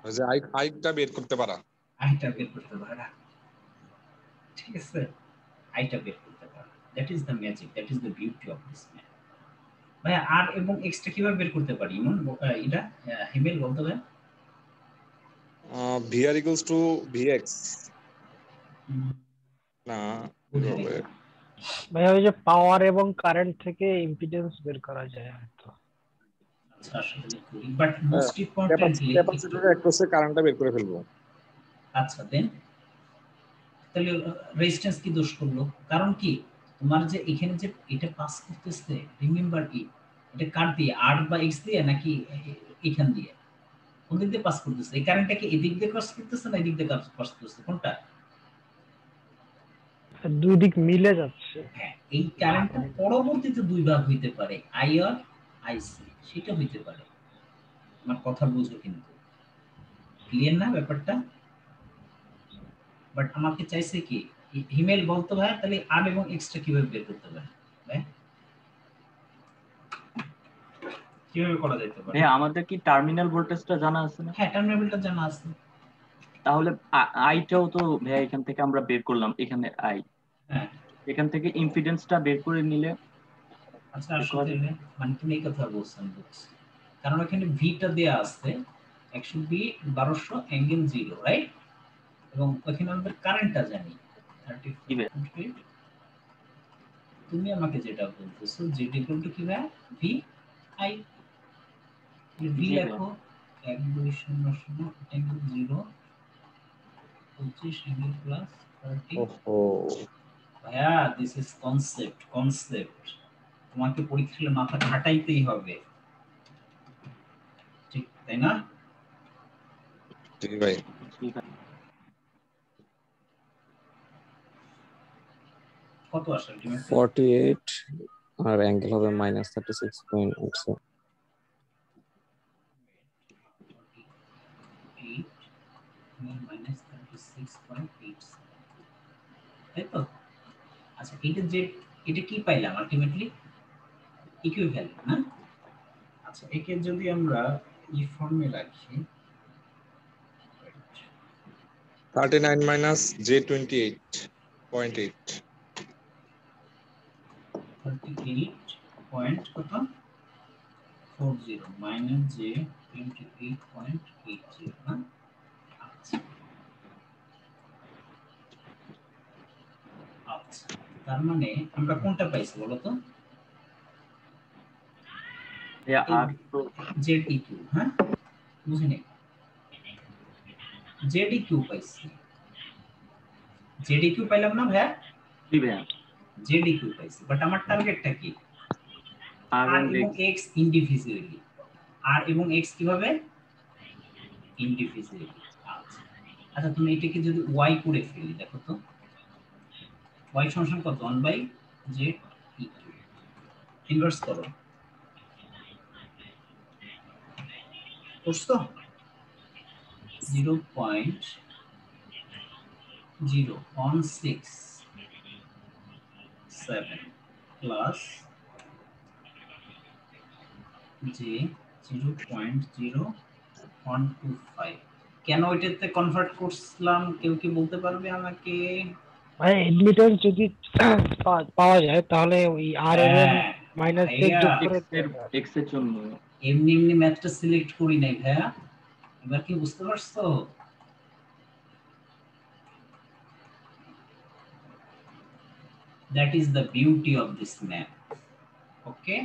ওই যে আইটা বের করতে পারা। আইটা বের করতে পারা, ঠিক আছে? আইটা বের করতে পারা, that is the magic, that is the beauty of this math. ভাই আর এবং এক্সটা কিভাবে বের করতে পারি ইমন? এটা হিমেল বলতো ভাই। VR equals to Vx না হবে ভাই ওই যে পাওয়ার এবং কারেন্ট থেকে ইম্পিডেন্স বের করা যায় হয়তো। আচ্ছা আসলে করি, বাট মোস্ট ইম্পর্টেন্টলি ক্যাপাসিটরের অ্যাক্রসে কারেন্টটা বের করে ফেলবো। আচ্ছা দেন তাহলে রেজিস্ট্যান্স কি দোষ করলো? কারণ কি তোমার যে এখানে যে এটা পাস করতেছে, রিমেম্বার কি এটা কার দিয়ে, আর বা এক্স দিয়ে নাকি এখান দিয়ে? কোন দিক দিয়ে পাস করতেছে? এই কারেন্টটা কি এদিক দিয়ে পাস করতেছে না এদিক দিয়ে পাস করতেছে? কোনটা? দুই দিক মিলে যাচ্ছে। হ্যাঁ, এই কারেন্টটা পরবর্তীতে দুই ভাগ হইতে পারে, আই আর আইসি, সেটা হইতে পারে। আমার কথা বুঝো কিন্তু, ক্লিয়ার না ব্যাপারটা? বাট আমাকে চাইছে কি হিমেল বলতো ভাই তাহলে আর এবং এক্সট্রা কিভাবে বের করতে পারে ভাই? কিভাবে করা যেতে পারে? ভাই আমাদের কি টার্মিনাল ভোল্টেজটা জানা আছে না? হ্যাঁ টার্মিনালটা জানা আছে। তাহলে আইটাও তো ভাই এখান থেকে আমরা বের করলাম, এখানে আই, হ্যাঁ এখান থেকে ইম্পিডেন্সটা বের করে নিলে। আচ্ছা আসলে মানে তুমি এই কথা বলছেন বুঝছি, কারণ এখানে ভিটা দেয়া আছে 120 1200 অ্যাঙ্গেল 0 রাইট, এবং ওখানে আমাদের কারেন্টটা জানি 30. তুমি আমাকে যেটা বলতেছো জেড ইকুয়াল টু কি ভাই? V I. ভি লেখো 1200 অ্যাঙ্গেল 0 25 অ্যাঙ্গেল প্লাস 30। ওহো ভাইয়া দিস ইজ কনসেপ্ট তোমাকে পরীক্ষায় মাথা খাটাইতেই হবে, ঠিক তাই না? ঠিক ভাই। কত আসে আলটিমেটলি? 48 আর অ্যাঙ্গেল হবে -36.87। তাই তো? আচ্ছা এটা কি পাইলাম আলটিমেটলি? ইকুইভ্যালেন্ট না? আচ্ছা একে যদি আমরা এই ফর্মে রাখি 39 - J28.8 38 কত 40 মাইনাস জে 28.80 না? আচ্ছা তার মানে আমরা কোনটা পাইছি বলো তো? আর তো ZEQ, হ্যাঁ বুঝিনি, ZEQ পাইছি, ZEQ পাইলাম না ভাইয়া? জি ভাইয়া, ZEQ পাইছি, বাট আমার টার্গেটটা কি? আর আর এবং x ইনডিভিজিবলি। আর এবং x কিভাবে? ইনডিভিজিবলি। আচ্ছা তুমি এটাকে যদি y করে ফেলি, দেখো তো y সমান কত? 1/ZEQ। ইনভার্স করো, করছো 0.0167 প্লাস যে 0.0125। কেন এটাতে কনভার্ট করলাম কেউ কি বলতে পারবে আমাকে? ভাই অ্যাডমিটেন্স যদি পাওয়া যায় তাহলে ওই আর এবং মাইনাস x যোগ করে x এর জন্য এমনি এমনি ম্যাথটা সিলেক্ট করি নাই ভাইয়া, এবার কি বুঝতে পারছো? That is the beauty of this map. Okay?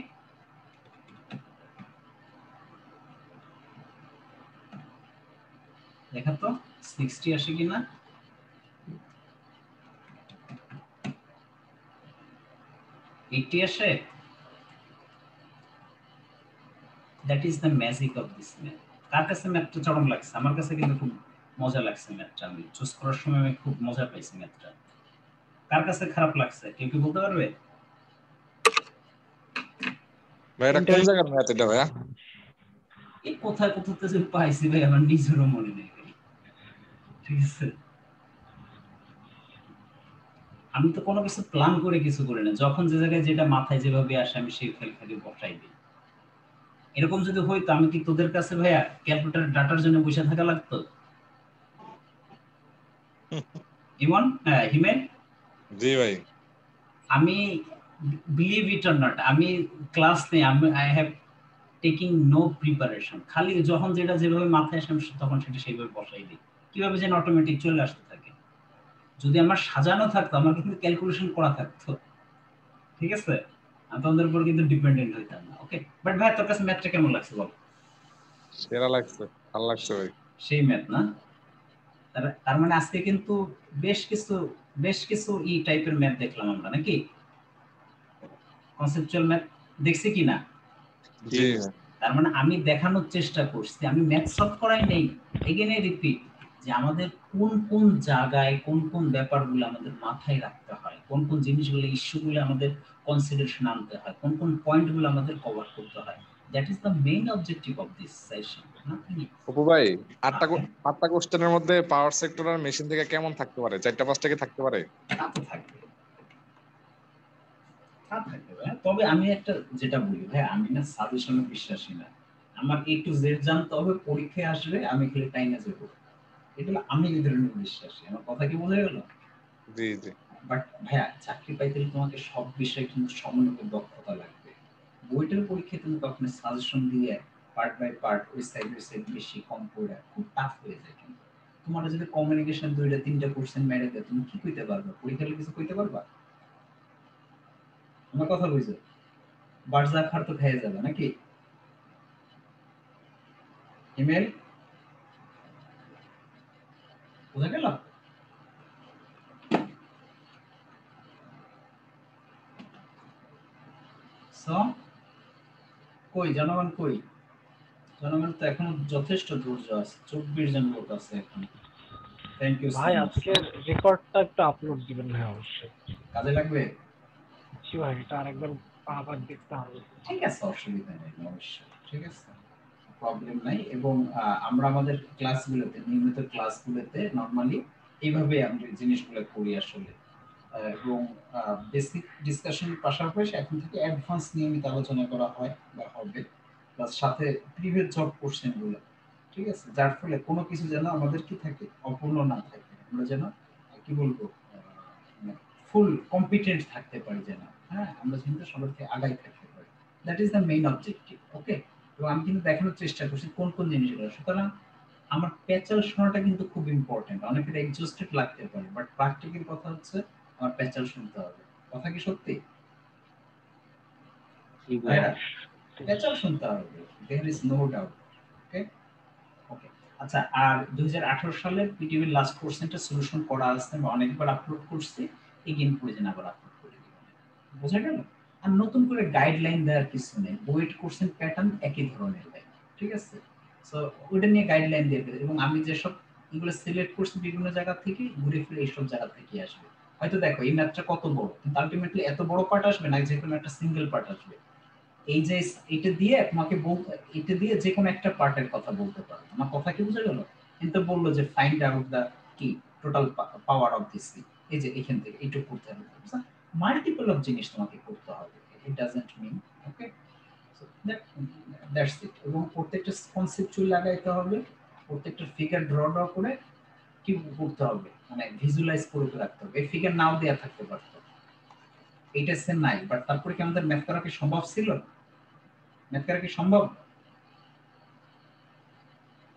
দেখা তো 60 আসে কিনা? এইটি আসে? That is the magic of this map. কার কাছে ম্যাপটা চরম লাগছে? আমার কাছে কিন্তু খুব মজা লাগছে ম্যাপটা, আমি চুজ করার সময় আমি খুব মজা পাইছি ম্যাপটা। কার কাছে খারাপ লাগছে কেউ কি বলতে পারবে? ভাই এটা কোন জায়গার ম্যাথ এটা ভাইয়া? এই কোথায় কোথাতে যে পাইছি ভাই আমার নিজেরও মনে নেই ভাই, ঠিক আছে? আমি তো কোনো কিছু প্ল্যান করে কিছু করি না, যখন যে জায়গায় যেটা মাথায় যেভাবে আসে আমি সেই খালি বসাই দিই। এরকম যদি হইতো আমি কি তোদের কাছে ভাইয়া ক্যালকুলেটর ডাটার জন্য বসে থাকা লাগতো? ইমন, হ্যাঁ হিমেন, জি ভাই, আমি বিলিভ ইট অর নট, আমি ক্লাস নেই, আমি I have taking no preparation, খালি যখন যেটা যেভাবে মাথায় আসে আমি তখন সেটা সেইভাবে বসাই দিই, কিভাবে যেন অটোমেটিক চলে আসতে থাকে। যদি আমার সাজানো থাকতো আমার কিন্তু ক্যালকুলেশন করা থাকতো, ঠিক আছে? আমি তোমাদের উপর কিন্তু ডিপেন্ডেন্ট হইতাম না। ওকে, বাট ভাই তোর কাছে ম্যাথটা কেমন লাগছে বল? সেরা লাগছে, ভালো লাগছে ভাই। সেই ম্যাথ না? তার মানে আজকে কিন্তু বেশ কিছু ই টাইপের ম্যাথ দেখলাম আমরা, নাকি? কনসেপচুয়াল ম্যাথ দেখছি কি না? জি। তার মানে আমি দেখানোর চেষ্টা করছি, আমি ম্যাথ সলভ করাই নেই, এগেইন রিপিট, যে আমাদের কোন কোন জায়গায় কোন কোন ব্যাপারগুলো আমাদের মাথায় রাখতে হয়, কোন কোন জিনিসগুলো ইস্যুগুলো আমাদের কনসিডারেশন আনতে হয়, কোন কোন পয়েন্টগুলো আমাদের কভার করতে হয়। That is the main objective of this session. Apu ভাই, আটটা কোশ্চেনের মধ্যে পাওয়ার সেক্টর আর মেশিন থেকে কেমন থাকতে পারে? 4টা 5টা কি থাকতে পারে? তবে আমি একটা যেটা বলি ভাই, আমি না সাজেশনে বিশ্বাসী না, আমার A to Z জানতে হবে, পরীক্ষায় আসবে আমি খালি টাইমে যাব, এটা আমি এই ধরনের বিশ্বাসী। আমার কথা কি বোঝা গেল? জি জি। বাট ভাইয়া চাকরি পাইতে তোমাকে সব বিষয়ে কিন্তু সমানভাবে দক্ষতা লাগবে। বইটার পরীক্ষায় তুমি কখনো সাজেশন দিয়ে পার্ট বাই পার্ট ওই সাইড বেশি কম করে খুব টাফ হয়ে যায়। কিন্তু তোমার যদি কমিউনিকেশন 2টা 3টা কোশ্চেন মেরে দেয় তুমি কি কইতে পারবে? পরীক্ষায় কিছু কইতে পারবা? আমার কথা বুঝছো? বার্জা খার তো খেয়ে যাবে নাকি? ইমেল বুঝা গেল? কই জনগণ, কই জনগণ? তো এখন যথেষ্ট ধৈর্য আছে, 24 জন লোক আছে এখন। থ্যাংক ইউ ভাই, আজকে রেকর্ডটা একটু আপলোড দিবেন ভাই, অবশ্যই কাজে লাগবে। জি ভাই, এটা আরেকবার আবার দেখতে হবে। ঠিক আছে, অসুবিধা নেই, অবশ্যই ঠিক আছে, প্রবলেম নাই। এবং আমরা আমাদের ক্লাসগুলোতে, নিয়মিত ক্লাসগুলোতে নরমালি এইভাবে আমরা জিনিসগুলো করি আসলে, এবং বেসিক ডিসকাশন পাশাপাশি এখন থেকে অ্যাডভান্স নিয়মিত আলোচনা করা হয় বা হবে, প্লাস সাথে প্রিভিয়াস জব কোশ্চেনগুলো, ঠিক আছে? যার ফলে কোনো কিছু যেন আমাদের কি থাকে, অপূর্ণ না থাকে, আমরা যেন কি বলবো ফুল কম্পিটেন্ট থাকতে পারি, যেন হ্যাঁ আমরা কিন্তু সবার থেকে আগাই থাকতে পারি। That is the main objective. Okay, এবং আমি কিন্তু দেখানোর চেষ্টা করছি কোন কোন জিনিসগুলো। সুতরাং আমার প্যাচাল শোনাটা কিন্তু খুব ইম্পর্টেন্ট। অনেকের এক্সস্টেড লাগতে পারে, বাট প্র্যাকটিক্যাল কথা হচ্ছে আমার প্যাচাল শুনতে হবে। কথা কি সত্যি? জি ভাই। ভাইরা পেঁচাল শুনতে হবে, দেয়ার ইজ নো ডাউট। ওকে ওকে আচ্ছা, আর 2018 সালের পিটিভির লাস্ট কোশ্চেনটা সলিউশন করা আছে, আমি অনেকবার আপলোড করছি, এগেইন প্রয়োজন আবার আপলোড করে দিব। বোঝা গেল? আর নতুন করে গাইডলাইন দেওয়ার কিছু নেই, বুয়েট কোশ্চেন প্যাটার্ন একই ধরনের ভাই, ঠিক আছে? সো ওইটা নিয়ে গাইডলাইন দিয়ে দেবে, এবং আমি যেসব এগুলো সিলেক্ট করছি বিভিন্ন জায়গা থেকে, ঘুরে ফিরে এইসব জায়গা থেকে আসবে। হয়তো দেখো এই ম্যাথটা কত বড়, কিন্তু আলটিমেটলি এত বড় পার্ট আসবে না, যে কোনো একটা সিঙ্গেল পার্ট আসবে। এই যে এটা দিয়ে তোমাকে এটা দিয়ে যে কোনো একটা পার্টের কথা বলতে পারো। আমার কথা কি বুঝে গেল? কিন্তু বললো যে ফাইন্ড আউট দ্য কি total power of this thing, এই যে এখান থেকে এইটুকু করতে হবে, মাল্টিপল অফ জিনিস তোমাকে করতে হবে, it doesn't mean. Okay so that's it. এবং প্রত্যেকটা কনসেপচুয়াল লাগাইতে হবে, প্রত্যেকটা ফিগার ড্র করে কি করতে হবে, মানে ভিজুয়ালাইজ করে রাখতে হবে। এই ফিগার নাও দেয়া থাকতে পারতো, এইটা সেম নাই, বাট তারপরে কি আমাদের ম্যাথ করা কি সম্ভব ছিল? ম্যাথ করা কি সম্ভব?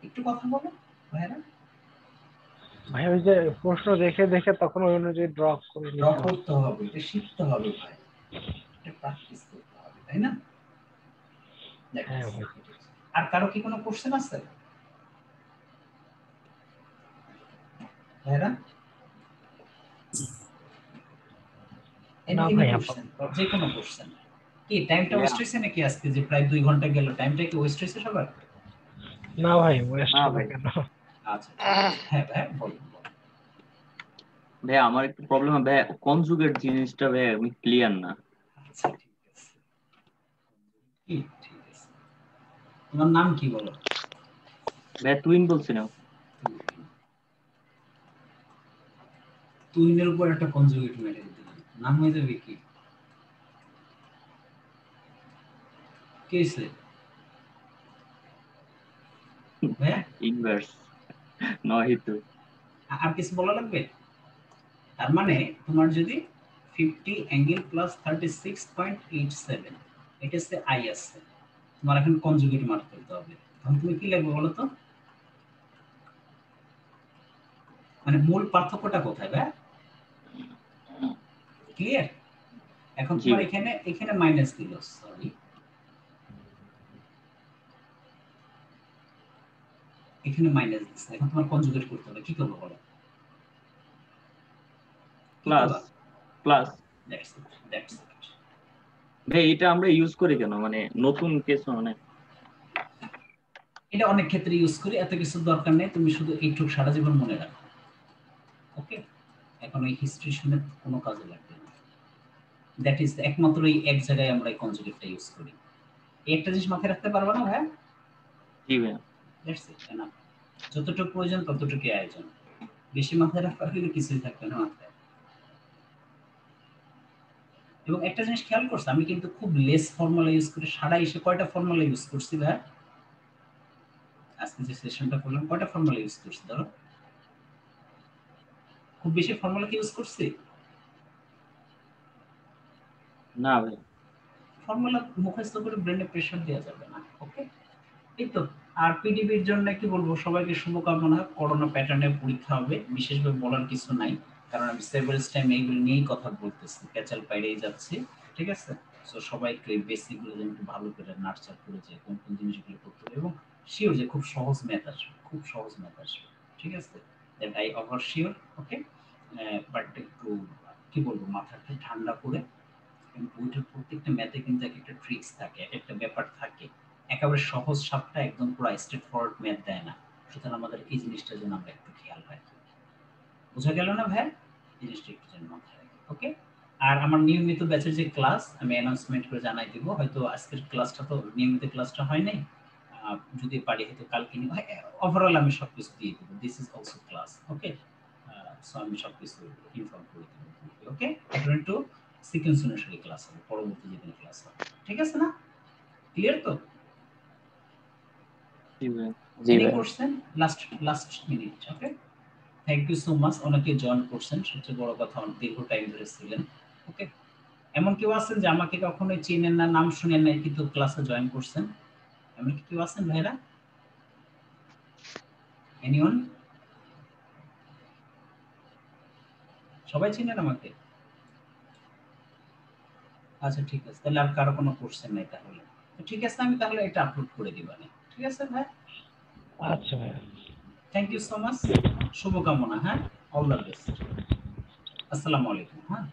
একটু কথা বলো ভাইরা। ভাই ওই যে প্রশ্ন দেখে দেখে তখন ওই অনুযায়ী ড্র করে ড্র নিতে হবে। করতে হবে, এটা শিখতে হবে ভাই, এটা প্র্যাকটিস করতে হবে, তাই না? হ্যাঁ ভাই। আর কারো কি কোনো কোশ্চেন আছে ভাইরা? না এনি ভাই, কোশ্চেন, যে কোনো কোশ্চেন। কি টাইমটা ওয়েস্ট হইছে নাকি আজকে, যে প্রায় 2 ঘন্টা গেল, টাইমটা কি ওয়েস্ট হইছে সবার? না ভাই, ওয়েস্ট না হবে ভাই। আচ্ছা কেন? হ্যাঁ ভাই বলুন। ভাই আমার একটু প্রবলেম হয় ভাই, কনজুগেট জিনিসটা ভাই আমি ক্লিয়ার না। আচ্ছা ঠিক আছে, ঠিক আছে। তোমার নাম কি বলো? ভাই টুইন বলছিলাম। টুইনের উপর একটা কনজুগেট মেরে দিলাম, নাম হয়ে যাবে কি? কেসে হ্যাঁ ইনভার্স নয় তো। আর কিছু বলা লাগবে? তার মানে তোমার যদি 50 অ্যাঙ্গেল প্লাস 36.87 এটা হচ্ছে আই আছে, তোমার এখন কনজুগেট মার্ক করতে হবে। তখন তুমি কি লিখবে বলো তো? মানে মূল পার্থক্যটা কোথায় ভাই? ক্লিয়ার? এখন জি তোমার ভাই। এখানে মাইনাস দিল, সরি, এখানে মাইনাস দিচ্ছে, এখন তোমার কনজুগেট করতে হবে, কি করবো বলো? কি প্লাস করবা? Plus that's it, that's it. ভাই এটা আমরা ইউজ করি কেন, মানে নতুন কেস মানে? এটা অনেক ক্ষেত্রে ইউজ করি, এত কিছু দরকার নেই, তুমি শুধু এইটুকু সারা জীবন মনে রাখো। ওকে এখন এই হিস্ট্রি শুনে কোনো কাজে লাগবে না। দ্যাট ইজ একমাত্র এই এক জায়গায় আমরা এই কনজুগেটটা ইউজ করি। এই একটা জিনিস মাথায় রাখতে পারবো না ভাই? জি ভাই। দ্যাটস ইট, না যতটুকু প্রয়োজন ততটুকু আয়োজন, বেশি মাথায় রাখতে পারলে কিছুই থাকবে না মাথায়। এবং একটা জিনিস খেয়াল করছো, আমি কিন্তু খুব লেস ফর্মুলা ইউজ করি, সারা এসে কয়টা ফর্মুলা ইউজ করছি ভাই? আজকে যে সেশনটা করলাম কয়টা ফর্মুলা ইউজ করছি ধরো? খুব বেশি ফর্মুলা কি ইউজ করছি? না ভাই। ফর্মুলা মুখস্থ করে ব্রেনে প্রেসার দেওয়া যাবে না। ওকে এই তো। আর পিডিবির জন্য কি বলবো, সবাইকে শুভকামনা। করোনা প্যাটার্নে পরীক্ষা হবে, বিশেষভাবে বলার কিছু নাই, কারণ আমি সেভারাল টাইম এইগুলো নিয়েই কথা বলতেছি, ক্যাচাল পাইরেই যাচ্ছে, ঠিক আছে? সো সবাইকে এই বেসিকগুলো যেন একটু ভালো করে নার্চার করে, যে কোন কোন জিনিসগুলো করতে হবে, এবং শিওর যে খুব সহজ ম্যাথ আসবে, খুব সহজ ম্যাথ আসবে, ঠিক আছে? That I over sure. Okay but একটু কি বলবো, মাথাটা ঠান্ডা করে, বইটার প্রত্যেকটা ম্যাথে কিন্তু এক একটা ট্রিক্স থাকে, এক একটা ব্যাপার থাকে, একেবারে সহজ সাপটা একদম পুরো স্ট্রেট ফরওয়ার্ড ম্যাথ দেয় না। সুতরাং আমাদের এই জিনিসটা যেন আমরা একটু খেয়াল রাখি। বোঝা গেল না ভাই? জিনিসটা একটু যেন মাথায় রাখি। ওকে আর আমার নিয়মিত ব্যাচের যে ক্লাস, আমি অ্যানাউন্সমেন্ট করে জানাই দিব, হয়তো আজকের ক্লাসটা তো নিয়মিত ক্লাসটা হয় নাই, যদি পারি হয়তো কালকে নিব। ওভারঅল আমি সবকিছু দিয়ে দেবো, this is also class. Okay so আমি সবকিছু ইনফর্ম করে দেবো। ওকে অ্যাকর্ডিং টু সিকোয়েন্স অনুসারে ক্লাস হবে, পরবর্তী যেদিন ক্লাস হবে, ঠিক আছে না? ক্লিয়ার তো? জি ভাই। Any question? Last minute. Okay thank you so much, অনেকে জয়েন করছেন, সবচেয়ে বড় কথা অনেক দীর্ঘ টাইম ধরে ছিলেন। ওকে এমন কেউ আছেন যে আমাকে কখনোই চেনেন না, নাম শুনেন নাই, কিন্তু ক্লাসে জয়েন করছেন? এমন কি কেউ আছেন ভাইরা? এনিওয়ান? সবাই চিনেন আমাকে? আচ্ছা ঠিক আছে, তাহলে আর কারো কোনো কোশ্চেন নাই তাহলে। তো ঠিক আছে, আমি তাহলে এটা আপলোড করে দিবানে। ঠিক আছে ভাই? আচ্ছা ভাই, থ্যাংক ইউ সো মাচ, শুভকামনা। হ্যাঁ, অল দ্য বেস্ট। আসসালামু আলাইকুম। হ্যাঁ।